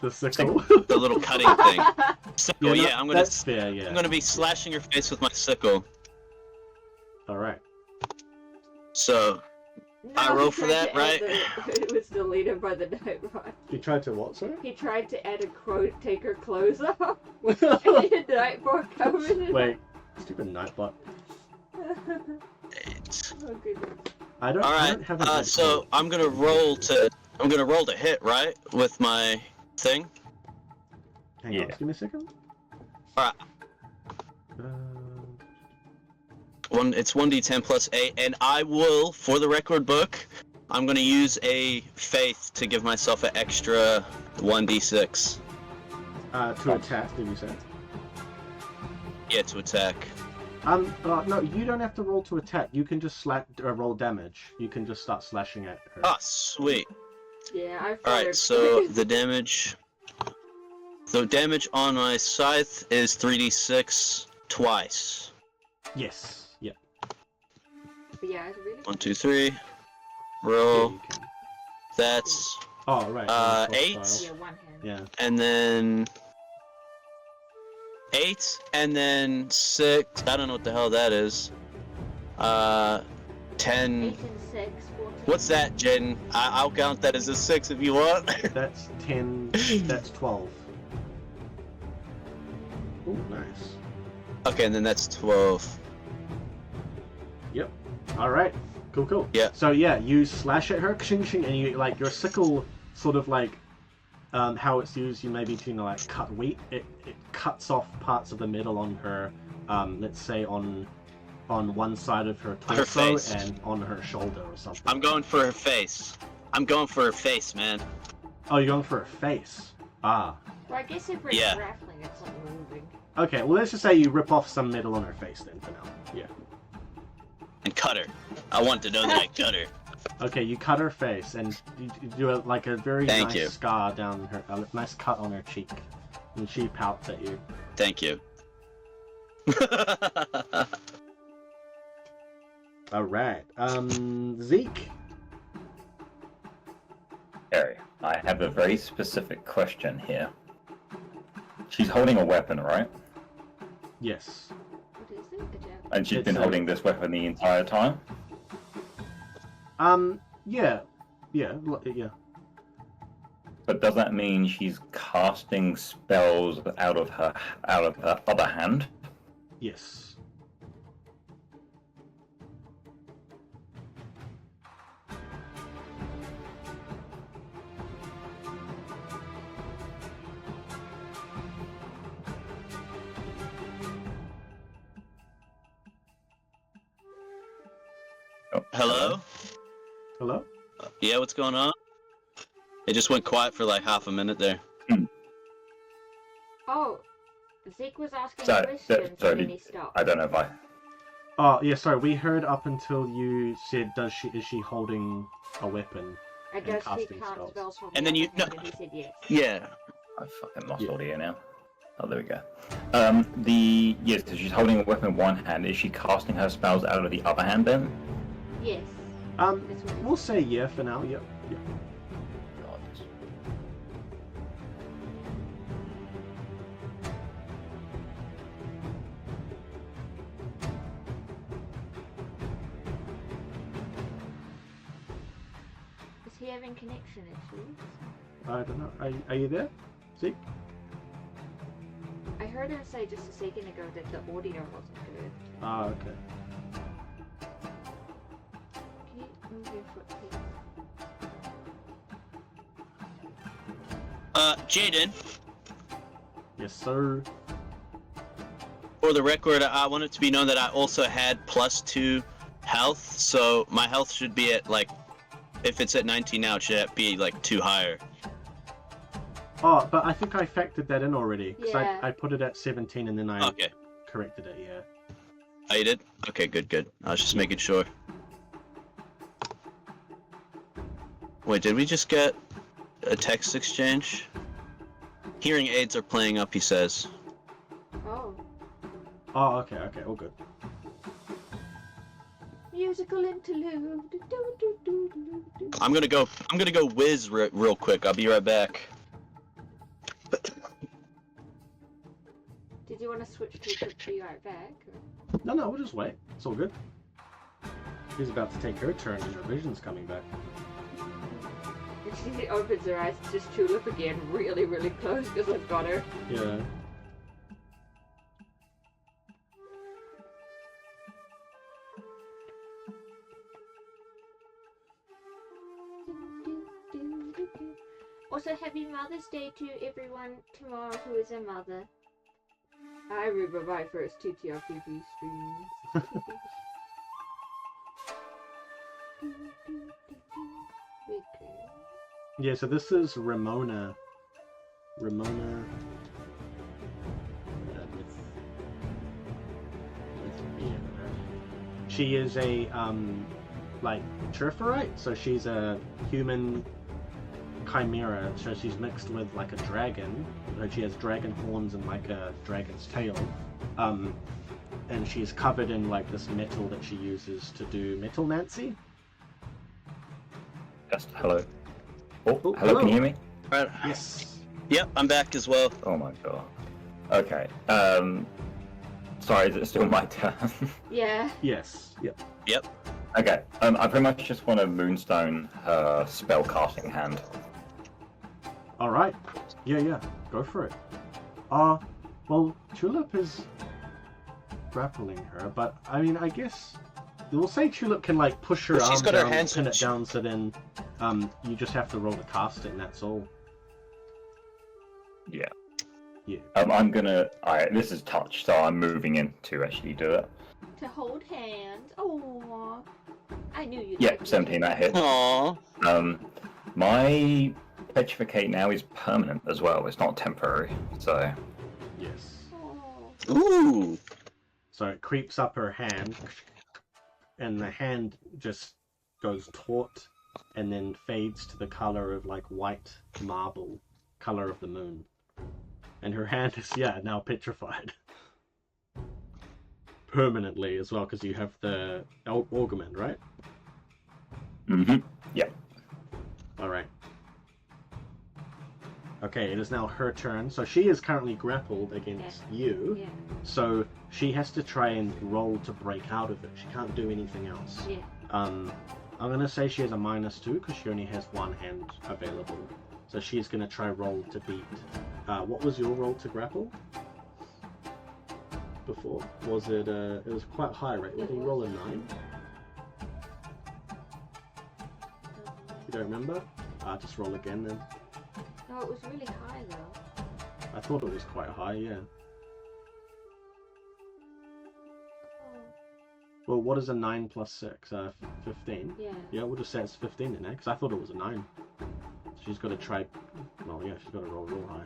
sickle. the little cutting thing. Sickle, no, yeah. I'm gonna That's fair. Yeah. I'm gonna be slashing her face with my sickle. All right. So No, I he roll for tried that, to add right? It was deleted by the night ride. You tried to what, sir? He tried to add a quote, take her clothes off. And the Nightbot covered it. Wait. Stupid Nightbot. Oh goodness. I don't. All I right. don't have an So I'm gonna roll to hit, right, with my thing. Hang on. Yeah. Just give me a second. All right. It's 1d10 plus 8, and I will, for the record book, I'm gonna use a faith to give myself an extra 1d6. To attack, did you say? Yeah, to attack. No, you don't have to roll to attack. You can just roll damage. You can just start slashing at her. Ah, sweet. Yeah, I All followed. right, so the damage. The damage on my scythe is 3d6 twice. Yes. Yeah. Yeah, it's really. 1, 2, 3. Yeah, Roll. you can. That's Oh right. 8. Yeah, one hand. Yeah. and then 8, and then 6. I don't know what the hell that is. 10. 8 and 6, 14. What's that, Jaden? I'll count that as a 6 if you want. That's 10. That's 12. Oh, nice. Okay, and then that's 12. Yep. All right. Cool. Yeah. So yeah, you slash at her, shing shing, and you like your sickle, sort of like, how it's used. You maybe to like cut wheat. It cuts off parts of the metal on her. Let's say on one side of her torso face. and on her shoulder or something. I'm going for her face. I'm going for her face, man. Oh, you're going for her face. Ah. Well, I guess if we're Yeah. grappling, it's not moving. Okay. Well, let's just say you rip off some metal on her face then for now. Yeah. And cut her. I want to know that I cut her. Okay, you cut her face and you do like a very Thank nice you. scar down her, a nice cut on her cheek, and she pouts at you. Thank you. Alright. Zeke? Harry, I have a very specific question here. She's holding a weapon, right? Yes. What is it? A jab. And she's It's been a- holding this weapon the entire time? Yeah. Yeah. But does that mean she's casting spells out of her other hand? Yes. Oh, Hello? Hello? Yeah, what's going on? It just went quiet for like half a minute there. Oh, Zeke was asking Sorry, questions sorry, and then he stopped. I don't know if I... Oh, yeah, sorry, we heard up until you said, is she holding a weapon? I and does he casting cast spells. spells from And the then other hand, and he said yes. Yeah. I fucking lost Yeah. audio now. Oh, there we go. Yes, so she's holding a weapon in one hand. Is she casting her spells out of the other hand then? Yes. We'll That's what say yeah for now, yep. God. Is he having connection issues? I don't know. Are you there, Zeke? I heard him say just a second ago that the audio wasn't good. Ah, okay. Can you move your foot, please? Jaden, Yes, sir. for the record, I want it to be known that I also had +2 health, so my health should be at like, if it's at 19 now, it should be like 2 higher. Oh, but I think I factored that in already. Because Yeah. I put it at 17 and then I Okay. corrected it, yeah. Oh, you did? Okay, good. I was just making sure. Wait, did we just get a text exchange? Hearing aids are playing up, he says. Oh. Oh, okay, all good. Musical interlude. Do, do, do, do, do. I'm gonna go whiz real quick. I'll be right back. Did you want to switch to a quick be right back? Or... No, we'll just wait. It's all good. She's about to take her turn and her vision's coming back. And she opens her eyes, it's just Tulip again, really, really close because I've got her. Yeah. Also, happy Mother's Day to everyone tomorrow who is a mother. I remember my first TTRPG streams. Okay. Yeah, so this is Ramona. With Mire. She is a like Chirferite, so she's a human chimera, so she's mixed with like a dragon. So she has dragon horns and like a dragon's tail. And she's covered in like this metal that she uses to do metalmancy. Just hello. Oh, Oh, hello, can you hear me? Right. Yes. Yep, I'm back as well. Oh my god. Okay. Sorry, is it still my turn? Yeah. Yes. Yep. Okay. I pretty much just want to moonstone her spell casting hand. All right. Yeah. Go for it. Well, Tulip is grappling her, but I mean, I guess we'll say Tulip can like push her Well, she's arm got her down, hands- pin it down, so then you just have to roll the casting. That's all. Yeah. Yeah. I'm gonna. This is touch, so I'm moving in to actually do it. To hold hands. Oh, I knew you'd Yeah, like me 17 to. that hit. Aww. My petrificate now is permanent as well. It's not temporary, so Yes. Oh. Ooh. So it creeps up her hand, and the hand just goes taut, and then fades to the color of like white marble, color of the moon. And her hand is now petrified. permanently as well, because you have the Augment, right? Mm-hmm. Yeah. Alright. Okay, it is now her turn. So she is currently grappled against you. Yeah. So she has to try and roll to break out of it. She can't do anything else. Yeah. I'm going to say she has a -2 because she only has one hand available. So she's going to try roll to beat. What was your roll to grapple? Before? Was it, it was quite high, right? Did you roll a 9? You don't remember? Just roll again then. No, it was really high though. I thought it was quite high, yeah. Oh. Well, what is a 9 plus 6? 15? Yeah. Yeah, we'll just say it's 15 in there, because I thought it was a 9. She's got to try... Well, yeah, she's got to roll real high.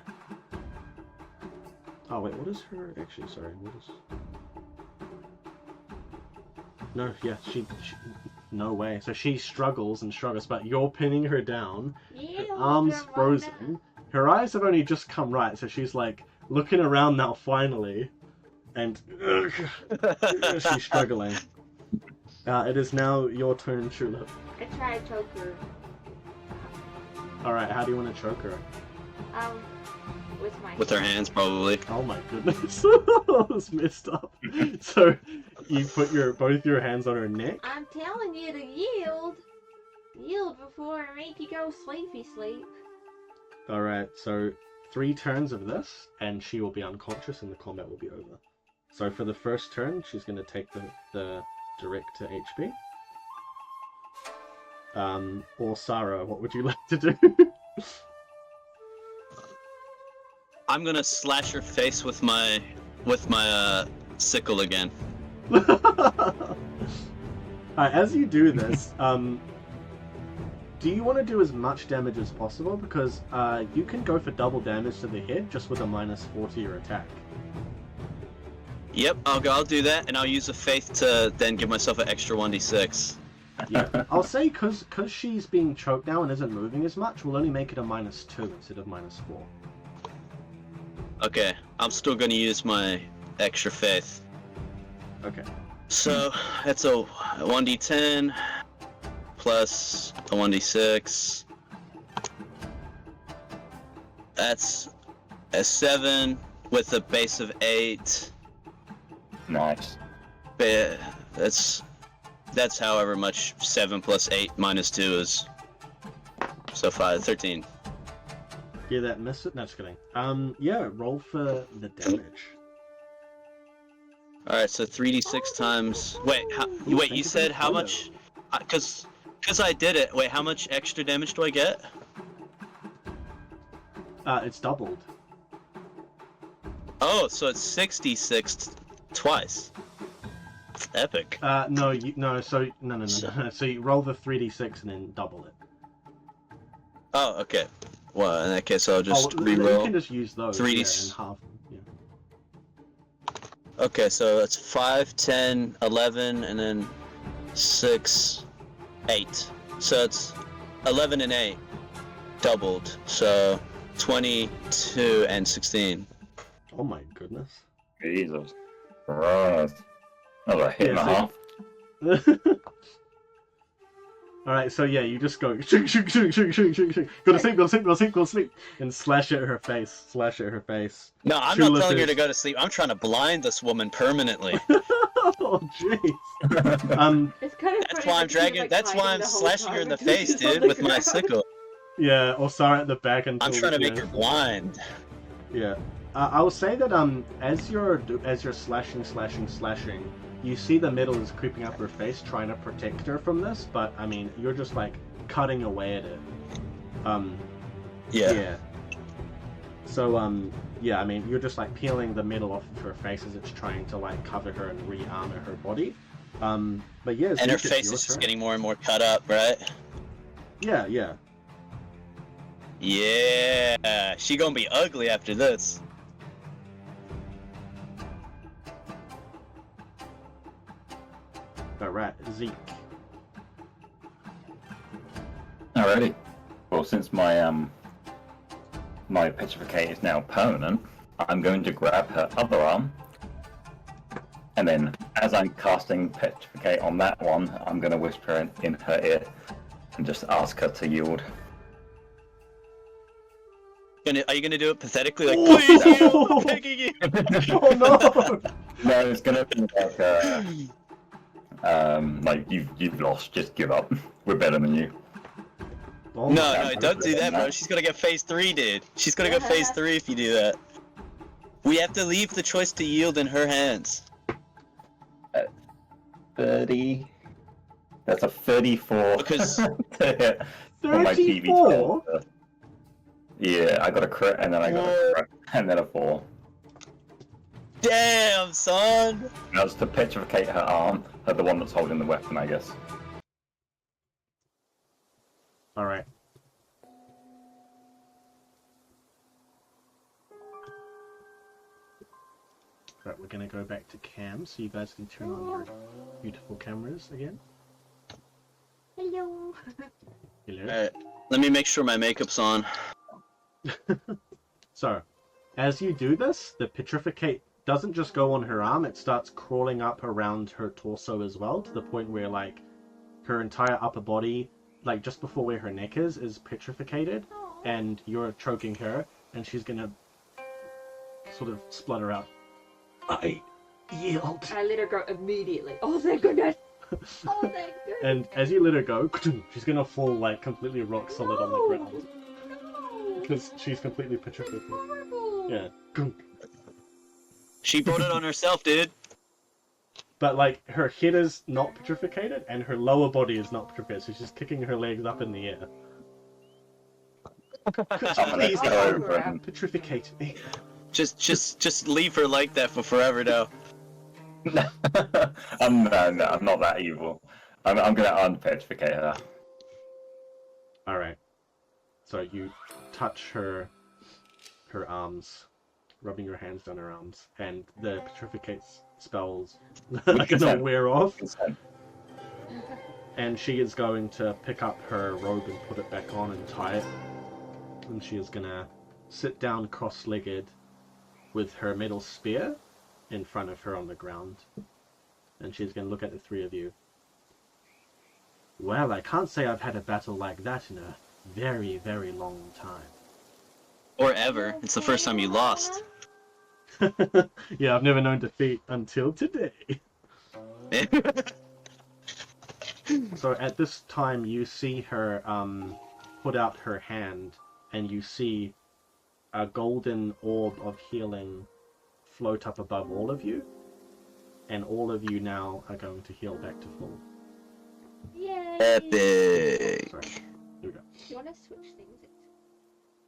Oh, wait, what is her... Actually, sorry, what is... No, yeah, she... No way. So she struggles and struggles, but you're pinning her down. Yeah, Her arms frozen. Her eyes have only just come right, so she's like looking around now finally, and she's struggling. It is now your turn, Tulip. I try to choke her. Alright, how do you want to choke her? With my With her hands, probably. Oh my goodness. That was messed up. So, you put both your hands on her neck? I'm telling you to yield. Yield before I make you go sleepy sleep. Alright, so 3 turns of this, and she will be unconscious and the combat will be over. So for the first turn, she's going to take the direct to HP. Or Sarah, what would you like to do? I'm gonna slash her face with my sickle again. Alright, as you do this, do you want to do as much damage as possible? Because you can go for double damage to the head just with a -4 to your attack. Yep, I'll do that, and I'll use a faith to then give myself an extra 1d6. Yeah, I'll say because she's being choked now and isn't moving as much, we'll only make it a -2 instead of -4. Okay, I'm still gonna use my extra faith. Okay. So that's a 1d10 plus a 1d6. That's a 7 with a base of 8. Nice. But that's however much 7 plus 8 minus 2 is. So 13. Yeah, that missed it? No, just kidding. Yeah, roll for the damage. Alright, so 3d6 times... Wait, you said how much... Because I did it. Wait, how much extra damage do I get? It's doubled. Oh, so it's 66 twice. Epic. No. So you roll the 3d6 and then double it. Oh, okay. Well, in that case, I'll just You reroll. can just use those. 3d. Yeah, and half. Yeah. Okay, so that's 5, 10, 11, and then 6, 8. So it's 11 and 8 doubled. So 22 and 16. Oh my goodness. Jesus. Christ. That was a hit and a half. Alright, so yeah, you just go shoot, go to sleep, and slash at her face. No, I'm not telling her to go to sleep. I'm trying to blind this woman permanently. Oh jeez. It's kind of That's funny why I'm that she's, dragging. like, That's why hiding I'm the whole slashing her in time the until face, she's on dude, the with my ground. sickle. Yeah, or Sarah at the back until I'm trying to make yeah. her blind. Yeah. I will say that as you're slashing, you see the metal is creeping up her face, trying to protect her from this. But I mean, you're just like cutting away at it. Yeah. So yeah, I mean, you're just like peeling the metal off of her face as it's trying to like cover her and re-armor her body. But yeah, And her face is just getting more and more cut up, right? Yeah. Yeah, she gonna be ugly after this. Alright, Zeke. Alrighty. Well, since my my petrificate is now permanent, I'm going to grab her other arm And then, as I'm casting Petrificate on that one, I'm going to whisper in her ear and just ask her to yield. Are you gonna do it pathetically, like, please, you, I'm begging you? Oh no! No, it's going to be like you've lost. Just give up. We're better than you. Oh No, my no, God. don't do that, bro. She's gonna get phase 3, dude. She's gonna go phase 3 if you do that. We have to leave the choice to yield in her hands. 30. That's a 34. Because- for my PV 34? Yeah, I got a crit, and then I got a crit, and then a 4. Damn, son! That was to petrificate her arm, the one that's holding the weapon, I guess. Alright. Right, we're gonna go back to cam so you guys can turn on your beautiful cameras again. Hello. Hello. Alright, let me make sure my makeup's on. So, as you do this, the petrificate doesn't just go on her arm, it starts crawling up around her torso as well, to the point where, like, her entire upper body, like, just before where her neck is petrificated, and you're choking her, and she's gonna sort of splutter out, I yield. I let her go immediately. Oh, thank goodness. Oh, thank goodness. And as you let her go, she's gonna fall, like, completely rock solid on the ground. No. Because she's completely petrified. Horrible. Yeah. She brought it on herself, dude. But, like, her head is not petrificated, and her lower body is not petrified, so she's kicking her legs up in the air. Please go over and- petrificate me. Just leave her like that for forever now. I'm not that evil. I'm gonna unpetrificate her. Alright. So you touch her arms, rubbing your hands down her arms, and the petrificate spells are gonna wear off. And she is going to pick up her robe and put it back on and tie it. And she is gonna sit down cross-legged with her metal spear in front of her on the ground. And she's gonna look at the three of you. Well, I can't say I've had a battle like that in a very, very long time. Or ever. It's the first time you lost. Yeah, I've never known defeat until today. So at this time, you see her put out her hand, and you see a golden orb of healing float up above all of you, and all of you now are going to heal back to full. Yay. Epic. Sorry. Here we go. Do you want to switch things?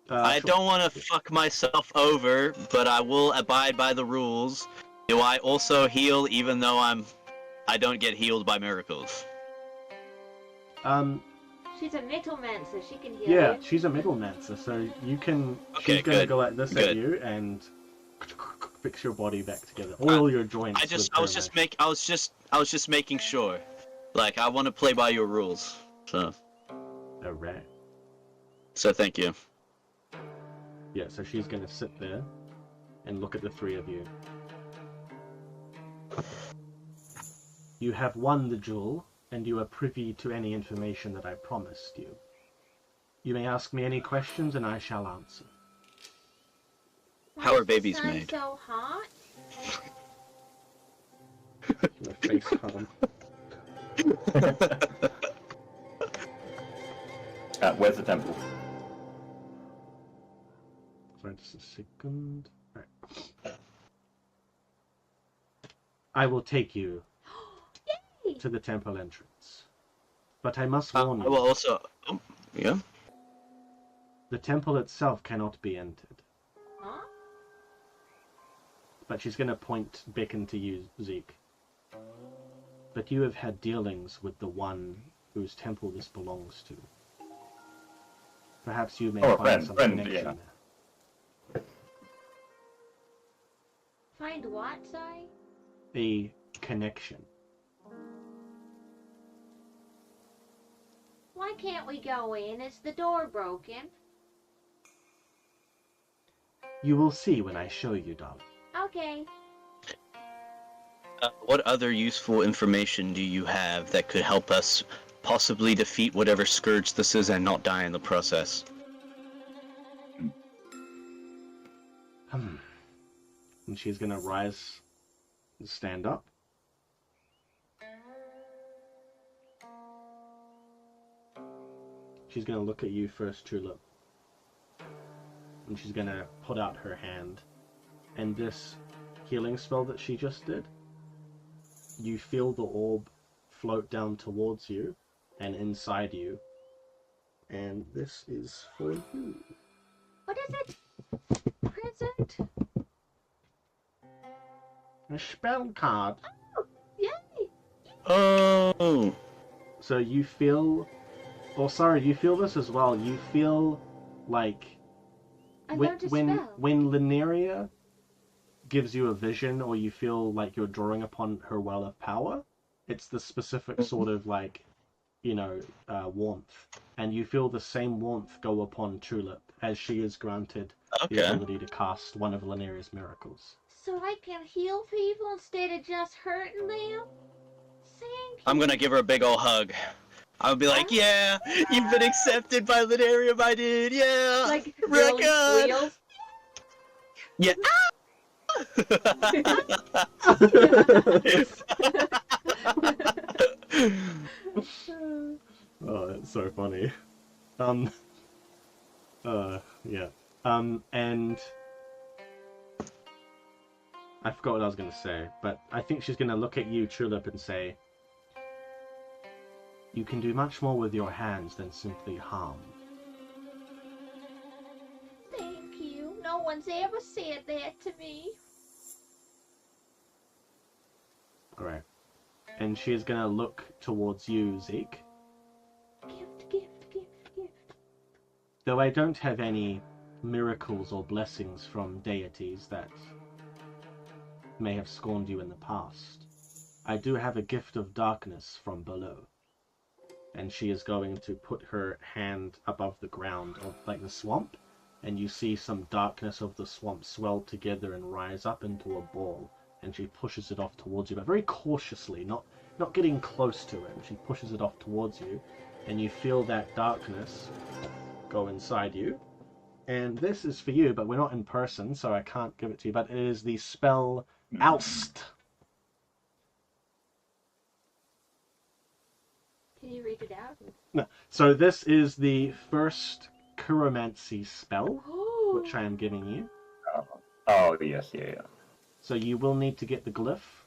I Sure. don't want to fuck myself over, but I will abide by the rules. Do I also heal even though I don't get healed by miracles? She's a metalmancer. She can heal Yeah, you. she's a metalmancer, so you can. Okay, She's gonna good, go like this at good. you and fix your body back together. Oil your joints. I was just making sure. Like, I want to play by your rules. Alright. So thank you. Yeah, so she's gonna sit there and look at the three of you. You have won the duel, and you are privy to any information that I promised you. You may ask me any questions, and I shall answer. How Why are is the babies sun made? so hot? Your face palm. Where's the temple? Sorry, just a second. Right. I will take you Yay! to the temple entrance. But I must I warn you, will also... yeah? the temple itself cannot be entered. Huh? But she's going to beckon to you, Zeke. But you have had dealings with the one whose temple this belongs to. Perhaps you may find some connection yeah. there. Find what, sorry? A connection. Why can't we go in? Is the door broken? You will see when I show you, darling. Okay. What other useful information do you have that could help us possibly defeat whatever scourge this is and not die in the process? And she's gonna rise and stand up. She's gonna look at you first, Tulip. And she's gonna put out her hand. And this healing spell that she just did, you feel the orb float down towards you and inside you. And this is for you. What is it? Present? A spell card. Yay! Oh! So you feel... Oh, sorry, you feel this as well. You feel like... I learned a spell. When Lineria gives you a vision or you feel like you're drawing upon her well of power, it's the specific sort of like, warmth. And you feel the same warmth go upon Tulip as she is granted the ability to cast one of Lineria's miracles. So I can heal people instead of just hurting them? Thank you. I'm gonna give her a big ol' hug. I'll be like, yeah, you've been accepted by Lineria, my dude, yeah! Like, real really good! squeals? Yeah. Oh, it's so funny. Yeah. And I forgot what I was gonna say, but I think she's gonna look at you, Tulip, and say, "You can do much more with your hands than simply harm." Thank you. No one's ever said that to me. Alright. And she is gonna look towards you, Zeke. Gift, gift, gift, gift. Though I don't have any miracles or blessings from deities that may have scorned you in the past, I do have a gift of darkness from below. And she is going to put her hand above the ground of like the swamp, and you see some darkness of the swamp swell together and rise up into a ball, and she pushes it off towards you, but very cautiously, not getting close to it. She pushes it off towards you, and you feel that darkness go inside you. And this is for you, but we're not in person, so I can't give it to you, but it is the spell Oust. Can you read it out? No. So this is the first Chiromancy spell, Oh. which I am giving you. Oh, yes, yeah. So you will need to get the glyph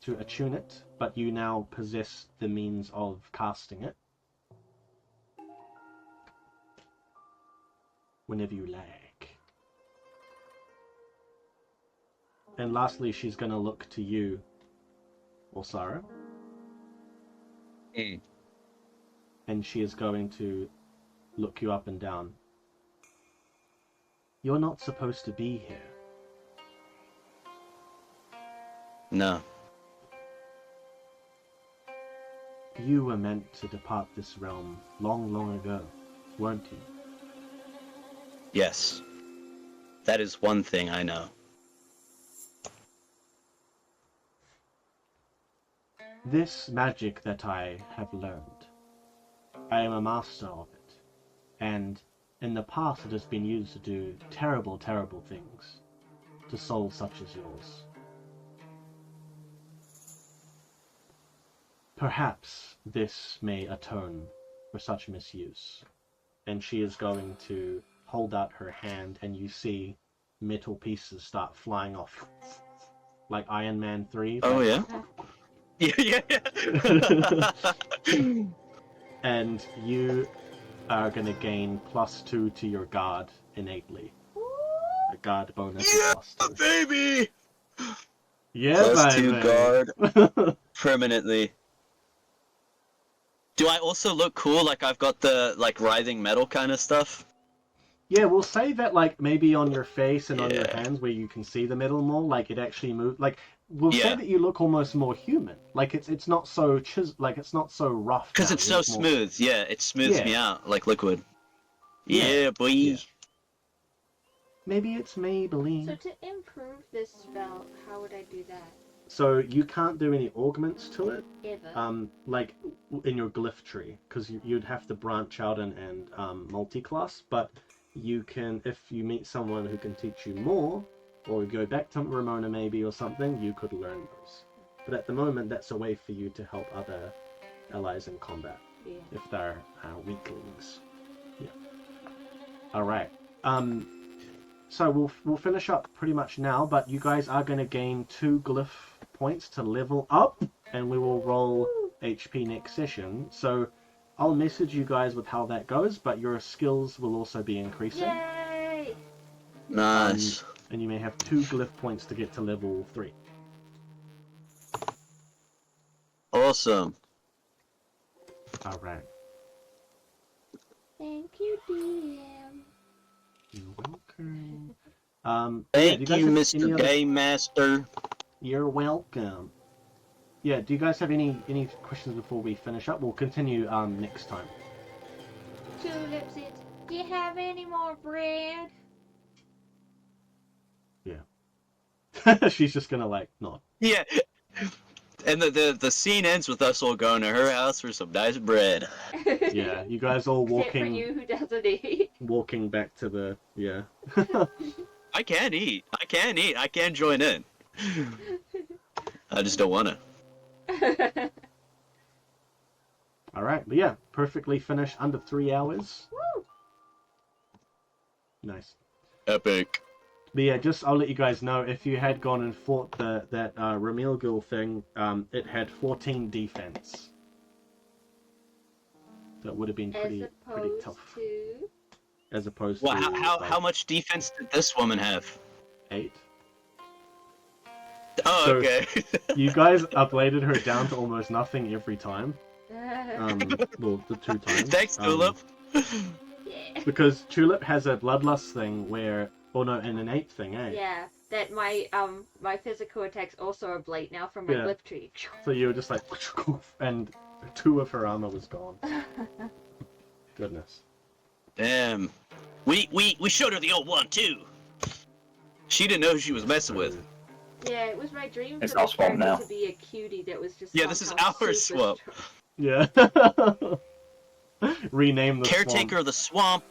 to attune it, but you now possess the means of casting it whenever you like. And lastly, she's going to look to you, Osara. And she is going to look you up and down. You're not supposed to be here. No. You were meant to depart this realm long, long ago, weren't you? Yes. That is one thing I know. This magic that I have learned, I am a master of it, and in the past it has been used to do terrible, terrible things to souls such as yours. Perhaps this may atone for such misuse. And she is going to hold out her hand, and you see metal pieces start flying off, like Iron Man 3. Oh, yeah? Yeah. And you are going to gain +2 to your guard innately. A guard bonus Yeah, of +2. baby! Yeah, +2 baby. guard permanently. Do I also look cool? Like I've got the writhing metal kind of stuff? Yeah, we'll say that maybe on your face and on your hands where you can see the metal more, it actually moves. We'll say that you look almost more human. It's not so it's not so rough. Because it's so smooth. Yeah, it smooths me out like liquid. Yeah, boy. Yeah. Maybe it's Maybelline. So to improve this spell, how would I do that? So you can't do any augments to it, Ever. like in your glyph tree, because you'd have to branch out and multi-class. But you can, if you meet someone who can teach you more, or go back to Ramona maybe or something, you could learn those. But at the moment, that's a way for you to help other allies in combat Yeah. if they're weaklings. Yeah. All right. So we'll finish up pretty much now, but you guys are going to gain 2 glyph points to level up, and we will roll HP next session. So I'll message you guys with how that goes, but your skills will also be increasing. Yay! Nice. And you may have 2 glyph points to get to level 3. Awesome. All right. Thank you, DM. You're welcome. Thank do guys you, have any Mr. other- Game Master. You're welcome. Yeah, do you guys have any questions before we finish up? We'll continue next time. Tulip says, do you have any more bread? She's just gonna nod. Yeah. And the scene ends with us all going to her house for some nice bread. Yeah, you guys all Except for you who doesn't eat. walking back to the I can eat. I can join in. I just don't want to. All right, but yeah, perfectly finished under 3 hours. Woo! Nice. Epic. But yeah, I'll let you guys know, if you had gone and fought that Ramilgul thing, it had 14 defense. That would have been pretty tough. To... As opposed Well, to how much defense did this woman have? 8. Oh, So- okay. You guys upgraded her down to almost nothing every time. Well, the 2 times. Thanks, Tulip. yeah. Because Tulip has a bloodlust thing where, and an innate thing, eh? Yeah, that my physical attacks also ablate now from my Yeah. glyph tree. So you were just like, and 2 of her armor was gone. Goodness. Damn. We showed her the old one too. She didn't know who she was messing with. Yeah, it was my dream It's for our this swamp character now. to be a cutie that was just Yeah, this is somehow our super swamp. strong. Yeah. Rename the Caretaker of the swamp.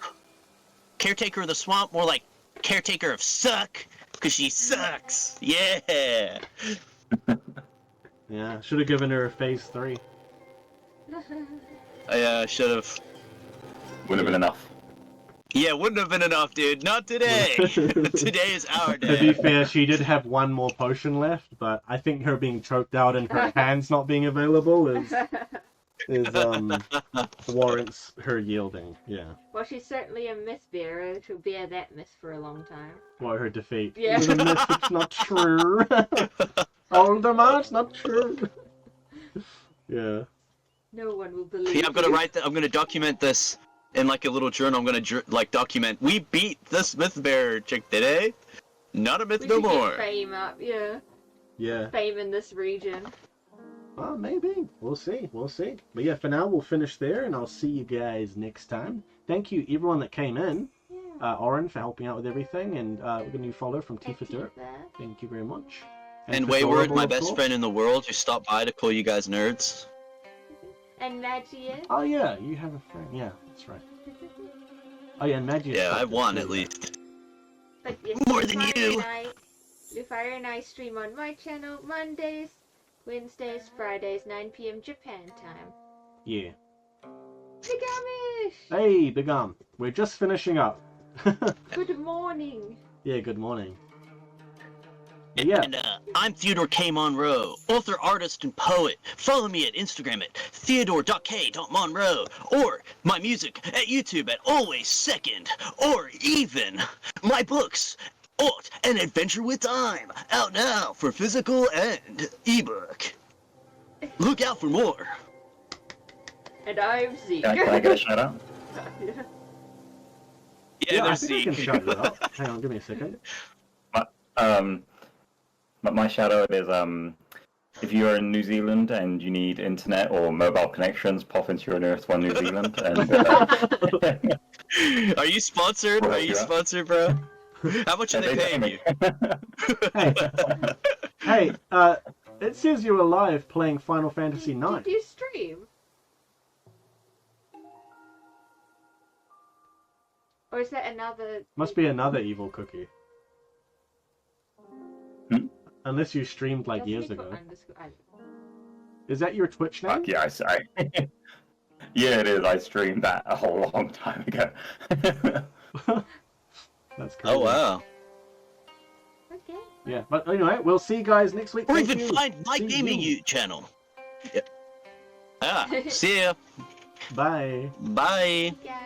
Caretaker of the swamp, more like caretaker of suck, because she sucks. Yeah. Yeah, should have given her phase 3. I should have. Wouldn't have been enough. Yeah, wouldn't have been enough, dude. Not today. Today is our To be day. fair, she did have 1 more potion left, but I think her being choked out and her hands not being available is warrants her yielding. Yeah. Well, she's certainly a myth bearer. She'll bear that myth for a long time. Well, her defeat. Yeah. It was a myth, it's not true. Older man, it's not true. Yeah. No one will believe Yeah, I'm gonna you. write that. I'm gonna document this in like a little journal. I'm gonna document. We beat this myth bearer chick today. Not a myth We no should get more. fame up, yeah. Yeah. Fame in this region. Well, maybe. We'll see. We'll see. But yeah, for now, we'll finish there, and I'll see you guys next time. Thank you, everyone that came in. Yeah. Oren for helping out with everything, and we got a new follow from Tifa Dirt. Tifa. Thank you very much. And for Wayward, Adorable, my of best course. friend in the world, who stopped by to call you guys nerds. And Magia. Oh yeah, you have a friend. Yeah, that's right. Oh yeah, and Magic. Yeah, I won at least. But yes, More than you. Leufaya and I stream on my channel Mondays, Wednesdays, Fridays, 9 p.m. Japan time. Yeah. Bigamish! Hey, Big Arm. We're just finishing up. Good morning. Yeah, good morning. Yeah. And I'm Theodore K. Monroe, author, artist, and poet. Follow me at Instagram at theodore.k.monroe, or my music at YouTube at Always Second, or even my books, Alt and Adventure with Time, out now for physical and ebook. Look out for more. And I'm Zeke. Can I get a shout out? Yeah, I there's think I can Zeke. shout you out. Hang on, give me a second. My shout out is if you're in New Zealand and you need internet or mobile connections, pop into your nearest one, New Zealand. And Are you sponsored? Are you sponsored, bro? How much are they paying you? Hey, It says you're alive playing Final Fantasy IX. Did you stream? Or is that another... Must be another evil cookie. Unless you streamed like years ago. Is that your Twitch name? Fuck yeah, yeah, it is. I streamed that a whole long time ago. That's crazy. Oh wow. Okay. Yeah, but anyway, we'll see you guys next week. Or Thank even you. find my See gaming you. channel. Yep. Ah, see ya. Bye. Bye. Yeah.